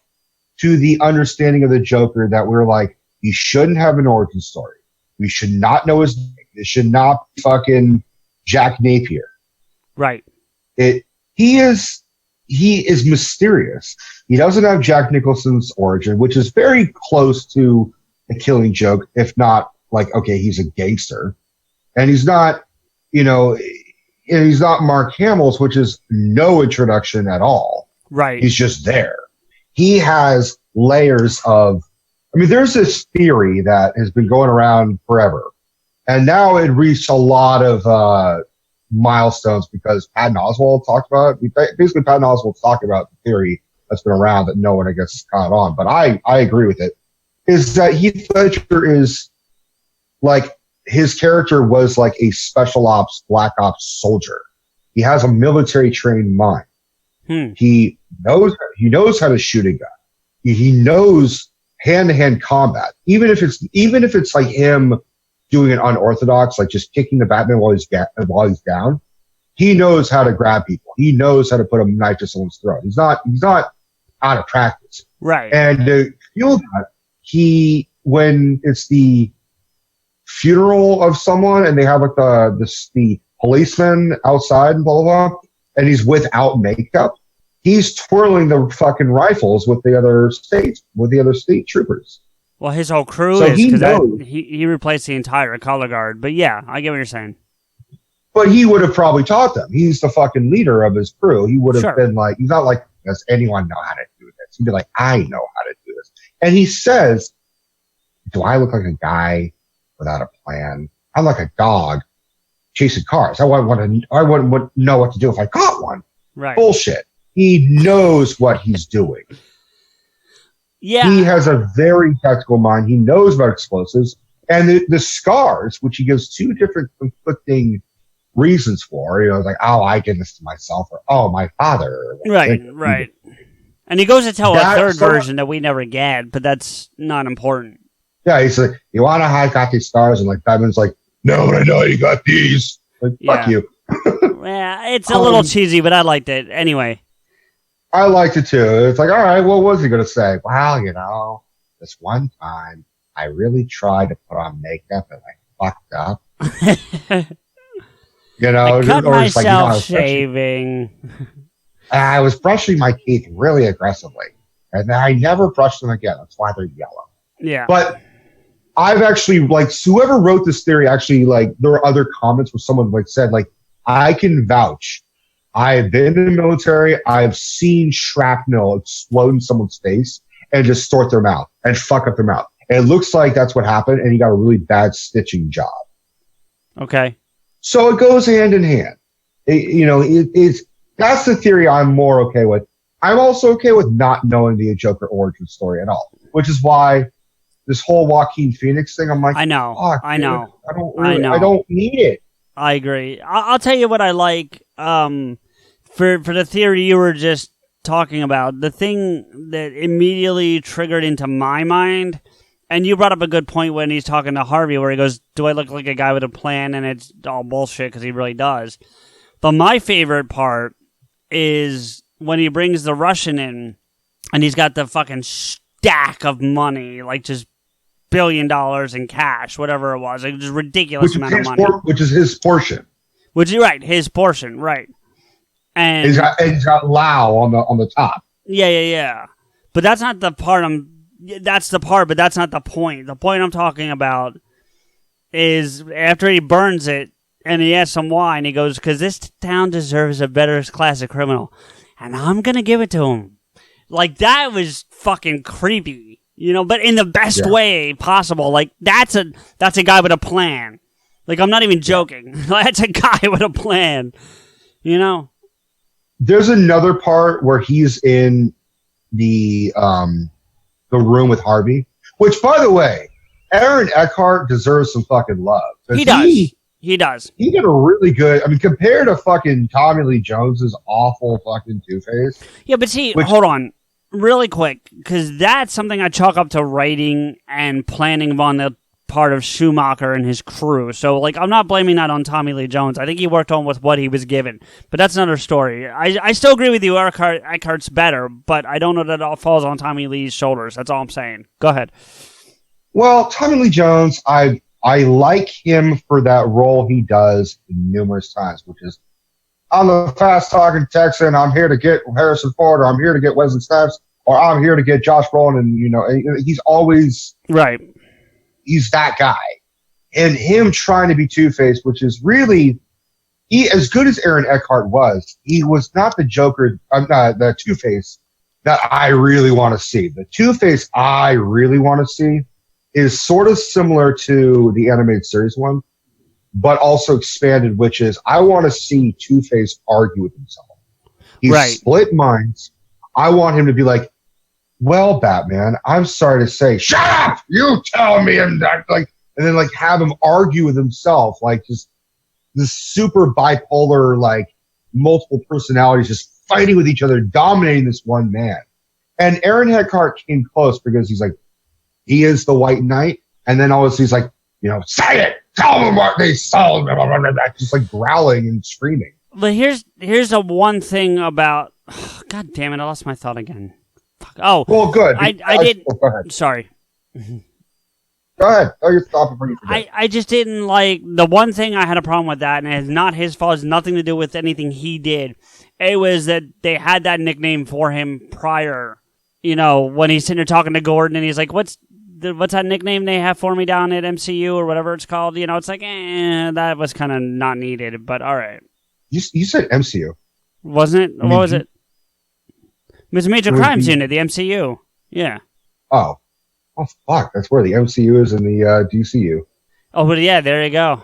to the understanding of the Joker that we're like, he shouldn't have an origin story. We should not know his name. It should not be fucking Jack Napier. Right. He is mysterious. He doesn't have Jack Nicholson's origin, which is very close to the Killing Joke, if not like, okay, he's a gangster. And he's not, he's not Mark Hamill's, which is no introduction at all. Right. He's just there. He has layers of, there's this theory that has been going around forever. And now it reached a lot of milestones because Patton Oswalt talked about it. Basically, Patton Oswalt talked about the theory that's been around that no one, I guess, has caught on. But I agree with it. Is that Heath Ledger is like, his character was like a special ops, black ops soldier. He has a military trained mind. He knows how to shoot a gun. He knows hand-to-hand combat. Even if it's like him doing an unorthodox, like just kicking the Batman while he's down, he knows how to grab people. He knows how to put a knife to someone's throat. He's not out of practice. Right. And to feel that, when it's the funeral of someone and they have like the policeman outside and blah, blah, blah, and he's without makeup, he's twirling the fucking rifles with the other state troopers. Well, his whole crew is because he replaced the entire color guard. But yeah, I get what you're saying. But he would have probably taught them. He's the fucking leader of his crew. He would have been like, he's not like, does anyone know how to do this? He'd be like, I know how to do this. And he says, do I look like a guy without a plan? I'm like a dog chasing cars. I wouldn't know what to do if I caught one. Right. Bullshit. He knows what he's doing. Yeah. He has a very tactical mind. He knows about explosives. And the scars, which he gives two different conflicting reasons for, like, oh, I did this to myself, or oh, my father. Right. And he goes to tell a third version that we never get, but that's not important. Yeah, he's like, you want to I got these scars? And like Batman's like, no, I know you got these. Like, fuck you. Yeah, it's a little cheesy, but I liked it anyway. I liked it too. It's like, all right, what was he going to say? Well, this one time I really tried to put on makeup and I fucked up. I cut myself shaving. I was brushing my teeth really aggressively. And then I never brushed them again. That's why they're yellow. Yeah. But I've actually, whoever wrote this theory, actually, there were other comments where someone, said, I can vouch. I've been in the military. I've seen shrapnel explode in someone's face and just distort their mouth and fuck up their mouth. And it looks like that's what happened, and he got a really bad stitching job. Okay. So it goes hand in hand. That's the theory I'm more okay with. I'm also okay with not knowing the Joker origin story at all, which is why this whole Joaquin Phoenix thing, I'm like, I know. I don't need it. I agree. I'll tell you what I like. For the theory you were just talking about, the thing that immediately triggered into my mind, and you brought up a good point when he's talking to Harvey, where he goes, "Do I look like a guy with a plan?" And it's all bullshit because he really does. But my favorite part is when he brings the Russian in, and he's got the fucking stack of money, just $1 billion in cash, whatever it was, just ridiculous amount of money, which is his portion. His portion, right? And he's got Lao on the top. Yeah. But that's not the part that's the part, but that's not the point. The point I'm talking about is after he burns it and he asks him why, and he goes, because this town deserves a better class of criminal, and I'm going to give it to him. That was fucking creepy, but in the best way possible. That's a guy with a plan. I'm not even joking. That's a guy with a plan, There's another part where he's in the room with Harvey, which, by the way, Aaron Eckhart deserves some fucking love. He does. He does. He did a really good, compared to fucking Tommy Lee Jones's awful fucking Two-Face. Yeah, but hold on. Really quick, because that's something I chalk up to writing and planning on the part of Schumacher and his crew. So, I'm not blaming that on Tommy Lee Jones. I think he worked on with what he was given. But that's another story. I still agree with you, Eckhart's better, but I don't know that it all falls on Tommy Lee's shoulders. That's all I'm saying. Go ahead. Well, Tommy Lee Jones, I like him for that role he does numerous times, which is, I'm the fast-talking Texan, I'm here to get Harrison Ford, or I'm here to get Wesley Snipes, or I'm here to get Josh Brolin, and, he's always... Right. He's that guy. And him trying to be Two-Face, which is really... as good as Aaron Eckhart was, he was not the Joker, the Two-Face that I really want to see. The Two-Face I really want to see is sort of similar to the animated series one, but also expanded, which is I want to see Two-Face argue with himself. He's split minds. I want him to be like, well, Batman, I'm sorry to say, shut up! You tell me, and then have him argue with himself, just this super bipolar, multiple personalities just fighting with each other, dominating this one man. And Aaron Eckhart came close because he's he is the White Knight, and then always he's say it! Tell them what they saw! Just growling and screaming. But here's the one thing about... God damn it, I lost my thought again. Fuck. Oh. Well, good. I did... Go ahead. Sorry. Go ahead. Tell your thought before you forget. I just didn't like... The one thing I had a problem with that, and it's not his fault, it's nothing to do with anything he did. It was that they had that nickname for him prior. When he's sitting there talking to Gordon, and he's like, what's what's that nickname they have for me down at MCU or whatever it's called? You know, it's like, that was kind of not needed, but all right. You said MCU. Wasn't it? What was it? It was Major Crimes Unit, the MCU. Yeah. Oh, fuck. That's where the MCU is in the DCU. Oh, but yeah, there you go.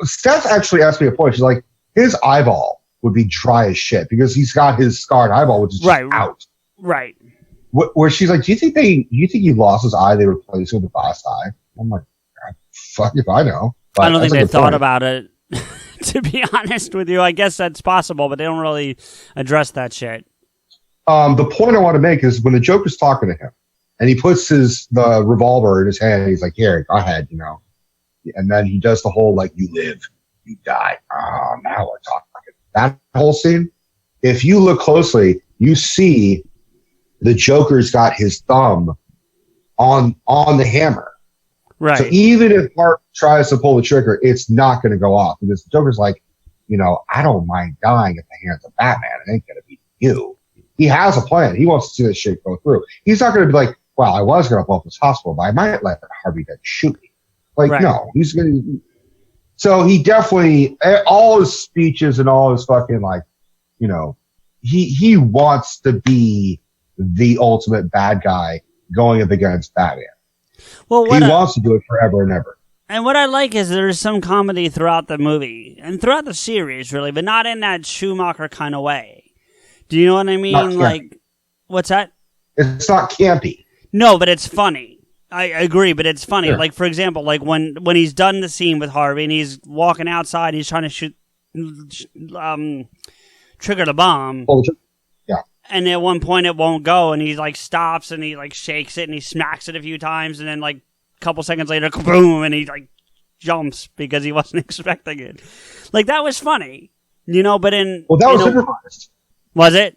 Steph actually asked me a point. She's like, his eyeball would be dry as shit because he's got his scarred eyeball, which is just out. Right. Where she's like, do you think he lost his eye? They replaced it with a glass eye. I'm like, fuck if I know. But I don't think they thought about it. To be honest with you, I guess that's possible, but they don't really address that shit. The point I want to make is when the Joker's talking to him, and he puts the revolver in his hand, he's like, "Here, go ahead," you know. And then he does the whole like, "You live, you die." Oh, now we're talking. That whole scene. If you look closely, you see the Joker's got his thumb on the hammer. Right. So even if Hart tries to pull the trigger, it's not going to go off because the Joker's like, you know, I don't mind dying at the hands of Batman. It ain't going to be you. He has a plan. He wants to see this shit go through. He's not going to be like, well, I was going to blow up this hospital, but I might let Harvey Dent shoot me. Like, no, he's going to. So he definitely, all his speeches and all his fucking, like, you know, he wants to be the ultimate bad guy going up against Batman. Well, he wants to do it forever and ever. And what I like is there's some comedy throughout the movie and throughout the series, really, but not in that Schumacher kind of way. Do you know what I mean? Like, what's that? It's not campy. No, but it's funny. I agree, but it's funny. Sure. Like, for example, like when he's done the scene with Harvey and he's walking outside, he's trying to trigger the bomb. Yeah. And at one point it won't go, and he like stops and he like shakes it and he smacks it a few times, and then like a couple seconds later, kaboom, and he like jumps because he wasn't expecting it. Like, that was funny, you know. But that was improvised. Was it?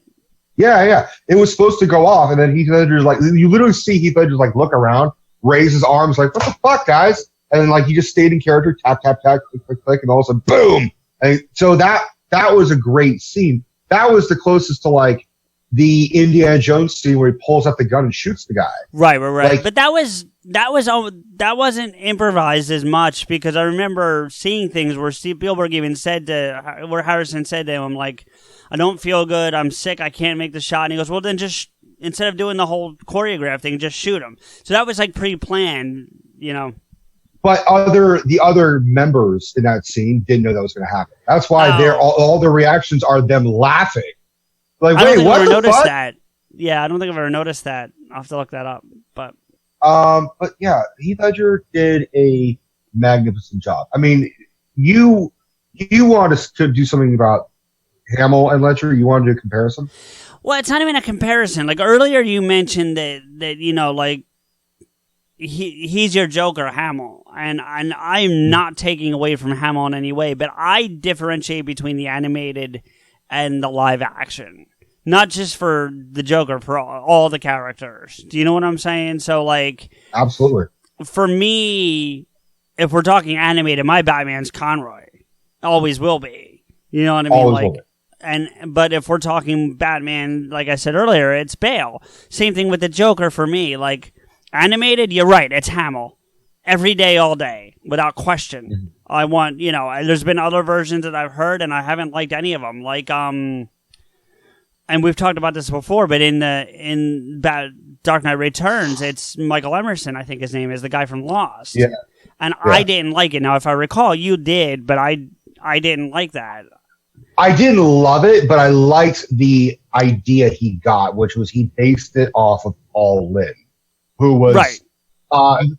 Yeah. It was supposed to go off, and then Heath Ledger's like, you literally see Heath Ledger's like look around, raise his arms, like, what the fuck, guys? And then like he just stayed in character, tap, tap, tap, click, click, click, and all of a sudden, boom. And so that was a great scene. That was the closest to like the Indiana Jones scene where he pulls out the gun and shoots the guy. Right. Like, but that wasn't improvised as much, because I remember seeing things where Spielberg even said where Harrison said to him, like, I don't feel good, I'm sick, I can't make the shot. And he goes, well, then just, instead of doing the whole choreograph thing, just shoot him. So that was like pre-planned, you know. But the other members in that scene didn't know that was going to happen. That's why all their reactions are them laughing. Like, wait, what the fuck? That. Yeah, I don't think I've ever noticed that. I'll have to look that up. But yeah, Heath Ledger did a magnificent job. I mean, you want us to do something about Hamill and Ledger? You want to do a comparison? Well, it's not even a comparison. Like, earlier you mentioned that you know, like, he's your Joker, Hamill, and I'm not taking away from Hamill in any way, but I differentiate between the animated and the live action. Not just for the Joker, for all the characters. Do you know what I'm saying? So, like... Absolutely. For me, if we're talking animated, my Batman's Conroy. Always will be. You know what I mean? Always will be. But if we're talking Batman, like I said earlier, it's Bale. Same thing with the Joker for me. Like, animated, you're right, it's Hamill. Every day, all day, without question. Mm-hmm. I want, you know, there's been other versions that I've heard, and I haven't liked any of them. Like, and we've talked about this before, but in Dark Knight Returns, it's Michael Emerson, I think his name is, the guy from Lost. Yeah. And I didn't like it. Now, if I recall, you did, but I didn't like that. I didn't love it, but I liked the idea he got, which was he based it off of Paul Lynde, who was,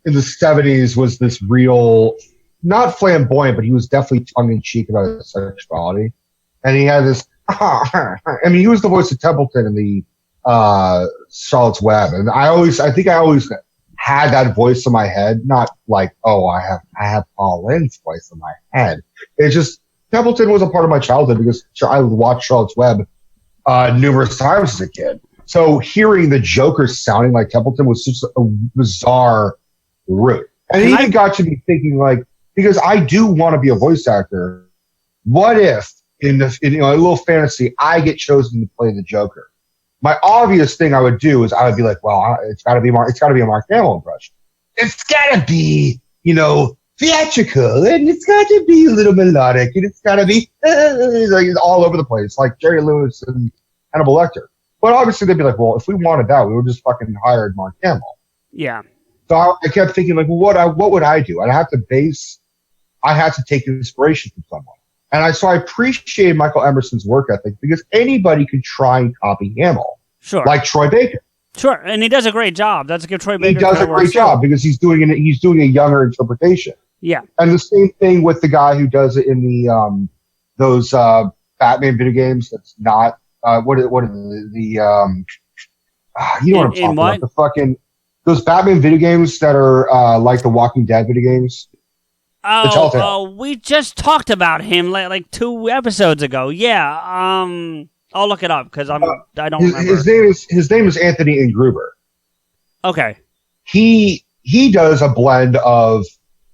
in the 70s, was this real, not flamboyant, but he was definitely tongue-in-cheek about his sexuality. And he had this, I mean, he was the voice of Templeton in the Charlotte's Web, and I think I always had that voice in my head. Not like, oh, I have Paul Lynde's voice in my head. It's just Templeton was a part of my childhood because I watched Charlotte's Web numerous times as a kid. So hearing the Joker sounding like Templeton was just a bizarre route, and it even got to me thinking, like, because I do want to be a voice actor. What if in a little fantasy, I get chosen to play the Joker? my obvious thing I would do is I would be like, well, it's got to be a Mark Hamill impression. It's got to be, theatrical, and it's got to be a little melodic, and it's got to be like all over the place, like Jerry Lewis and Hannibal Lecter. But obviously they'd be like, well, if we wanted that, we would just fucking hired Mark Hamill. Yeah. So I kept thinking, like, well, what would I do? I had to take inspiration from someone. And so I appreciate Michael Emerson's work ethic because anybody could try and copy Hamill. Sure. Like Troy Baker. Sure, and he does a great job. That's a good Troy Baker. He does a great job because he's doing a younger interpretation. Yeah. And the same thing with the guy who does it in the those Batman video games. That's not what are the you know what I'm talking about? The fucking those Batman video games that are like the Walking Dead video games. Oh, we just talked about him like 2 episodes ago. Yeah. I'll look it up because I don't remember. His name is Anthony Ingruber. Okay. He does a blend of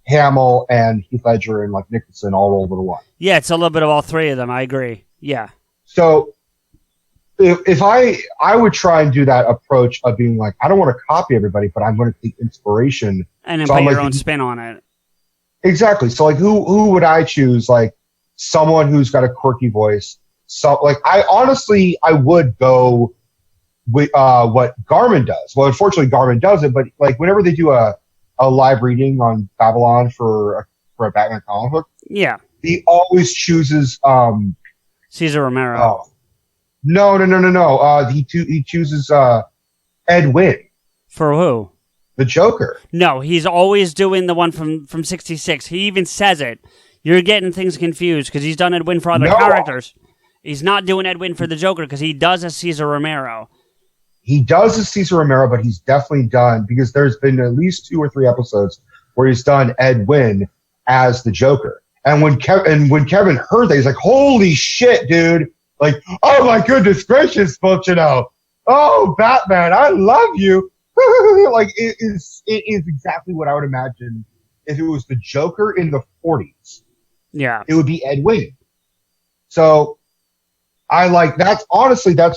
Hamill and Heath Ledger and like Nicholson all rolled into one. Yeah, it's a little bit of all 3 of them. I agree. Yeah. So if I would try and do that approach of being like, I don't want to copy everybody, but I'm going to take inspiration and then put your own spin on it. Exactly. So like, who would I choose? Like someone who's got a quirky voice. So like, I would go with what Garmin does. Well, unfortunately, Garmin does it, but like whenever they do a live reading on Babylon for a Batman comic book, yeah, he always chooses Cesar Romero. Oh, no. He chooses Ed Wynn. For who? The Joker. No, he's always doing the one from 66. He even says it. You're getting things confused because he's done Ed Wynn for other characters. He's not doing Ed Wynn for the Joker because he does a Cesar Romero. He does a Cesar Romero, but he's definitely done, because there's been at least 2 or 3 episodes where he's done Ed Wynn as the Joker. And when Kevin heard that, he's like, holy shit, dude. Like, oh my goodness gracious, oh, Batman, I love you. Like, it is exactly what I would imagine if it was the Joker in the 40s. Yeah. It would be Ed Wynn. So I like that's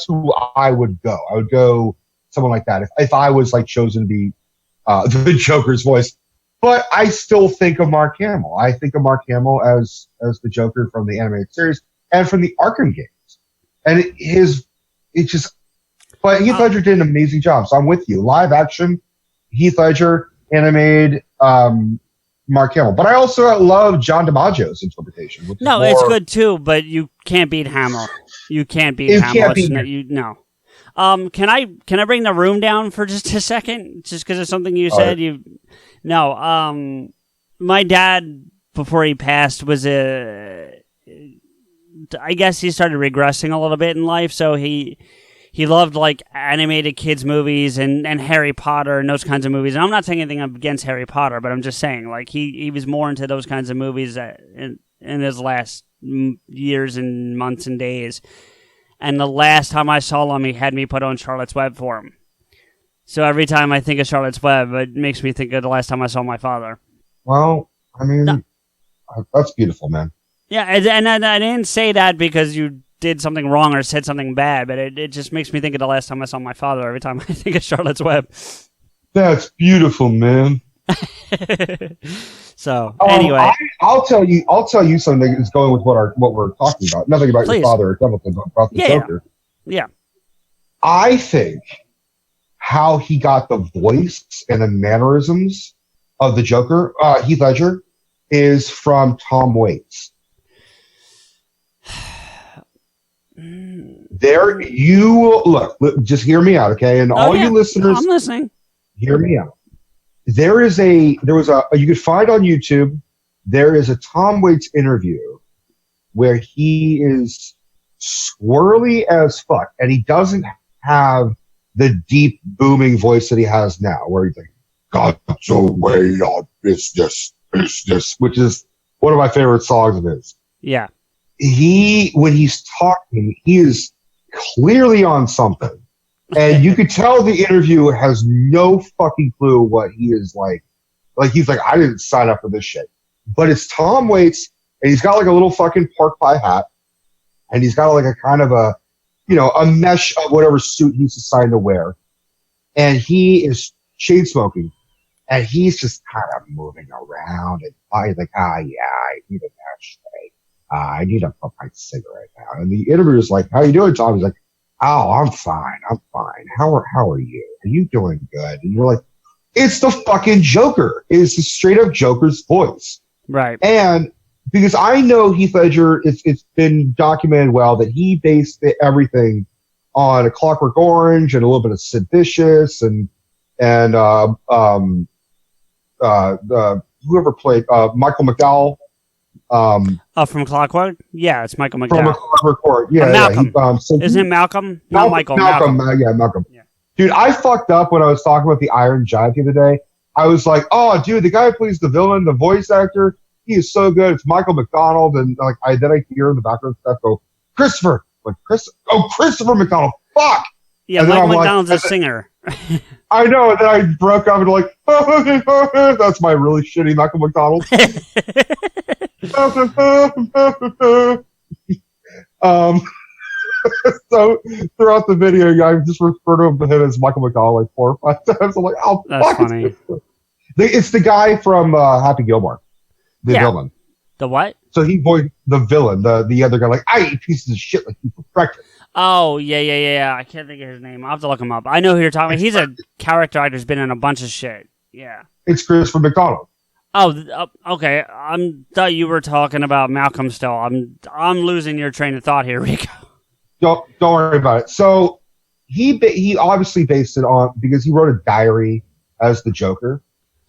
who I would go. I would go someone like that if I was like chosen to be the Joker's voice. But I still think of Mark Hamill. I think of Mark Hamill as the Joker from the animated series and from the Arkham games. And but Heath Ledger did an amazing job. So I'm with you. Live action, Heath Ledger, animated, Mark Hamill. But I also love John DiMaggio's interpretation. It's good too, but you can't beat Hamill. You can't beat Hamill. No. Can I bring the room down for just a second? Just because of something you said? No. My dad, before he passed, was I guess he started regressing a little bit in life, so he loved like animated kids movies and Harry Potter and those kinds of movies. And I'm not saying anything against Harry Potter, but I'm just saying like he was more into those kinds of movies in his last years and months and days. And the last time I saw him, he had me put on Charlotte's Web for him. So every time I think of Charlotte's Web, it makes me think of the last time I saw my father. Well, I mean, that's beautiful, man. Yeah, and I didn't say that because you did something wrong or said something bad, but it just makes me think of the last time I saw my father every time I think of Charlotte's Web. That's beautiful, man. So anyway, I'll tell you something that's going with what we're talking about. Nothing about your father or something, but about the Joker. Yeah. I think how he got the voice and the mannerisms of the Joker, Heath Ledger, is from Tom Waits. There, you look. Just hear me out, okay? And all you listeners, I'm listening. Hear me out. There was you could find on YouTube. There is a Tom Waits interview where he is swirly as fuck, and he doesn't have the deep booming voice that he has now, where he's like, "God's away on business," which is one of my favorite songs of his. Yeah. When he's talking, he is clearly on something. And you could tell the interviewer has no fucking clue what he is like. Like, he's like, I didn't sign up for this shit. But it's Tom Waits, and he's got like a little fucking pork pie hat. And he's got like a kind of a a mesh of whatever suit he's assigned to wear. And he is chain smoking. And he's just kind of moving around. And he's like, I need an ashtray. I need to put my cigarette out. And the interviewer's like, how you doing, Tom? He's like, oh, I'm fine. How are you? Are you doing good? And you're like, it's the fucking Joker. It's the straight up Joker's voice. Right. And because I know Heath Ledger, it's been documented well that he based everything on A Clockwork Orange and a little bit of Sid Vicious and whoever played Michael McDowell. From Clockwork? Yeah, it's Michael McDowell. From Clockwork Orange. Yeah, Malcolm. So isn't it Malcolm? Not Michael. Malcolm. Malcolm. Yeah. Dude, I fucked up when I was talking about the Iron Giant the other day. I was like, oh, dude, the guy who plays the villain, the voice actor, he is so good. It's Michael McDonald. And then I hear in the background stuff go, Christopher. Christopher McDonald. Fuck. Yeah, Michael McDonald's a singer. I know. And then I broke up and that's my really shitty Michael McDonald. So throughout the video, I just refer to him as Michael McDonald like 4 or 5 times. I'm like, oh, that's fuck. Funny. It's the guy from Happy Gilmore. The villain. The what? So he voiced the villain, the other guy, like, I eat pieces of shit like you for breakfast. Oh, yeah. I can't think of his name. I'll have to look him up. I know who you're talking about. He's a character actor who's been in a bunch of shit. Yeah. It's Christopher McDonald. Oh, okay. I thought you were talking about Malcolm still. I'm losing your train of thought here, Rico. Don't worry about it. So he obviously based it on, because he wrote a diary as the Joker.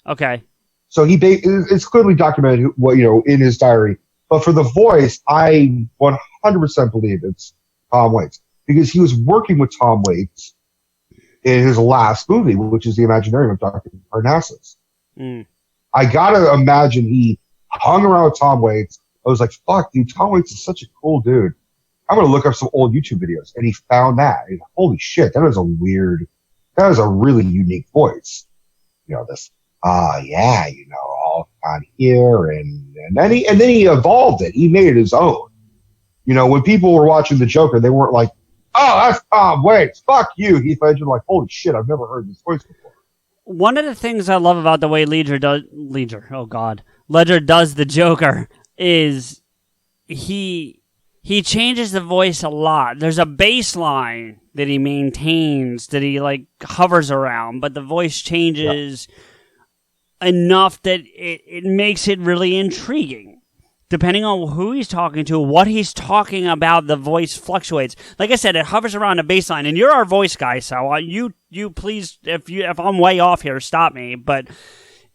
Okay. So it's clearly documented in his diary. But for the voice, I 100% believe it's Tom Waits, because he was working with Tom Waits in his last movie, which is The Imaginarium of Dr. Parnassus. Mm. I gotta imagine he hung around with Tom Waits. I was like, fuck, dude, Tom Waits is such a cool dude. I'm going to look up some old YouTube videos. And he found that. And holy shit, that is a really unique voice. This, all on here. And then he evolved it. He made it his own. When people were watching The Joker, they weren't like, oh, that's Tom Waits. Fuck you, Heath Ledger. Like, holy shit, I've never heard this voice before. One of the things I love about the way Ledger does the Joker is he changes the voice a lot. There's a baseline that he maintains, that he hovers around, but the voice changes enough that it makes it really intriguing. Depending on who he's talking to, what he's talking about, the voice fluctuates. Like I said, it hovers around a baseline, and you're our voice guy, so you please, if I'm way off here, stop me. But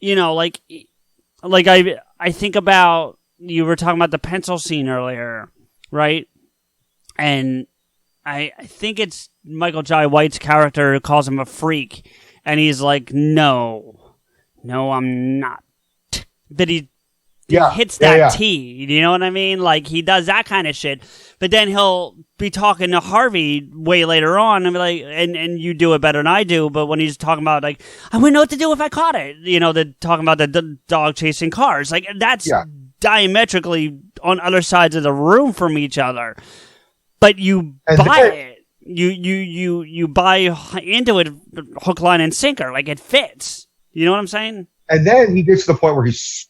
I think about, you were talking about the pencil scene earlier, right? And I think it's Michael Jai White's character who calls him a freak, and he's like, no, I'm not. That he hits that T, you know what I mean? Like, he does that kind of shit. But then he'll be talking to Harvey way later on and be like, and you do it better than I do, but when he's talking about, I wouldn't know what to do if I caught it. Talking about the dog chasing cars. Like, that's diametrically on other sides of the room from each other. But you buy it. You buy into it hook, line, and sinker. Like, it fits. You know what I'm saying? And then he gets to the point where he's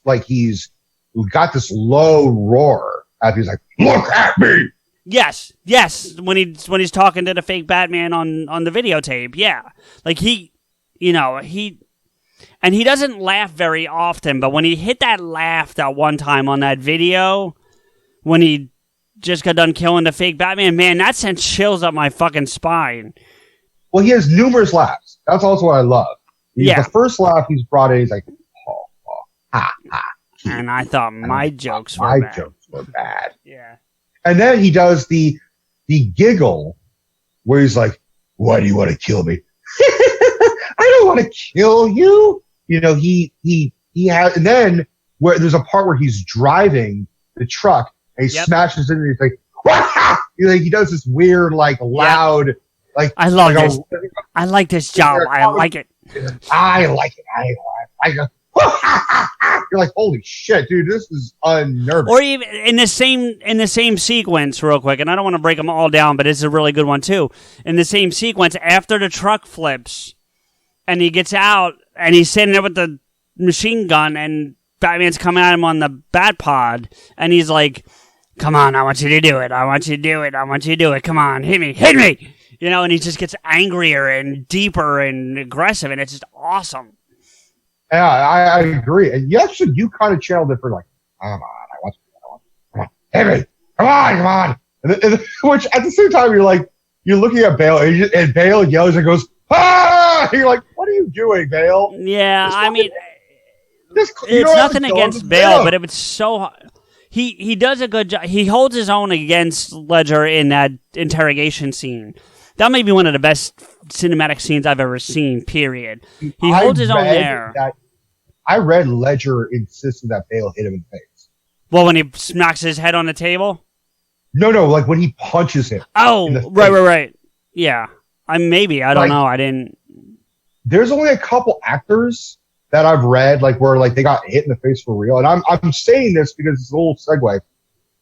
got this low roar after he's like, look at me. Yes. When he's talking to the fake Batman on the videotape. Yeah. Like, he doesn't laugh very often, but when he hit that laugh that one time on that video, when he just got done killing the fake Batman, man, that sent chills up my fucking spine. Well, he has numerous laughs. That's also what I love. The first laugh he's brought in, he's like, oh, ha, ha. And I thought my jokes were bad. Yeah. And then he does the giggle where he's like, why do you want to kill me? I don't want to kill you. He has, and then where there's a part where he's driving the truck and he smashes it and he's like, wah! He does this weird, loud, I love this. I like this job. I like it. I like it. I like it. You're like, holy shit, dude, this is unnerving. Or even in the same sequence, real quick, and I don't want to break them all down, but it's a really good one too. In the same sequence, after the truck flips, and he gets out, and he's sitting there with the machine gun, and Batman's coming at him on the bat pod, and he's like, come on, I want you to do it. I want you to do it. I want you to do it. Come on, hit me. Hit me. You know, and he just gets angrier and deeper and aggressive, and it's just awesome. Yeah, I agree. And you kind of channeled it for like, come on, I want you, come on, hit me. Come on. And which at the same time, you're looking at Bale, and Bale yells and goes, ah! And you're like, what are you doing, Bale? Yeah, I mean, it's nothing against Bale, but it was so... He does a good job. He holds his own against Ledger in that interrogation scene. That may be one of the best cinematic scenes I've ever seen, period. He holds his own there. I read Ledger insisted that Bale hit him in the face. Well, when he smacks his head on the table? No, like when he punches him. Oh, right. Yeah. I don't know. I didn't... There's only a couple actors that I've read, where they got hit in the face for real. And I'm saying this because it's a little segue.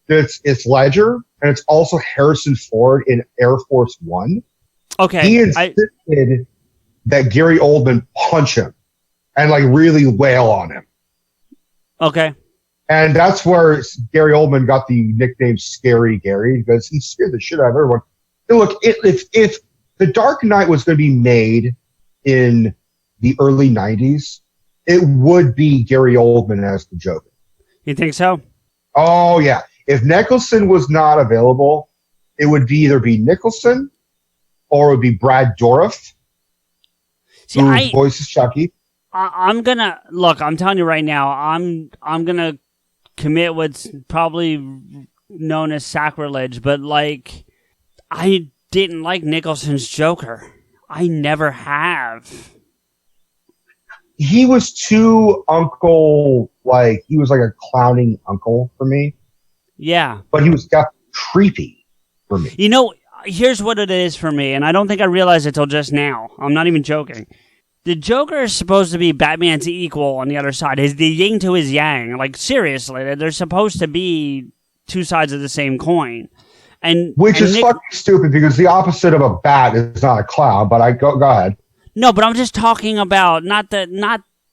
It's Ledger, and it's also Harrison Ford in Air Force One. Okay. He insisted that Gary Oldman punch him and really wail on him. Okay. And that's where Gary Oldman got the nickname Scary Gary, because he scared the shit out of everyone. And look, if The Dark Knight was going to be made in the early 90s, it would be Gary Oldman as the Joker. You think so? Oh, yeah. If Nicholson was not available, it would either be Nicholson or it would be Brad Dourif, who voices Chucky. I'm telling you right now, I'm going to commit what's probably known as sacrilege, but I didn't like Nicholson's Joker. I never have. He was too uncle, he was like a clowning uncle for me. Yeah. But he was creepy for me. You know, here's what it is for me, and I don't think I realized it till just now. I'm not even joking. The Joker is supposed to be Batman's equal on the other side. Is the yin to his yang. Seriously, they're supposed to be two sides of the same coin. Which is fucking stupid, because the opposite of a bat is not a clown, but go ahead. No, but I'm just talking about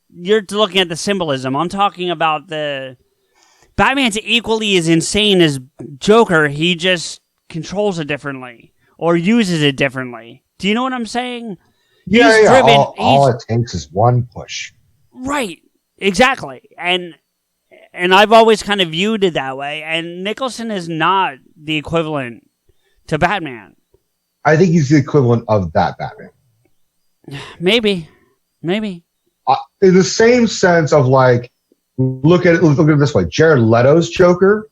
you're looking at the symbolism. I'm talking about Batman's equally as insane as Joker. He just controls it differently or uses it differently. Do you know what I'm saying? Yeah. Driven, all it takes is one push. Right. Exactly. And I've always kind of viewed it that way. And Nicholson is not the equivalent to Batman. I think he's the equivalent of that Batman. Maybe. In the same sense of look at it this way: Jared Leto's Joker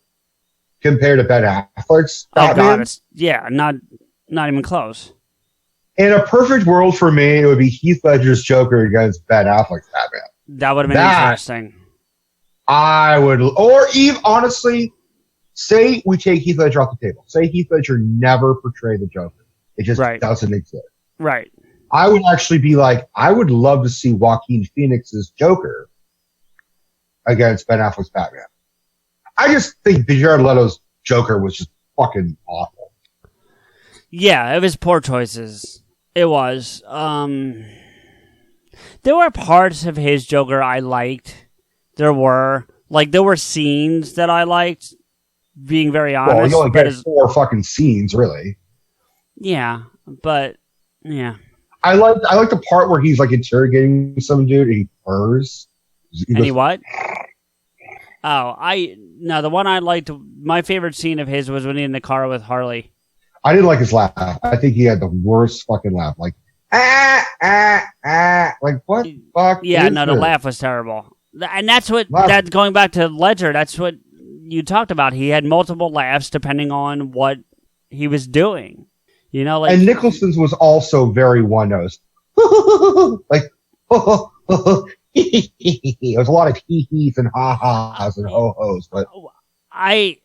compared to Ben Affleck's Batman. Oh God, not even close. In a perfect world for me, it would be Heath Ledger's Joker against Ben Affleck's Batman. That would have been interesting. I would, or even honestly, say we take Heath Ledger off the table. Say Heath Ledger never portrayed the Joker. It just doesn't exist. Right. I would actually be I would love to see Joaquin Phoenix's Joker against Ben Affleck's Batman. I just think the Jared Leto's Joker was just fucking awful. Yeah, it was poor choices. It was. There were parts of his Joker I liked. There were scenes that I liked, being very honest. Well, you only get 4 fucking scenes, really. Yeah, but, yeah. I like the part where he's interrogating some dude and he purrs. He what? Oh, the one I liked, my favorite scene of his was when he's in the car with Harley. I didn't like his laugh. I think he had the worst fucking laugh. What fuck? Yeah, the laugh was terrible. And that's going back to Ledger, that's what you talked about. He had multiple laughs depending on what he was doing. And Nicholson's was also very one-nosed. It was a lot of hee-hees and ha-has and ho-hos. But I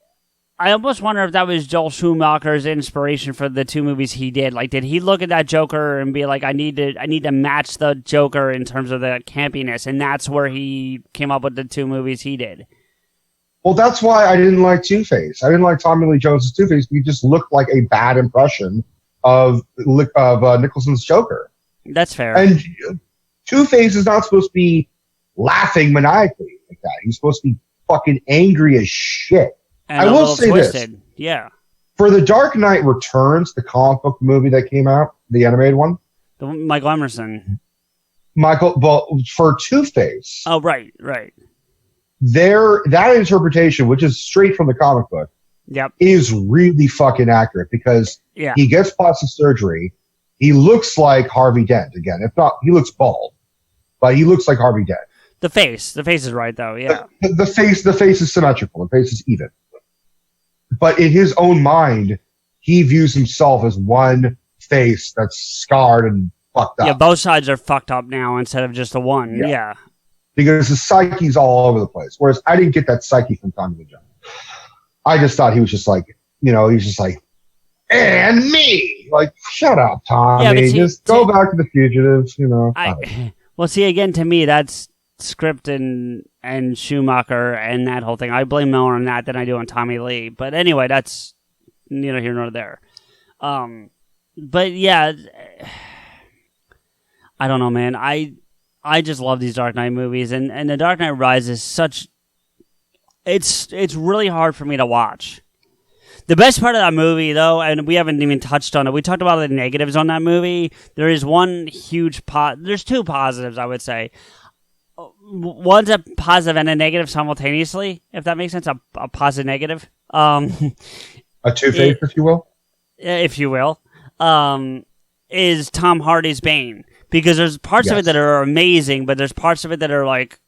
I almost wonder if that was Joel Schumacher's inspiration for the 2 movies he did. Like, did he look at that Joker and be like, I need to match the Joker in terms of the campiness, and that's where he came up with the 2 movies he did. Well, that's why I didn't like Two-Face. I didn't like Tommy Lee Jones' Two-Face. He just looked like a bad impression of Nicholson's Joker. That's fair. And Two-Face is not supposed to be laughing maniacally like that. He's supposed to be fucking angry as shit. And I will say twisted. this. Yeah. For The Dark Knight Returns, the comic book movie that came out, the animated one. The Michael Emerson. But for Two-Face. Oh, right. That interpretation, which is straight from the comic book, is really fucking accurate because he gets plastic surgery. He looks like Harvey Dent again. If not, he looks bald, but he looks like Harvey Dent. The face is right though. Yeah. The face is symmetrical. The face is even. But in his own mind, he views himself as one face that's scarred and fucked up. Yeah, both sides are fucked up now instead of just the one. Yeah. Because the psyche's all over the place. Whereas I didn't get that psyche from Tommy Lee Jones. I just thought he was just like, he's just like, and me. Like, shut up, Tommy. Yeah, just go back to The Fugitive, Well, see, again, to me, that's script and Schumacher and that whole thing. I blame more on that than I do on Tommy Lee. But anyway, that's neither here nor there. But yeah, I don't know, man. I just love these Dark Knight movies, and The Dark Knight Rises such. It's really hard for me to watch. The best part of that movie, though, and we haven't even touched on it. We talked about the negatives on that movie. There is one huge there's 2 positives, I would say. One's a positive and a negative simultaneously, if that makes sense. A positive negative. A Two-Face, if you will. If you will. Is Tom Hardy's Bane. Because there's parts of it that are amazing, but there's parts of it that are like,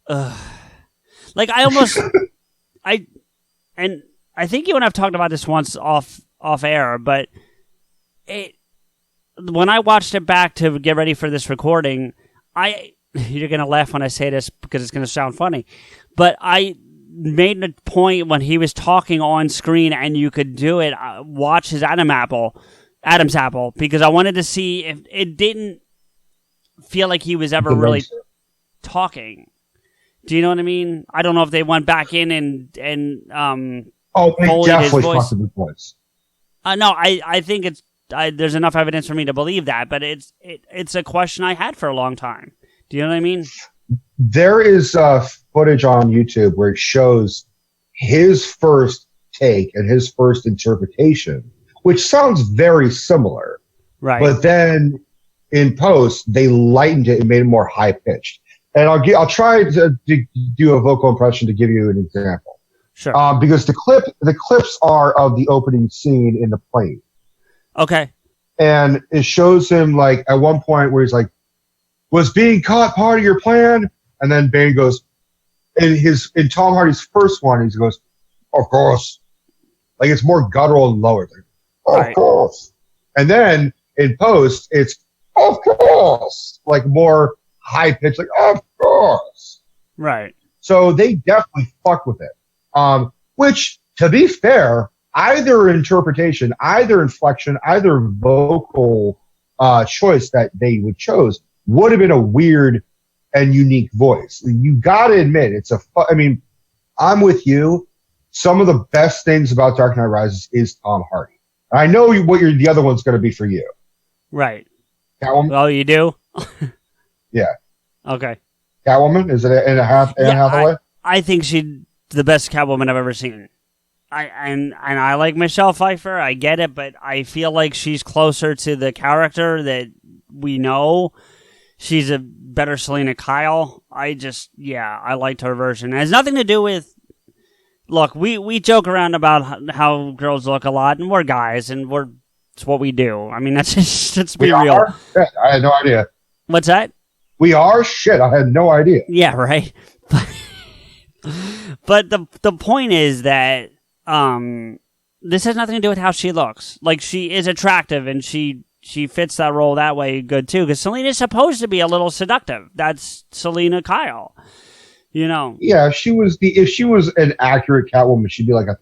like I almost, and I think you and I've talked about this once off air, but when I watched it back to get ready for this recording, you're gonna laugh when I say this because it's gonna sound funny, but I made a point when he was talking on screen and you could do it, watch his Adam's apple, because I wanted to see if it didn't feel like he was ever really talking. Do you know what I mean? I don't know if they went back in and they definitely fucked with his voice. No, I think it's there's enough evidence for me to believe that, but it's a question I had for a long time. Do you know what I mean? There is footage on YouTube where it shows his first take and his first interpretation, which sounds very similar. Right. But then in post, they lightened it and made it more high pitched. And I'll try to do a vocal impression to give you an example. Sure. Because the clips are of the opening scene in the plane. Okay. And it shows him like at one point where he's like, "Was being caught part of your plan?" And then Bane goes, in Tom Hardy's first one, he goes, "Of course." Like it's more guttural and lower. Like, of course. And then in post, it's of course, like more high pitched, like of course. Right. So they definitely fuck with it. Which, to be fair, either interpretation, either inflection, either vocal choice that they would chose would have been a weird and unique voice. You got to admit, I mean, I'm with you. Some of the best things about Dark Knight Rises is Tom Hardy. And I know what the other one's going to be for you. Right. Catwoman? Oh, you do? Yeah. Okay. Catwoman? Is it Anne Hathaway? I think she's the best Catwoman I've ever seen. I like Michelle Pfeiffer. I get it, but I feel like she's closer to the character that we know. She's a better Selena Kyle. I liked her version. It has nothing to do with. Look, we joke around about how girls look a lot, and we're guys, and it's what we do. I mean, let's be real. Yeah, I had no idea. What's that? We are? Shit, I had no idea. Yeah, right. But the point is that this has nothing to do with how she looks. Like, she is attractive, and she fits that role that way good, too, because Selena's supposed to be a little seductive. That's Selena Kyle, you know? Yeah, if she was an accurate Catwoman, she'd be like a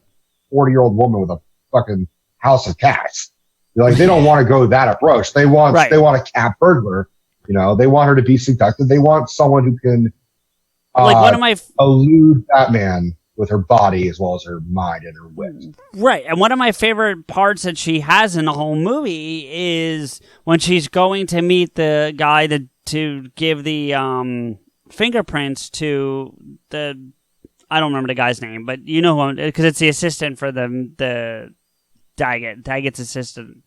40-year-old woman with a fucking house of cats. Like, they don't want to go that approach. They want a cat burglar. You know, they want her to be seductive. They want someone who can elude Batman with her body as well as her mind and her wit. Right. And one of my favorite parts that she has in the whole movie is when she's going to meet the guy to give the fingerprints to the, I don't remember the guy's name, but you know who, because it's the assistant for the Daggett's assistant.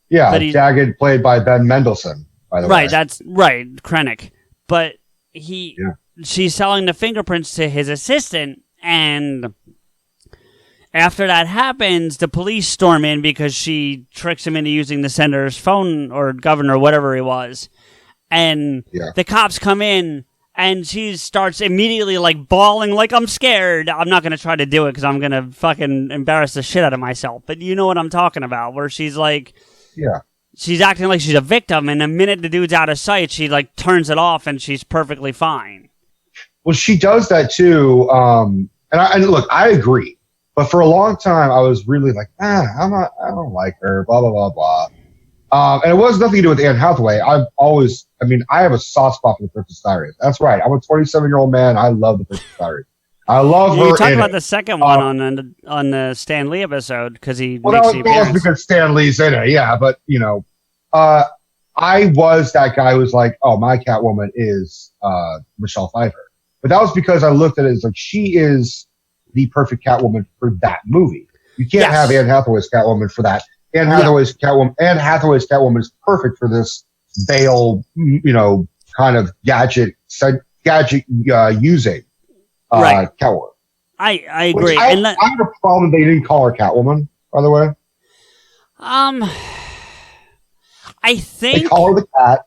Yeah, Daggett played by Ben Mendelsohn, by the way. Right, that's right, Krennic. But she's selling the fingerprints to his assistant, and after that happens, the police storm in because she tricks him into using the senator's phone, or governor, or whatever he was. And the cops come in, and she starts immediately, like, bawling, like, I'm scared. I'm not going to try to do it because I'm going to fucking embarrass the shit out of myself. But you know what I'm talking about, where she's like, she's acting like she's a victim, and the minute the dude's out of sight, she, like, turns it off, and she's perfectly fine. Well, she does that, too. And look, I agree. But for a long time, I was really like, I don't like her, blah, blah, blah, blah. And it was nothing to do with Anne Hathaway. I have a soft spot for the Princess Diaries. That's right. I'm a 27-year-old man. I love the Princess Diaries. I love her. You talked about the second one on the Stan Lee episode because he makes the appearance. Well, because Stan Lee's in it, yeah. But I was that guy who was like, oh, my Catwoman is Michelle Pfeiffer. But that was because I looked at it as like she is the perfect Catwoman for that movie. You can't have Anne Hathaway's Catwoman for that. Anne Hathaway's Catwoman is perfect for this Bale, kind of gadget using Catwoman. I agree. I have a problem they didn't call her Catwoman, by the way. I think they call her the Cat.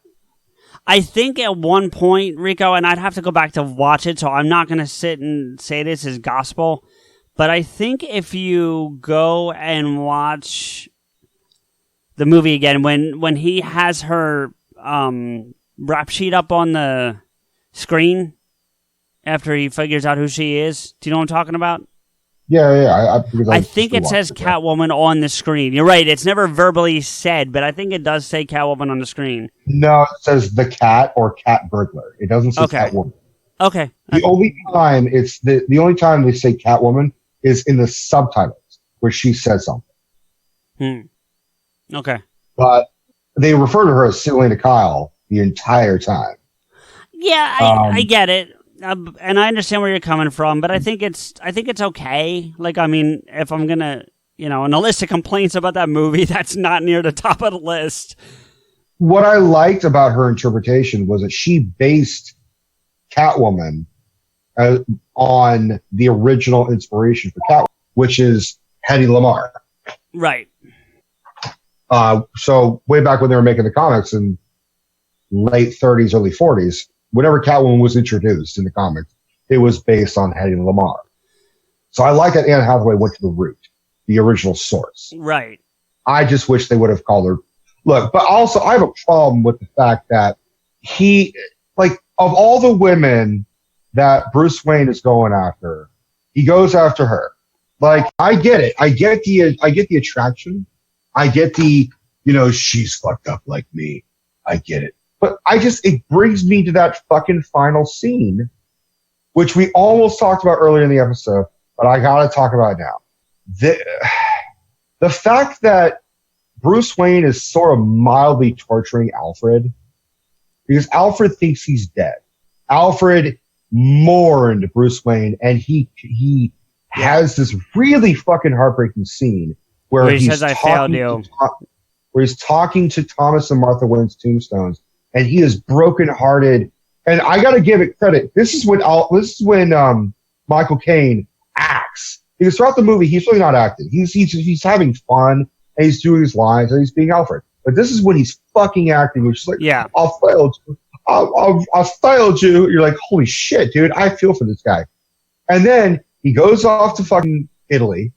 I think at one point, Rico, and I'd have to go back to watch it, so I'm not going to sit and say this is gospel, but I think if you go and watch the movie again, when he has her rap sheet up on the screen after he figures out who she is, do you know what I'm talking about? Yeah. I think it says Catwoman on the screen. You're right. It's never verbally said, but I think it does say Catwoman on the screen. No, it says the Cat or Cat Burglar. It doesn't say Catwoman. Okay. The only time the only time they say Catwoman is in the subtitles where she says something. Okay. But they refer to her as Selena Kyle the entire time. Yeah, I get it. And I understand where you're coming from, but I think it's okay. Like, I mean, if I'm gonna, on a list of complaints about that movie, that's not near the top of the list. What I liked about her interpretation was that she based Catwoman on the original inspiration for Catwoman, which is Hedy Lamarr. Right. So way back when they were making the comics in late 30s, early 40s, whenever Catwoman was introduced in the comics, it was based on Hedy Lamarr. So I like that Anne Hathaway went to the root, the original source. Right. I just wish they would have called her. Look, but also I have a problem with the fact that of all the women that Bruce Wayne is going after, he goes after her. Like, I get it. I get the attraction. I get the, she's fucked up like me. I get it. But it brings me to that fucking final scene, which we almost talked about earlier in the episode, but I gotta talk about it now. The fact that Bruce Wayne is sort of mildly torturing Alfred, because Alfred thinks he's dead. Alfred mourned Bruce Wayne, and he has this really fucking heartbreaking scene where he says, I failed you. Where he's talking to Thomas and Martha Wayne's tombstones, and he is brokenhearted. And I got to give it credit. This is when Michael Caine acts, because throughout the movie he's really not acting. He's having fun, and he's doing his lines, and he's being Alfred. But this is when he's fucking acting, which is like, I failed you. I failed you. You're like, holy shit, dude. I feel for this guy. And then he goes off to fucking Italy,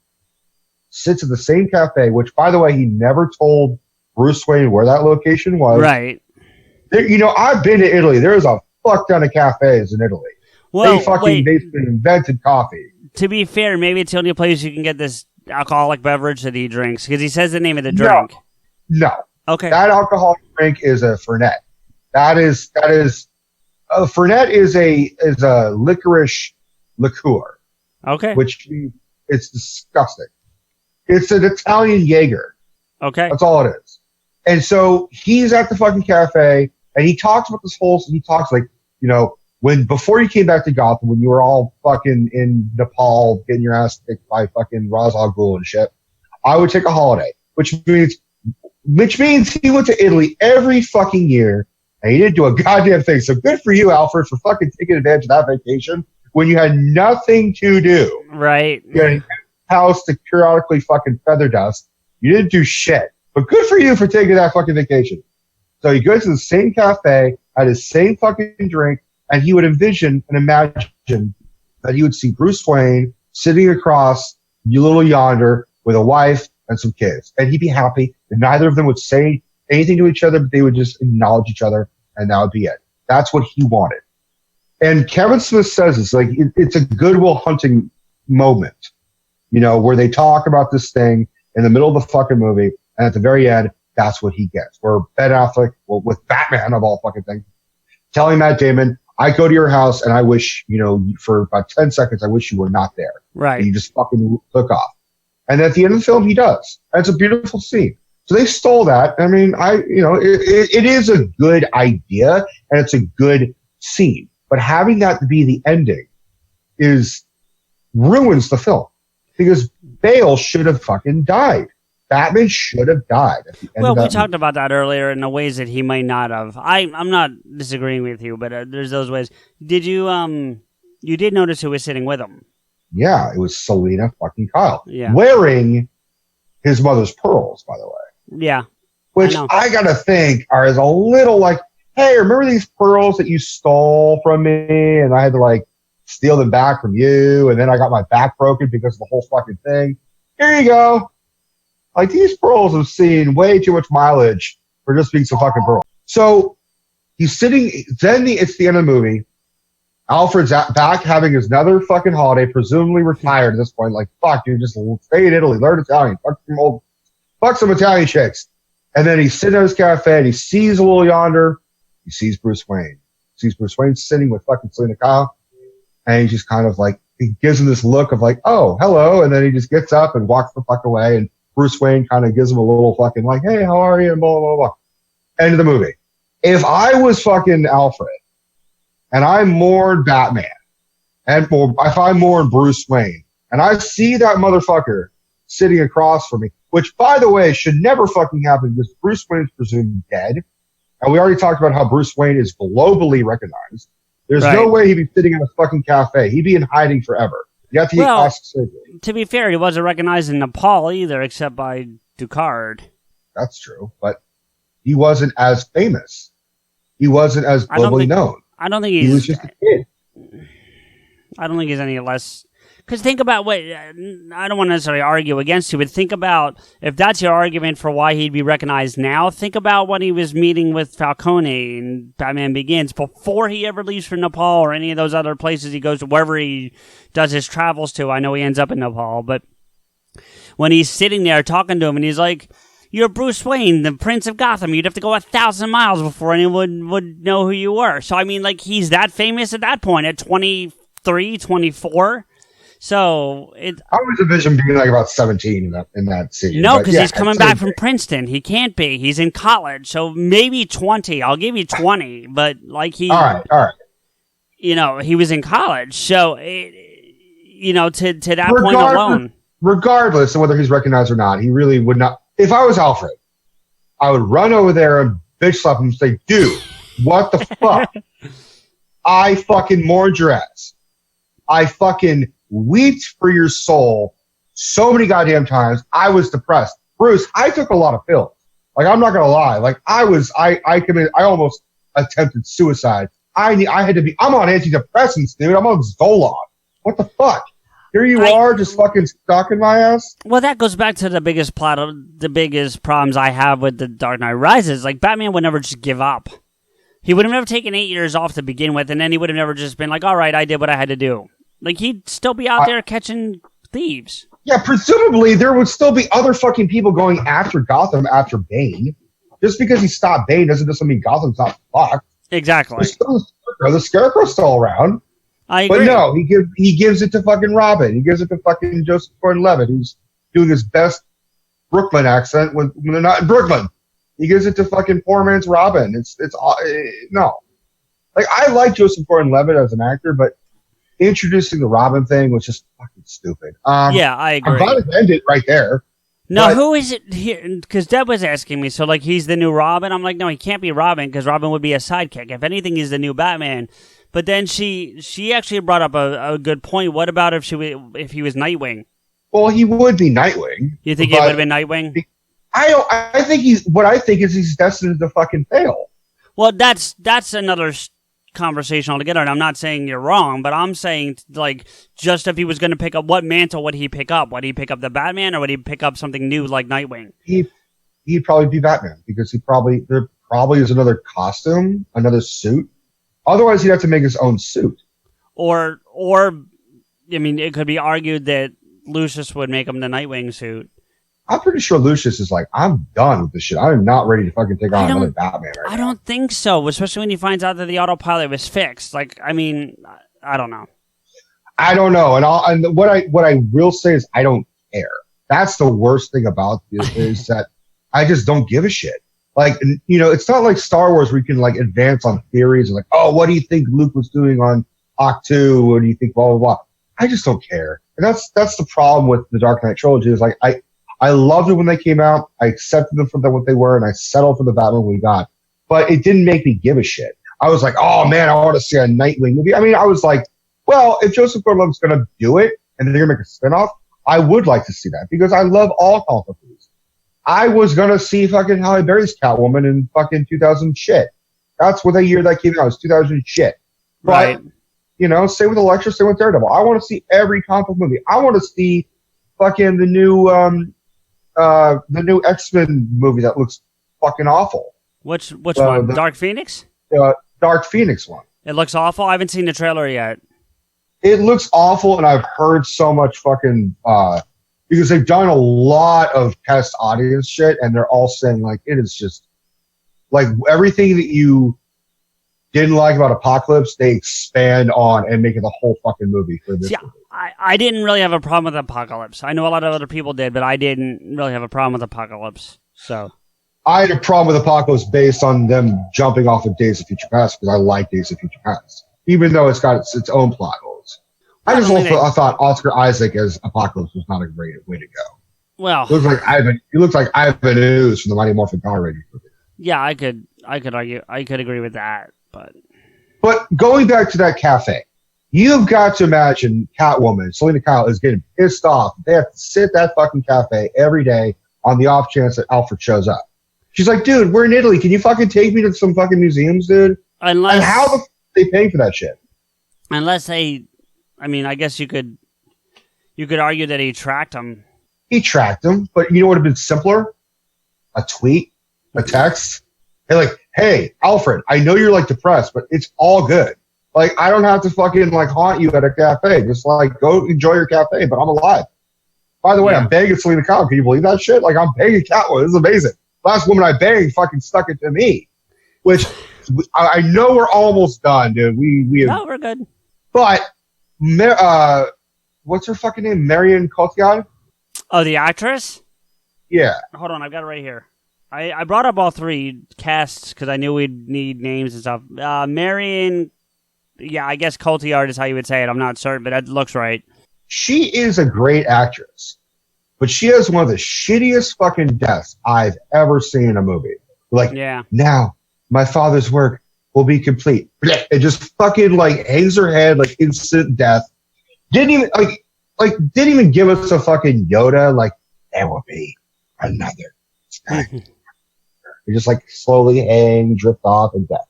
sits at the same cafe, which, by the way, he never told Bruce Wayne where that location was. Right. I've been to Italy. There's a fuck ton of cafes in Italy. They invented coffee. To be fair, maybe it's the only place you can get this alcoholic beverage that he drinks, because he says the name of the drink. No. Okay. That alcoholic drink is a Fernet. That is Fernet is a licorice liqueur. Okay. Which it's disgusting. It's an Italian Jaeger. Okay. That's all it is. And so he's at the fucking cafe and he talks about this whole, he talks like, before you came back to Gotham, when you were all fucking in Nepal getting your ass kicked by fucking Ra's al Ghul and shit, I would take a holiday, which means he went to Italy every fucking year and he didn't do a goddamn thing. So good for you, Alfred, for fucking taking advantage of that vacation when you had nothing to do. Right. You had a house to periodically fucking feather dust. You didn't do shit. But good for you for taking that fucking vacation. So he goes to the same cafe, had his same fucking drink, and he would envision and imagine that he would see Bruce Wayne sitting across little yonder with a wife and some kids. And he'd be happy that neither of them would say anything to each other, but they would just acknowledge each other, and that would be it. That's what he wanted. And Kevin Smith says it's like it's a Goodwill Hunting moment, where they talk about this thing in the middle of the fucking movie, and at the very end, that's what he gets. Where Ben Affleck, with Batman of all fucking things, telling Matt Damon, I go to your house and I wish, for about 10 seconds, I wish you were not there. Right. And you just fucking took off. And at the end of the film, he does. And it's a beautiful scene. So they stole that. I mean, it is a good idea and it's a good scene. But having that to be the ending ruins the film. Because Bale should have fucking died. Batman should have died. Well, we talked about that earlier in the ways that he might not have. I'm not disagreeing with you, but there's those ways. Did you you did notice who was sitting with him? Yeah, it was Selena fucking Kyle. Yeah. Wearing his mother's pearls, by the way. Yeah. Which I gotta think are a little like, hey, remember these pearls that you stole from me and I had to steal them back from you and then I got my back broken because of the whole fucking thing? Here you go. These pearls have seen way too much mileage for just being some fucking pearls. So he's sitting, it's the end of the movie. Alfred's back having his another fucking holiday, presumably retired at this point. Fuck, dude, just stay in Italy, learn Italian, fuck some Italian chicks. And then he's sitting at his cafe and he sees a little yonder. He sees Bruce Wayne. He sees Bruce Wayne sitting with fucking Selena Kyle. And he just kind of he gives him this look of oh, hello. And then he just gets up and walks the fuck away. And Bruce Wayne kind of gives him a little fucking hey, how are you? And blah, blah, blah. End of the movie. If I was fucking Alfred and I mourned Batman and if I mourned Bruce Wayne and I see that motherfucker sitting across from me, which by the way should never fucking happen because Bruce Wayne's presumed dead. And we already talked about how Bruce Wayne is globally recognized. There's no way he'd be sitting in a fucking cafe. He'd be in hiding forever. You have to get plastic surgery. To be fair, he wasn't recognized in Nepal either, except by Ducard. That's true, but he wasn't as famous. He wasn't as globally known. I don't think he was just a kid. I don't think he's any less. Because think about what I don't want to necessarily argue against you, but think about if that's your argument for why he'd be recognized now. Think about when he was meeting with Falcone in Batman Begins before he ever leaves for Nepal or any of those other places he goes to, wherever he does his travels to. I know he ends up in Nepal, but when he's sitting there talking to him and he's like, "You're Bruce Wayne, the Prince of Gotham. You'd have to go 1,000 miles before anyone would know who you were." So I mean, he's that famous at that point at 23, 24. So I always envision being about 17 in that scene. No, because he's coming back from Princeton. He can't be. He's in college, so maybe 20. I'll give you 20, but he. All right. He was in college, so to that point alone. Regardless of whether he's recognized or not, he really would not. If I was Alfred, I would run over there and bitch slap him and say, "Dude, what the fuck? I fucking mourned your ass. I fucking wept for your soul so many goddamn times. I was depressed. Bruce, I took a lot of pills. I'm not gonna lie. I almost attempted suicide. I'm on antidepressants, dude. I'm on Zoloft. What the fuck? Here you are, just fucking stuck in my ass. Well, that goes back to the biggest problems I have with the Dark Knight Rises. Batman would never just give up. He would have never taken 8 years off to begin with, and then he would have never just been all right, I did what I had to do. Like, he'd still be out there catching thieves. Yeah, presumably there would still be other fucking people going after Gotham after Bane. Just because he stopped Bane doesn't mean Gotham's not fucked. Exactly. There's still the Scarecrow's still around. I agree. But no, he gives it to fucking Robin. He gives it to fucking Joseph Gordon-Levitt, who's doing his best Brooklyn accent when they're not in Brooklyn. He gives it to fucking poor man's Robin. It's no. Like, I like Joseph Gordon-Levitt as an actor, but introducing the Robin thing was just fucking stupid. Yeah, I agree. I'm glad it ended right there. No, who is it here? Because Deb was asking me, so, like, he's the new Robin? I'm like, no, he can't be Robin, because Robin would be a sidekick. If anything, he's the new Batman. But then she actually brought up a good point. What about if he was Nightwing? Well, he would be Nightwing. You think he would have been Nightwing? I think he's destined to fucking fail. Well, that's another conversation altogether, and I'm not saying you're wrong, but I'm saying, like, just if he was going to pick up, what mantle would he pick up? Would he pick up the Batman, or would he pick up something new like Nightwing? He'd probably be Batman, because there probably is another costume, another suit. Otherwise, he'd have to make his own suit. Or I mean, it could be argued that Lucius would make him the Nightwing suit. I'm pretty sure Lucius is like, I'm done with this shit. I'm not ready to fucking take on another Batman right now. I don't think so, especially when he finds out that the autopilot was fixed. Like, I mean, I don't know. I don't know. And what I will say is I don't care. That's the worst thing about this is that I just don't give a shit. Like, you know, it's not like Star Wars where you can, like, advance on theories and, like, oh, what do you think Luke was doing on Octu? What do you think, blah, blah, blah. I just don't care. And that's the problem with the Dark Knight Trilogy is, like, I loved it when they came out. I accepted them for what they were, and I settled for the Batman we got. But it didn't make me give a shit. I was like, oh, man, I want to see a Nightwing movie. I mean, I was like, well, if Joseph Gordon-Levitt's going to do it, and they're going to make a spinoff, I would like to see that, because I love all comic book movies. I was going to see fucking Halle Berry's Catwoman in fucking 2000 shit. That's what the year that came out. It was 2000 shit. Right. But, you know, same with Elektra, same with Daredevil. I want to see every comic book movie. I want to see fucking the new X-Men movie that looks fucking awful. Which one? Dark Phoenix? Dark Phoenix one. It looks awful? I haven't seen the trailer yet. It looks awful, and I've heard so much fucking... because they've done a lot of test audience shit, and they're all saying, like, it is just... Like, everything that you didn't like about Apocalypse, they expand on and make it the whole fucking movie for this movie. I didn't really have a problem with Apocalypse. I know a lot of other people did, but I didn't really have a problem with Apocalypse. So I had a problem with Apocalypse based on them jumping off of Days of Future Past, because I like Days of Future Past, even though it's got its own plot holes. I thought Oscar Isaac as Apocalypse was not a great way to go. Well, he looks like Ivan Ooze from the Mighty Morphin Power Rangers movie. Yeah, I could agree with that, but going back to that cafe, you've got to imagine Catwoman, Selena Kyle, is getting pissed off. They have to sit at that fucking cafe every day on the off chance that Alfred shows up. She's like, dude, we're in Italy. Can you fucking take me to some fucking museums, dude? And how the f*** are they paying for that shit? Unless I guess you could argue that he tracked him. He tracked him, but you know what would have been simpler? A tweet, a text. Hey, Alfred, I know you're, like, depressed, but it's all good. Like, I don't have to fucking, like, haunt you at a cafe. Just, like, go enjoy your cafe, but I'm alive. By the way, I'm begging Selena Kyle. Can you believe that shit? Like, I'm begging Catwoman. This is amazing. Last woman I begged fucking stuck it to me. Which, I know we're almost done, dude. No, we're good. But, what's her fucking name? Marion Cotillard? Oh, the actress? Yeah. Hold on, I've got it right here. I brought up all three casts because I knew we'd need names and stuff. Marion, yeah, I guess Cotillard is how you would say it. I'm not certain, but that looks right. She is a great actress, but she has one of the shittiest fucking deaths I've ever seen in a movie. Like, now my father's work will be complete. It just fucking, like, hangs her head, like, instant death. Didn't even give us a fucking Yoda, like, there will be another time. You just, like, slowly hang, drift off, and death.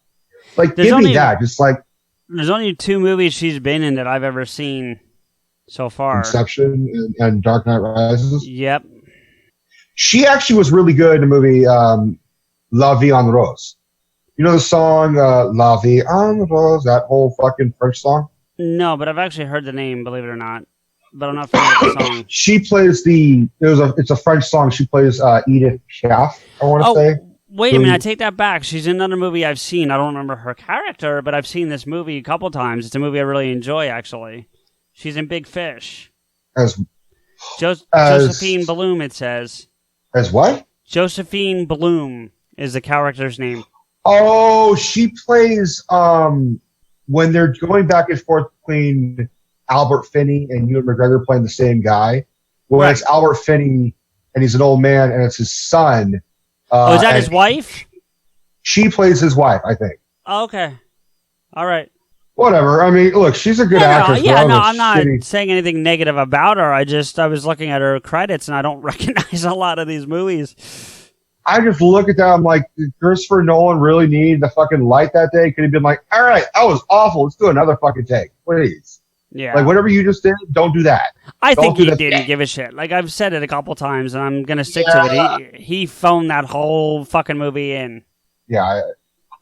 Like, give me that. Just, like... There's only 2 movies she's been in that I've ever seen so far. Inception and Dark Knight Rises? Yep. She actually was really good in the movie La Vie en Rose. You know the song La Vie en Rose, that whole fucking French song? No, but I've actually heard the name, believe it or not. But I'm not familiar with the song. She plays it's a French song. She plays Edith Piaf, I want to say. Wait a minute, I take that back. She's in another movie I've seen. I don't remember her character, but I've seen this movie a couple times. It's a movie I really enjoy, actually. She's in Big Fish. Josephine Bloom, it says. As what? Josephine Bloom is the character's name. Oh, she plays when they're going back and forth between Albert Finney and Ewan McGregor playing the same guy. When it's Albert Finney and he's an old man and it's his son. Is that his wife? She plays his wife, I think. Oh, okay. All right. Whatever. I mean, look, she's a good actress. I'm not saying anything negative about her. I was looking at her credits and I don't recognize a lot of these movies. I just look at that. I'm like, did Christopher Nolan really need the fucking light that day? Could he been like, all right, that was awful. Let's do another fucking take, please. Yeah. Like, whatever you just did, don't do that. I think he didn't give a shit. Like, I've said it a couple times, and I'm going to stick to it. He phoned that whole fucking movie in. Yeah.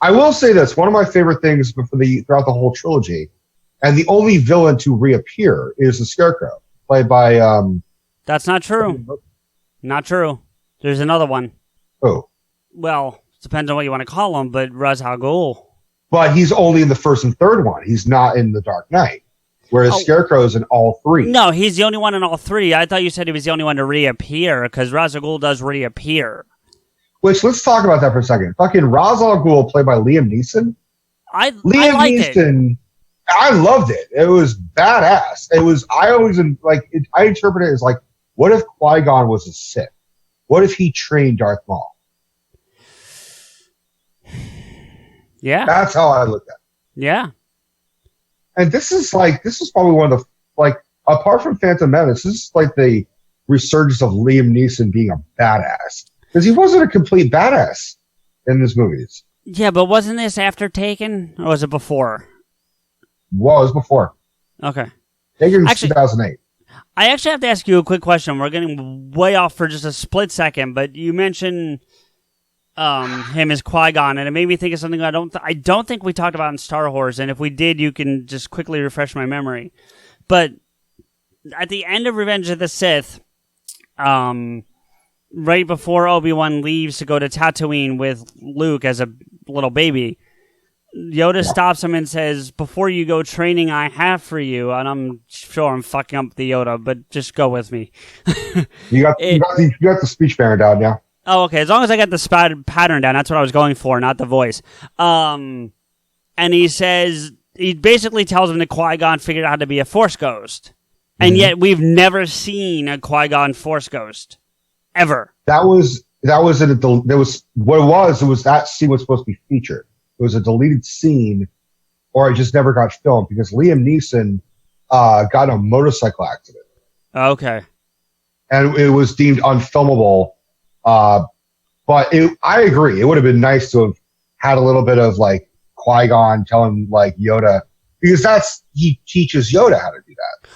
I will say this. One of my favorite things throughout the whole trilogy, and the only villain to reappear, is the Scarecrow, played by... That's not true. Not true. There's another one. Oh. Well, it depends on what you want to call him, but Ra's al Ghul. But he's only in the first and third one. He's not in the Dark Knight. Whereas Scarecrow's in all three. No, he's the only one in all three. I thought you said he was the only one to reappear, because Ra's al Ghul does reappear. Which, let's talk about that for a second. Fucking Ra's al Ghul, played by Liam Neeson. I liked it. I loved it. It was badass. I interpret it as like, what if Qui-Gon was a Sith? What if he trained Darth Maul? Yeah. That's how I looked at it. Yeah. And this is probably one of the, like, apart from Phantom Menace, this is like the resurgence of Liam Neeson being a badass. Because he wasn't a complete badass in his movies. Yeah, but wasn't this after Taken, or was it before? Well, it was before. Okay. Taken was 2008. I actually have to ask you a quick question. We're getting way off for just a split second, but you mentioned him as Qui-Gon, and it made me think of something I don't think we talked about in Star Wars, and if we did, you can just quickly refresh my memory. But at the end of Revenge of the Sith, right before Obi-Wan leaves to go to Tatooine with Luke as a little baby, Yoda stops him and says, "Before you go training, I have for you." And I'm sure I'm fucking up the Yoda, but just go with me. you got the speech pattern down, yeah. Oh, okay. As long as I got the pattern down, that's what I was going for, not the voice. And he basically tells him that Qui-Gon figured out how to be a Force ghost. And yet we've never seen a Qui-Gon Force ghost. Ever. That was that scene was supposed to be featured. It was a deleted scene, or it just never got filmed because Liam Neeson got in a motorcycle accident. Okay. And it was deemed unfilmable. But I agree. It would have been nice to have had a little bit of like Qui-Gon telling like Yoda, because he teaches Yoda how to do that.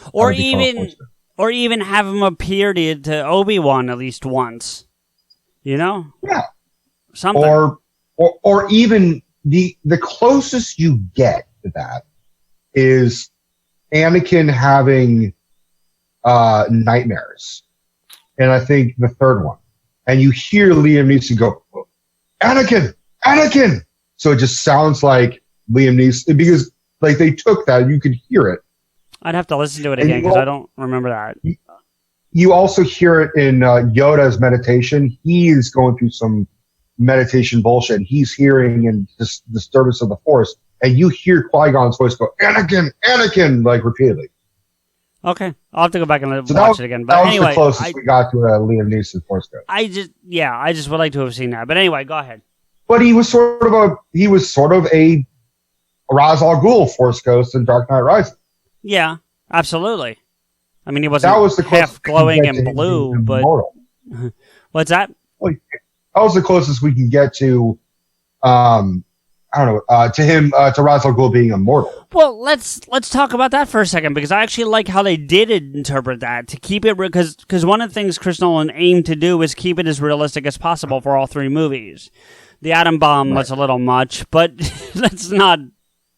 Or even have him appear to Obi-Wan at least once. You know? Yeah. Something. Or even the closest you get to that is Anakin having nightmares. And I think the third one. And you hear Liam Neeson go, Anakin! So it just sounds like Liam Neeson, because like they took that, you could hear it. I'd have to listen to it again because I don't remember that. You also hear it in Yoda's meditation. He is going through some meditation bullshit. He's hearing and disturbance of the Force, and you hear Qui-Gon's voice go, Anakin, like repeatedly. Okay, I'll have to go back and watch it again. But that was the closest we got to a Liam Neeson Force ghost. I just would like to have seen that. But anyway, go ahead. But he was sort of a Ra's al Ghul Force ghost in Dark Knight Rises. Yeah, absolutely. I mean, he wasn't half glowing and blue, but what's that? Well, that was the closest we can get to. To him, to Ra's al Ghul being immortal. Well, let's talk about that for a second, because I actually like how they did interpret that to keep it, because one of the things Chris Nolan aimed to do was keep it as realistic as possible for all three movies. The atom bomb was a little much, but let's not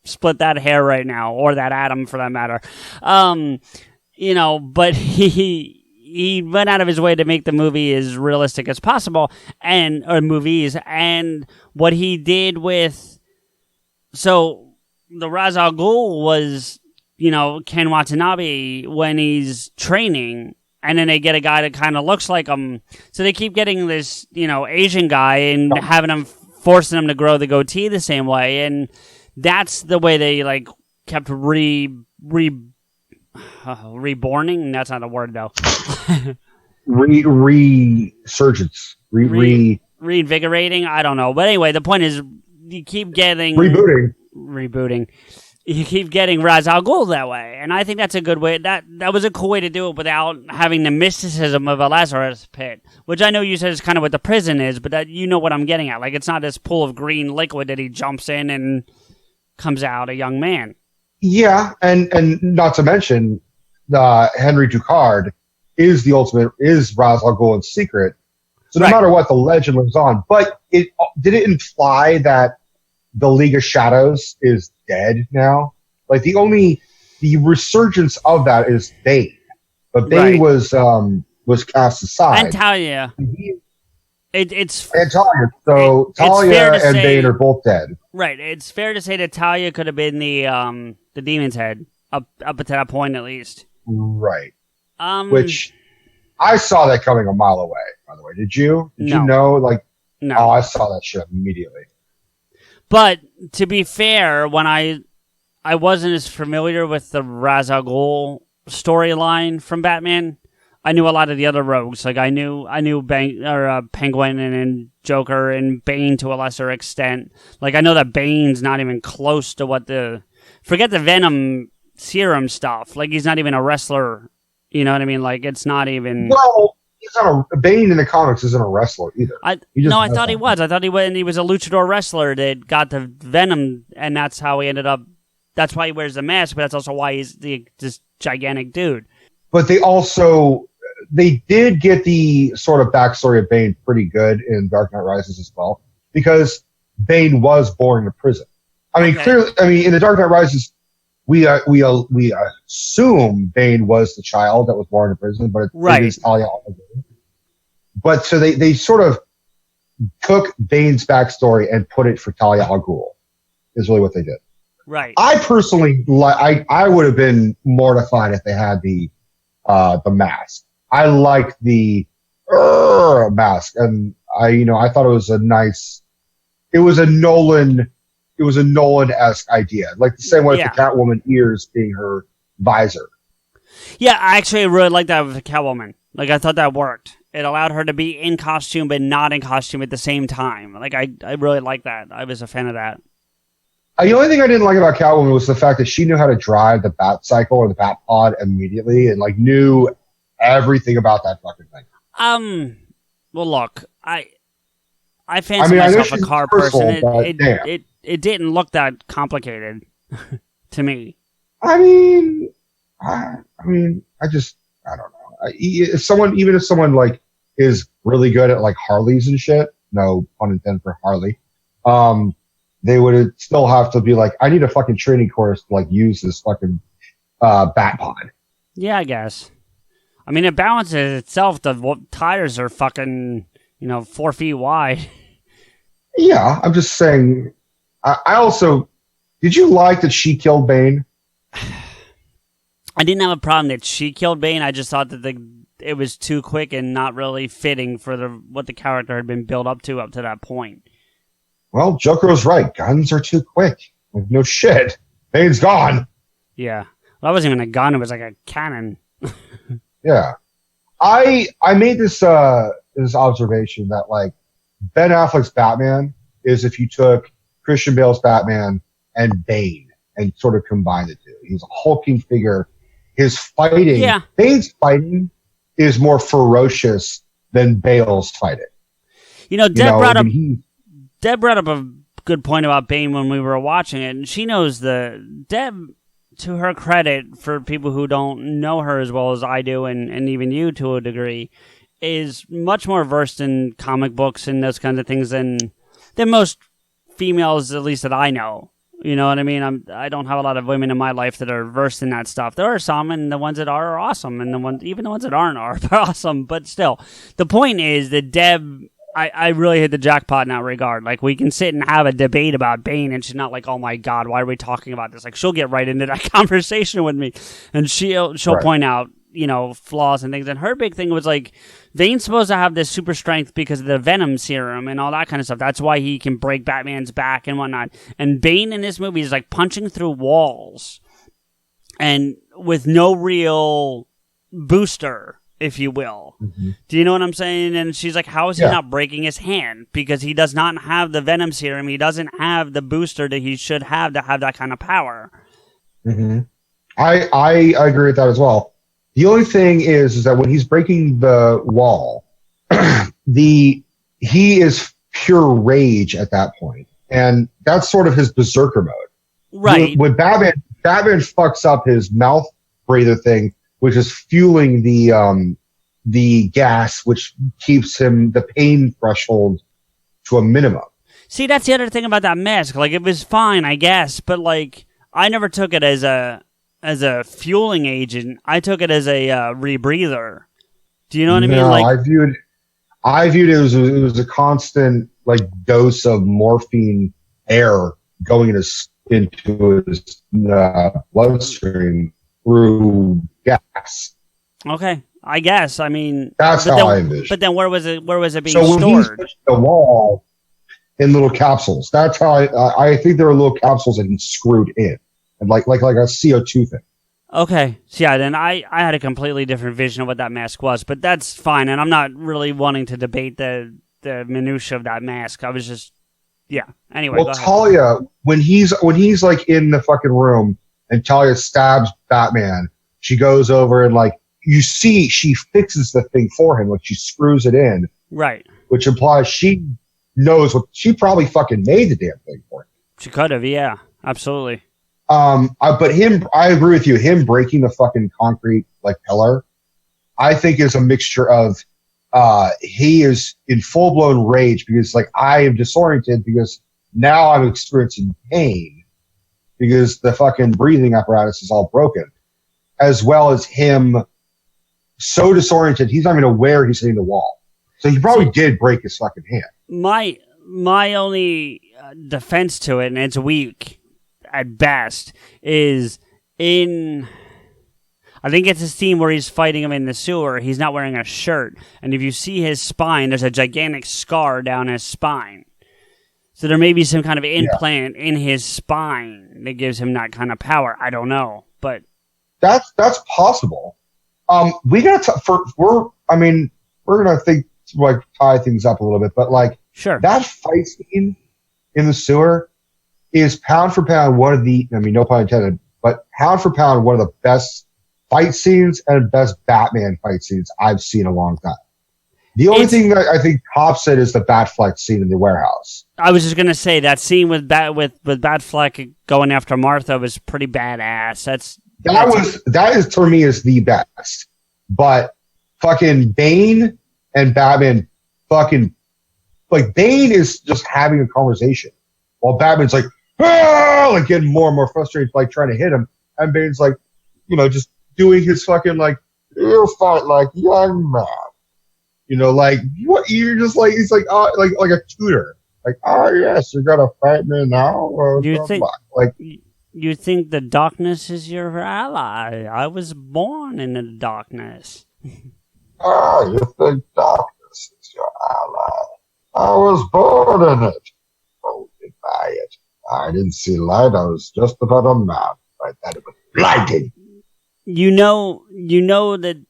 split that hair right now, or that atom for that matter. But he went out of his way to make the movie as realistic as possible, or movies, and what he did with, so the Ra's al Ghul was, Ken Watanabe when he's training, and then they get a guy that kind of looks like him, so they keep getting this, Asian guy and having him, forcing him to grow the goatee the same way, and that's the way they, like, kept reborning? That's not a word, though. Resurgence. Reinvigorating? I don't know. But anyway, the point is, you keep getting... Rebooting. You keep getting Ra's al Ghul that way. And I think that's a good way. That was a cool way to do it without having the mysticism of a Lazarus pit. Which I know you said is kind of what the prison is, but that, you know what I'm getting at. Like, it's not this pool of green liquid that he jumps in and comes out a young man. Yeah, and not to mention, Henry Ducard is Ra's al Ghul in secret. So no matter what, the legend lives on. But did it imply that the League of Shadows is dead now? Like, the resurgence of that is Bane. But Bane was cast aside. And Talia. And Talia. So Talia and Bane are both dead. Right. It's fair to say that Talia could have been the Demon's Head up to that point, at least. Right. Which I saw that coming a mile away. By the way, did you? Did you know? Like, no. Oh, I saw that shit immediately. But to be fair, when I wasn't as familiar with the Ra's al Ghul storyline from Batman, I knew a lot of the other rogues. Like, I knew Penguin and Joker and Bane to a lesser extent. Like, I know that Bane's not even close to forget the Venom serum stuff. Like, he's not even a wrestler. You know what I mean? Like, it's not even... Well, he's not Bane in the comics isn't a wrestler either. I thought he was. I thought he was a luchador wrestler that got the Venom, and that's how he ended up... That's why he wears the mask, but that's also why he's this gigantic dude. But they did get the sort of backstory of Bane pretty good in Dark Knight Rises as well, because Bane was born in a prison. I mean, clearly, in the Dark Knight Rises, we assume Bane was the child that was born in prison, but it is Talia al Ghul. But so they sort of took Bane's backstory and put it for Talia al Ghul, is really what they did. Right. I personally, I would have been mortified if they had the mask. I liked the mask, and I thought it was a nice. It was a Nolan-esque idea, like the same way with the Catwoman ears being her visor. Yeah, I actually really liked that with the Catwoman. Like, I thought that worked. It allowed her to be in costume but not in costume at the same time. Like, I really liked that. I was a fan of that. The only thing I didn't like about Catwoman was the fact that she knew how to drive the Bat Cycle or the Bat Pod immediately, and like knew everything about that fucking thing. Well, look, I fancy myself a car person. It didn't look that complicated to me. I don't know. If someone like is really good at like Harleys and shit, no pun intended for Harley, they would still have to be like, I need a fucking training course to like use this fucking Bat Pod. Yeah, I guess. I mean, it balances itself. The tires are fucking, 4 feet wide. Yeah, I'm just saying. I also, did you like that she killed Bane? I didn't have a problem that she killed Bane. I just thought that it was too quick and not really fitting for what the character had been built up to that point. Well, Joker was right. Guns are too quick. Like, no shit. Bane's gone. Yeah. Well, that wasn't even a gun. It was like a cannon. Yeah. I made this observation that, like, Ben Affleck's Batman is if you took Christian Bale's Batman and Bane and sort of combined the two. He's a hulking figure. His fighting, Bane's fighting is more ferocious than Bale's fighting. Deb brought up a good point about Bane when we were watching it, and she knows Deb, to her credit, for people who don't know her as well as I do, and even you to a degree, is much more versed in comic books and those kinds of things than most females, at least that I know. You know what I mean? I don't have a lot of women in my life that are versed in that stuff. There are some, and the ones that are awesome, and even the ones that aren't are awesome. But still, the point is that Deb, I really hit the jackpot in that regard. Like, we can sit and have a debate about Bane, and she's not like, oh my god, why are we talking about this? Like, she'll get right into that conversation with me, and she'll point out, flaws and things. And her big thing was like, Bane's supposed to have this super strength because of the Venom serum and all that kind of stuff. That's why he can break Batman's back and whatnot. And Bane in this movie is like punching through walls and with no real booster, if you will. Mm-hmm. Do you know what I'm saying? And she's like, how is he not breaking his hand? Because he does not have the Venom serum. He doesn't have the booster that he should have to have that kind of power. Mm-hmm. I agree with that as well. The only thing is that when he's breaking the wall, he is pure rage at that point, and that's sort of his berserker mode. Right. When Batman fucks up his mouth breather thing, which is fueling the gas, which keeps him the pain threshold to a minimum. See, that's the other thing about that mask. Like, it was fine, I guess, but like, I never took it as a fueling agent. I took it as a rebreather. Do you know what I mean? Like, I viewed it as it was a constant like dose of morphine air going into his bloodstream through gas. Okay, I guess. I mean, that's how I envisioned. But then where was it being stored? So when he's pushing the wall in little capsules. That's how I think there were little capsules that he screwed in. And like a CO2 thing. Okay. So yeah, then I had a completely different vision of what that mask was, but that's fine. And I'm not really wanting to debate the minutia of that mask. I was just, Anyway. Well, Talia, when he's like in the fucking room and Talia stabs Batman, she goes over and like, you see, she fixes the thing for him. Like, she screws it in. Right. Which implies she knows she probably fucking made the damn thing for him. She could have. Yeah, absolutely. But I agree with you. Him breaking the fucking concrete like pillar, I think is a mixture of he is in full blown rage because like I am disoriented because now I'm experiencing pain because the fucking breathing apparatus is all broken, as well as him so disoriented he's not even aware he's hitting the wall. So he probably did break his fucking hand. My only defense to it, and it's weak at best, is I think it's a scene where he's fighting him in the sewer. He's not wearing a shirt. And if you see his spine, there's a gigantic scar down his spine. So there may be some kind of implant in his spine that gives him that kind of power. I don't know, but that's possible. We're gonna think like tie things up a little bit, but like sure, that fight scene in the sewer is pound for pound one of the, I mean, no pun intended, but pound for pound one of the best fight scenes and best Batman fight scenes I've seen in a long time. The only thing that I think tops it is the Batfleck scene in the warehouse. I was just gonna say that scene with Batfleck going after Martha was pretty badass. That is for me is the best. But fucking Bane and Batman fucking like Bane is just having a conversation while Batman's like, like getting more and more frustrated, like trying to hit him, and Bane's like, just doing his fucking like, you fight like young man, like what you're just like, he's like, like a tutor, like, oh yes, you're gonna fight me now. You think the darkness is your ally? I was born in the darkness. Oh, you think darkness is your ally? I was born in it. Folded by it. I didn't see light. I was just about a man. Right, that it was blinding. You know that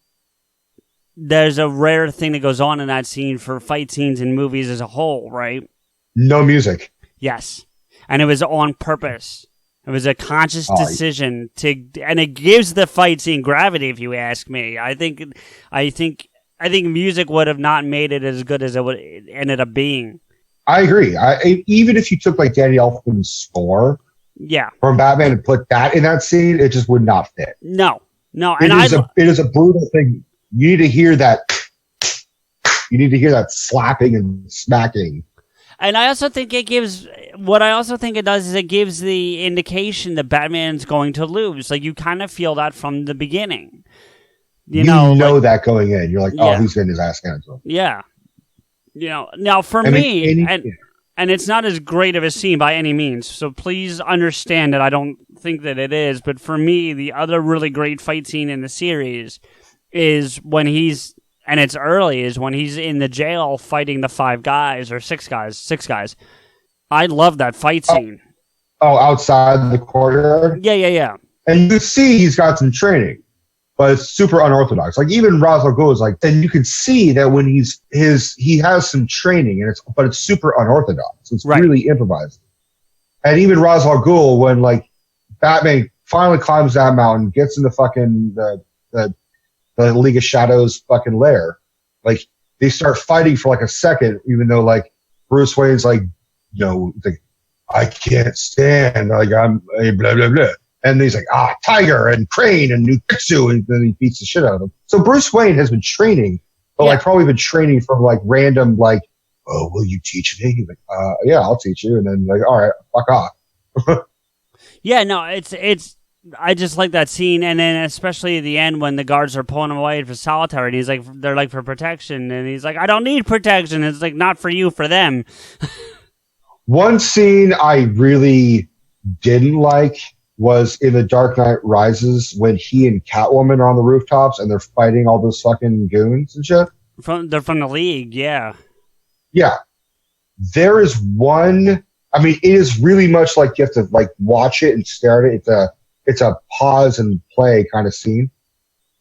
there's a rare thing that goes on in that scene for fight scenes in movies as a whole, right? No music. Yes, and it was on purpose. It was a conscious decision and it gives the fight scene gravity. If you ask me, I think music would have not made it as good as it ended up being. I agree. Even if you took like Danny Elfman's score, from Batman and put that in that scene, it just would not fit. No, it is a brutal thing. You need to hear that. You need to hear that slapping and smacking. And I also think it gives, what I also think it does is it gives the indication that Batman's going to lose. Like, you kind of feel that from the beginning. You know like, that going in. You're like, oh, he's getting his ass handed to him. Yeah. You know, now for me, and it's not as great of a scene by any means, so please understand that I don't think that it is, but for me, the other really great fight scene in the series is when he's, and it's early, is when he's in the jail fighting the 5 guys, or 6 guys. I love that fight scene. Oh, outside the courtyard? Yeah. And you see he's got some training, but it's super unorthodox. Like, even Ra's al Ghul is like, and you can see that when he has some training, but it's super unorthodox. It's really improvised. And even Ra's al Ghul, when like Batman finally climbs that mountain, gets in the fucking the League of Shadows fucking lair, like they start fighting for like a second, even though like Bruce Wayne's like, like, I can't stand, like I'm blah blah blah. And he's like, Tiger and Crane and Nukitsu, and then he beats the shit out of him. So Bruce Wayne has been training, but like probably been training from like random, like, oh, will you teach me? He's like, yeah, I'll teach you. And then like, all right, fuck off. Yeah, no, it's. I just like that scene, and then especially at the end when the guards are pulling him away for solitary, and he's like, they're like for protection, and he's like, I don't need protection. It's like, not for you, for them. One scene I really didn't like was in The Dark Knight Rises when he and Catwoman are on the rooftops and they're fighting all those fucking goons and shit. They're from the League, yeah. Yeah. There is one, I mean, it is really much like you have to like watch it and stare at it. It's a pause and play kind of scene.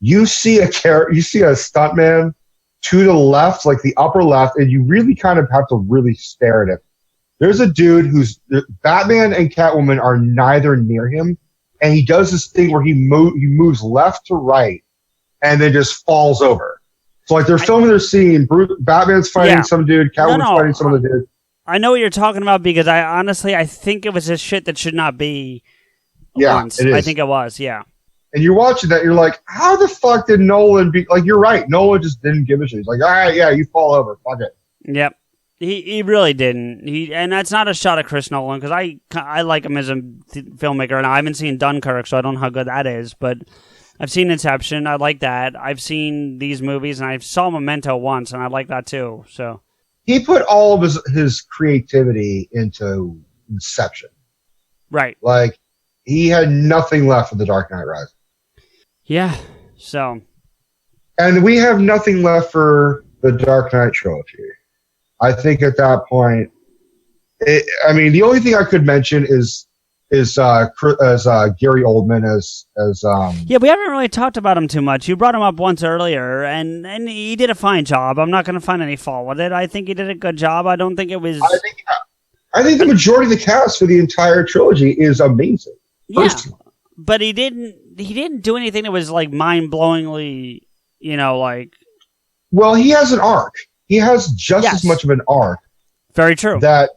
You see a stuntman to the left, like the upper left, and you really kind of have to really stare at it. There's a dude who's Batman and Catwoman are neither near him, and he does this thing where he moves left to right, and then just falls over. So like they're filming their scene. Batman's fighting some dude, Catwoman's fighting some other dude. I know what you're talking about because I think it was a shit that should not be. Yeah, once. it is. I think it was. Yeah. And you're watching that, you're like, how the fuck did Nolan be like? You're right, Nolan just didn't give a shit. He's like, all right, yeah, you fall over, fuck it. Yep. He really didn't. And that's not a shot at Chris Nolan because I like him as a filmmaker, and I haven't seen Dunkirk, so I don't know how good that is. But I've seen Inception. I like that. I've seen these movies, and I saw Memento once, and I like that too. So he put all of his creativity into Inception, right? Like he had nothing left for The Dark Knight Rises. Yeah. So, and we have nothing left for the Dark Knight Trilogy. I think at that point, the only thing I could mention is Gary Oldman as yeah, we haven't really talked about him too much. You brought him up once earlier, and he did a fine job. I'm not going to find any fault with it. I think he did a good job. I don't think it was. I think the majority of the cast for the entire trilogy is amazing. Yeah, but he didn't do anything that was like mind-blowingly, like. Well, he has an arc. He has just as much of an arc. Very true. That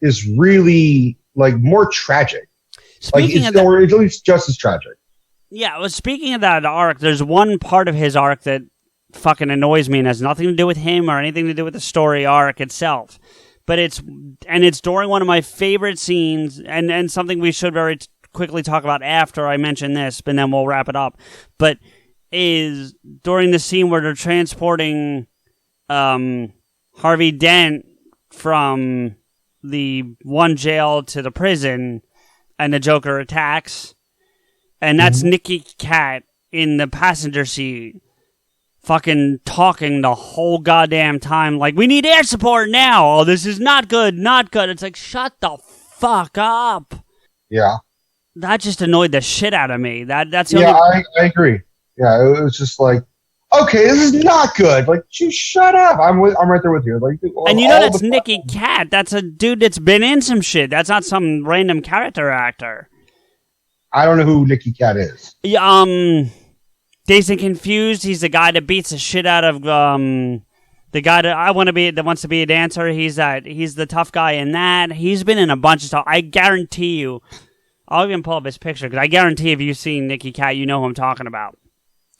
is really like more tragic. Speaking of or at least just as tragic. Yeah, well, speaking of that arc, there's one part of his arc that fucking annoys me and has nothing to do with him or anything to do with the story arc itself. But it's during one of my favorite scenes, and something we should very quickly talk about after I mention this, but then we'll wrap it up. But is during the scene where they're transporting Harvey Dent from the one jail to the prison, and the Joker attacks, and that's Nicky Cat in the passenger seat, fucking talking the whole goddamn time, like, we need air support now. Oh, this is not good, not good. It's like, shut the fuck up. Yeah. That just annoyed the shit out of me. That's I agree. Yeah, it was just like, okay, this is not good. Like, just shut up. I'm right there with you. Like, and that's Nicky Cat. That's a dude that's been in some shit. That's not some random character actor. I don't know who Nicky Cat is. Dazed and Confused. He's the guy that beats the shit out of the guy that wants to be a dancer. He's the tough guy in that. He's been in a bunch of stuff. I guarantee you. I'll even pull up his picture because I guarantee if you've seen Nicky Cat, you know who I'm talking about.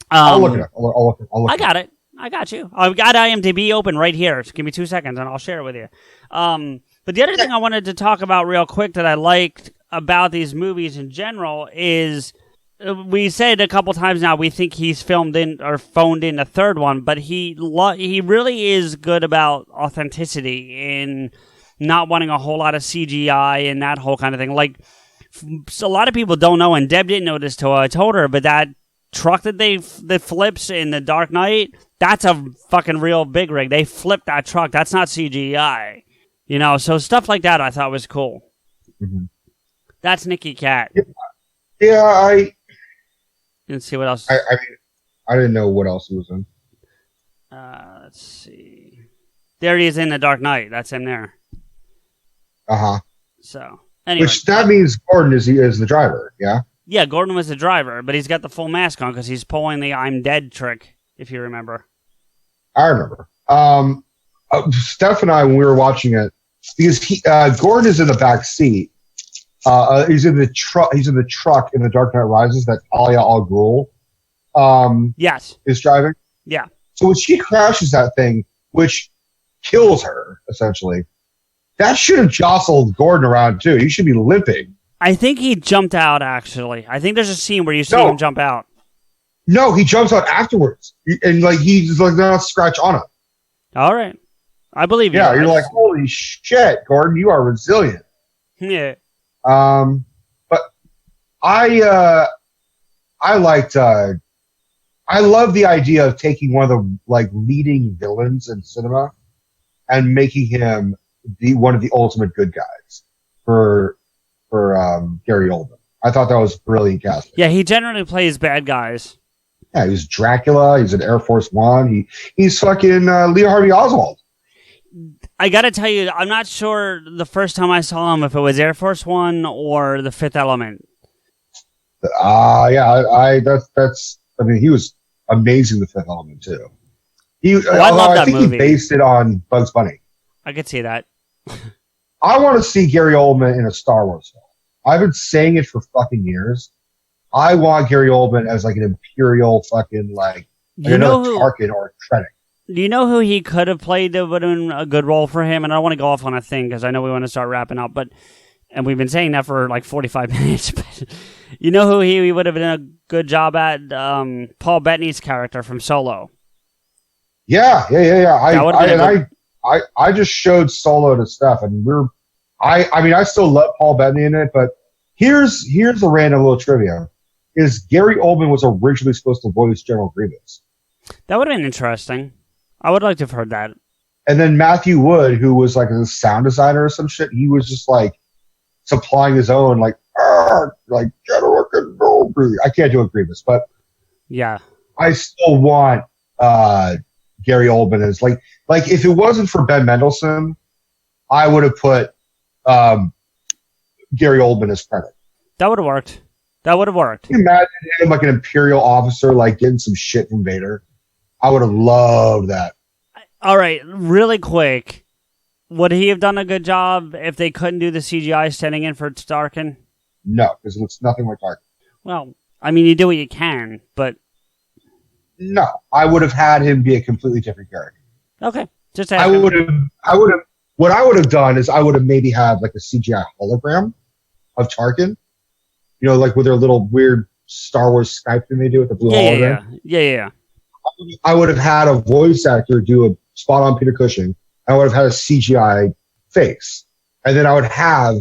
I'll look it up. I'll look I got it. I got you. I've got IMDb open right here. Just give me 2 seconds and I'll share it with you. But the other thing I wanted to talk about real quick that I liked about these movies in general is we said a couple times now we think he's filmed in or phoned in a third one, but he really is good about authenticity in not wanting a whole lot of CGI and that whole kind of thing. Like, a lot of people don't know, and Deb didn't know this till I told her, but that truck that flips in the Dark Knight, that's a fucking real big rig. They flipped that truck. That's not CGI. You know, so stuff like that I thought was cool. Mm-hmm. That's Nicky Cat. Yeah, Let's see what else. I mean, I didn't know what else he was in. Let's see. There he is in the Dark Knight. That's him there. Uh-huh. So, anyway. Which, that means Gordon is the driver, yeah? Yeah, Gordon was the driver, but he's got the full mask on because he's pulling the I'm dead trick, if you remember. I remember. Steph and I, when we were watching it, because Gordon is in the back seat. He's in the truck. He's in the truck in The Dark Knight Rises that Talia al Ghul yes, is driving. Yeah. So when she crashes that thing, which kills her essentially, that should have jostled Gordon around too. He should be limping. I think he jumped out. Actually, I think there's a scene where you see him jump out. No, he jumps out afterwards, and like he's like not a scratch on him. All right, I believe you. Yeah, you're like, holy shit, Gordon, you are resilient. Yeah. But I liked. I love the idea of taking one of the like leading villains in cinema and making him one of the ultimate good guys for Gary Oldman. I thought that was brilliant casting. Yeah, he generally plays bad guys. Yeah, he was Dracula. He's in Air Force One. He's fucking Lee Harvey Oswald. I gotta tell you, I'm not sure the first time I saw him if it was Air Force One or The Fifth Element. Yeah, that's. I mean, he was amazing. The Fifth Element too. I love that movie. He based it on Bugs Bunny. I could see that. I want to see Gary Oldman in a Star Wars film. I've been saying it for fucking years. I want Gary Oldman as like an Imperial fucking like another Tarkin or a Krennic. Do you know who he could have played that would have been a good role for him? And I don't want to go off on a thing because I know we want to start wrapping up, and we've been saying that for like 45 minutes. But you know who he would have been a good job at? Paul Bettany's character from Solo. Yeah. I just showed Solo to Steph, and I still love Paul Bettany in it, but here's a random little trivia: is Gary Oldman was originally supposed to voice General Grievous. That would have been interesting. I would like to have heard that. And then Matthew Wood, who was like a sound designer or some shit, he was just like supplying his own like General Grievous. I can't do a Grievous, but yeah, I still want Gary Oldman as like if it wasn't for Ben Mendelsohn, I would have put Gary Oldman as Krennic. That would have worked. Can you imagine him like an Imperial officer, like getting some shit from Vader? I would have loved that. All right, really quick. Would he have done a good job if they couldn't do the CGI standing in for Tarkin? No, because it looks nothing like Tarkin. Well, I mean, you do what you can, but... No, I would have had him be a completely different character. Okay, just what I would have done is I would have maybe had like a CGI hologram of Tarkin. You know, like with their little weird Star Wars Skype thing they do with the blue hologram. Yeah. I would have had a voice actor do a spot on Peter Cushing. I would have had a CGI face. And then I would have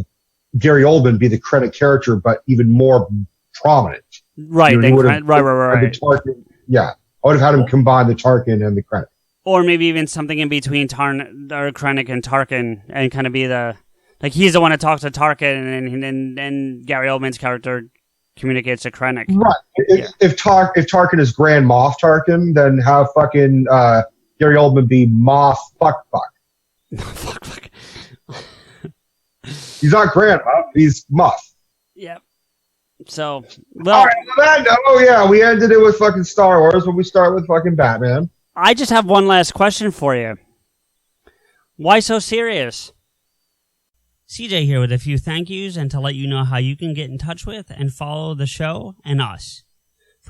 Gary Oldman be the Krennic character, but even more prominent. Right. Right. Tarkin, yeah. I would have had him combine the Tarkin and the Krennic. Or maybe even something in between Krennic and Tarkin and kind of be the... Like, he's the one that talks to Tarkin and Gary Oldman's character communicates to Krennic. Right. If Tarkin is Grand Moff Tarkin, then have fucking Gary Oldman be Moff Fuck. Fuck. He's not Grand Moff, he's Moff. Yep. So, well... All right, we ended it with fucking Star Wars, but we start with fucking Batman. I just have one last question for you. Why so serious? CJ here with a few thank yous and to let you know how you can get in touch with and follow the show and us.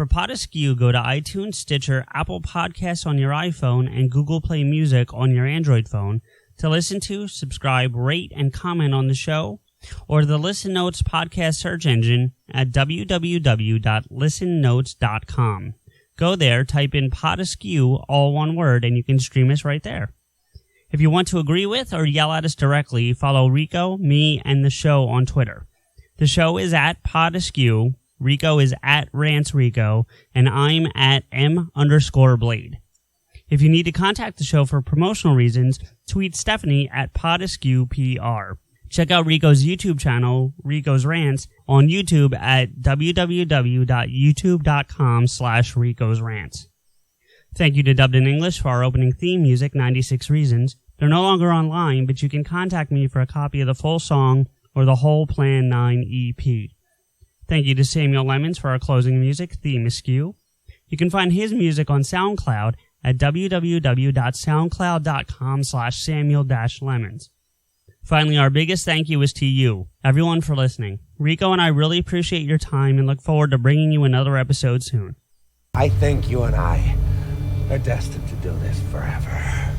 For PodAskew, go to iTunes, Stitcher, Apple Podcasts on your iPhone, and Google Play Music on your Android phone to listen to, subscribe, rate, and comment on the show, or the Listen Notes podcast search engine at www.listennotes.com. Go there, type in PodAskew, all one word, and you can stream us right there. If you want to agree with or yell at us directly, follow Rico, me, and the show on Twitter. The show is at PodAskew, Rico is at RantsRico, and I'm at M_Blade. If you need to contact the show for promotional reasons, tweet Stephanie at PodAskewPR. Check out Rico's YouTube channel, Rico's Rants, on YouTube at www.youtube.com/Rico's Rants. Thank you to Dubbed in English for our opening theme music, 96 Reasons. They're no longer online, but you can contact me for a copy of the full song or the whole Plan 9 EP. Thank you to Samuel Lemons for our closing music, Theme Askew. You can find his music on SoundCloud at www.soundcloud.com/Samuel-Lemons. Finally, our biggest thank you is to you, everyone, for listening. Rico and I really appreciate your time and look forward to bringing you another episode soon. I think you and I are destined to do this forever.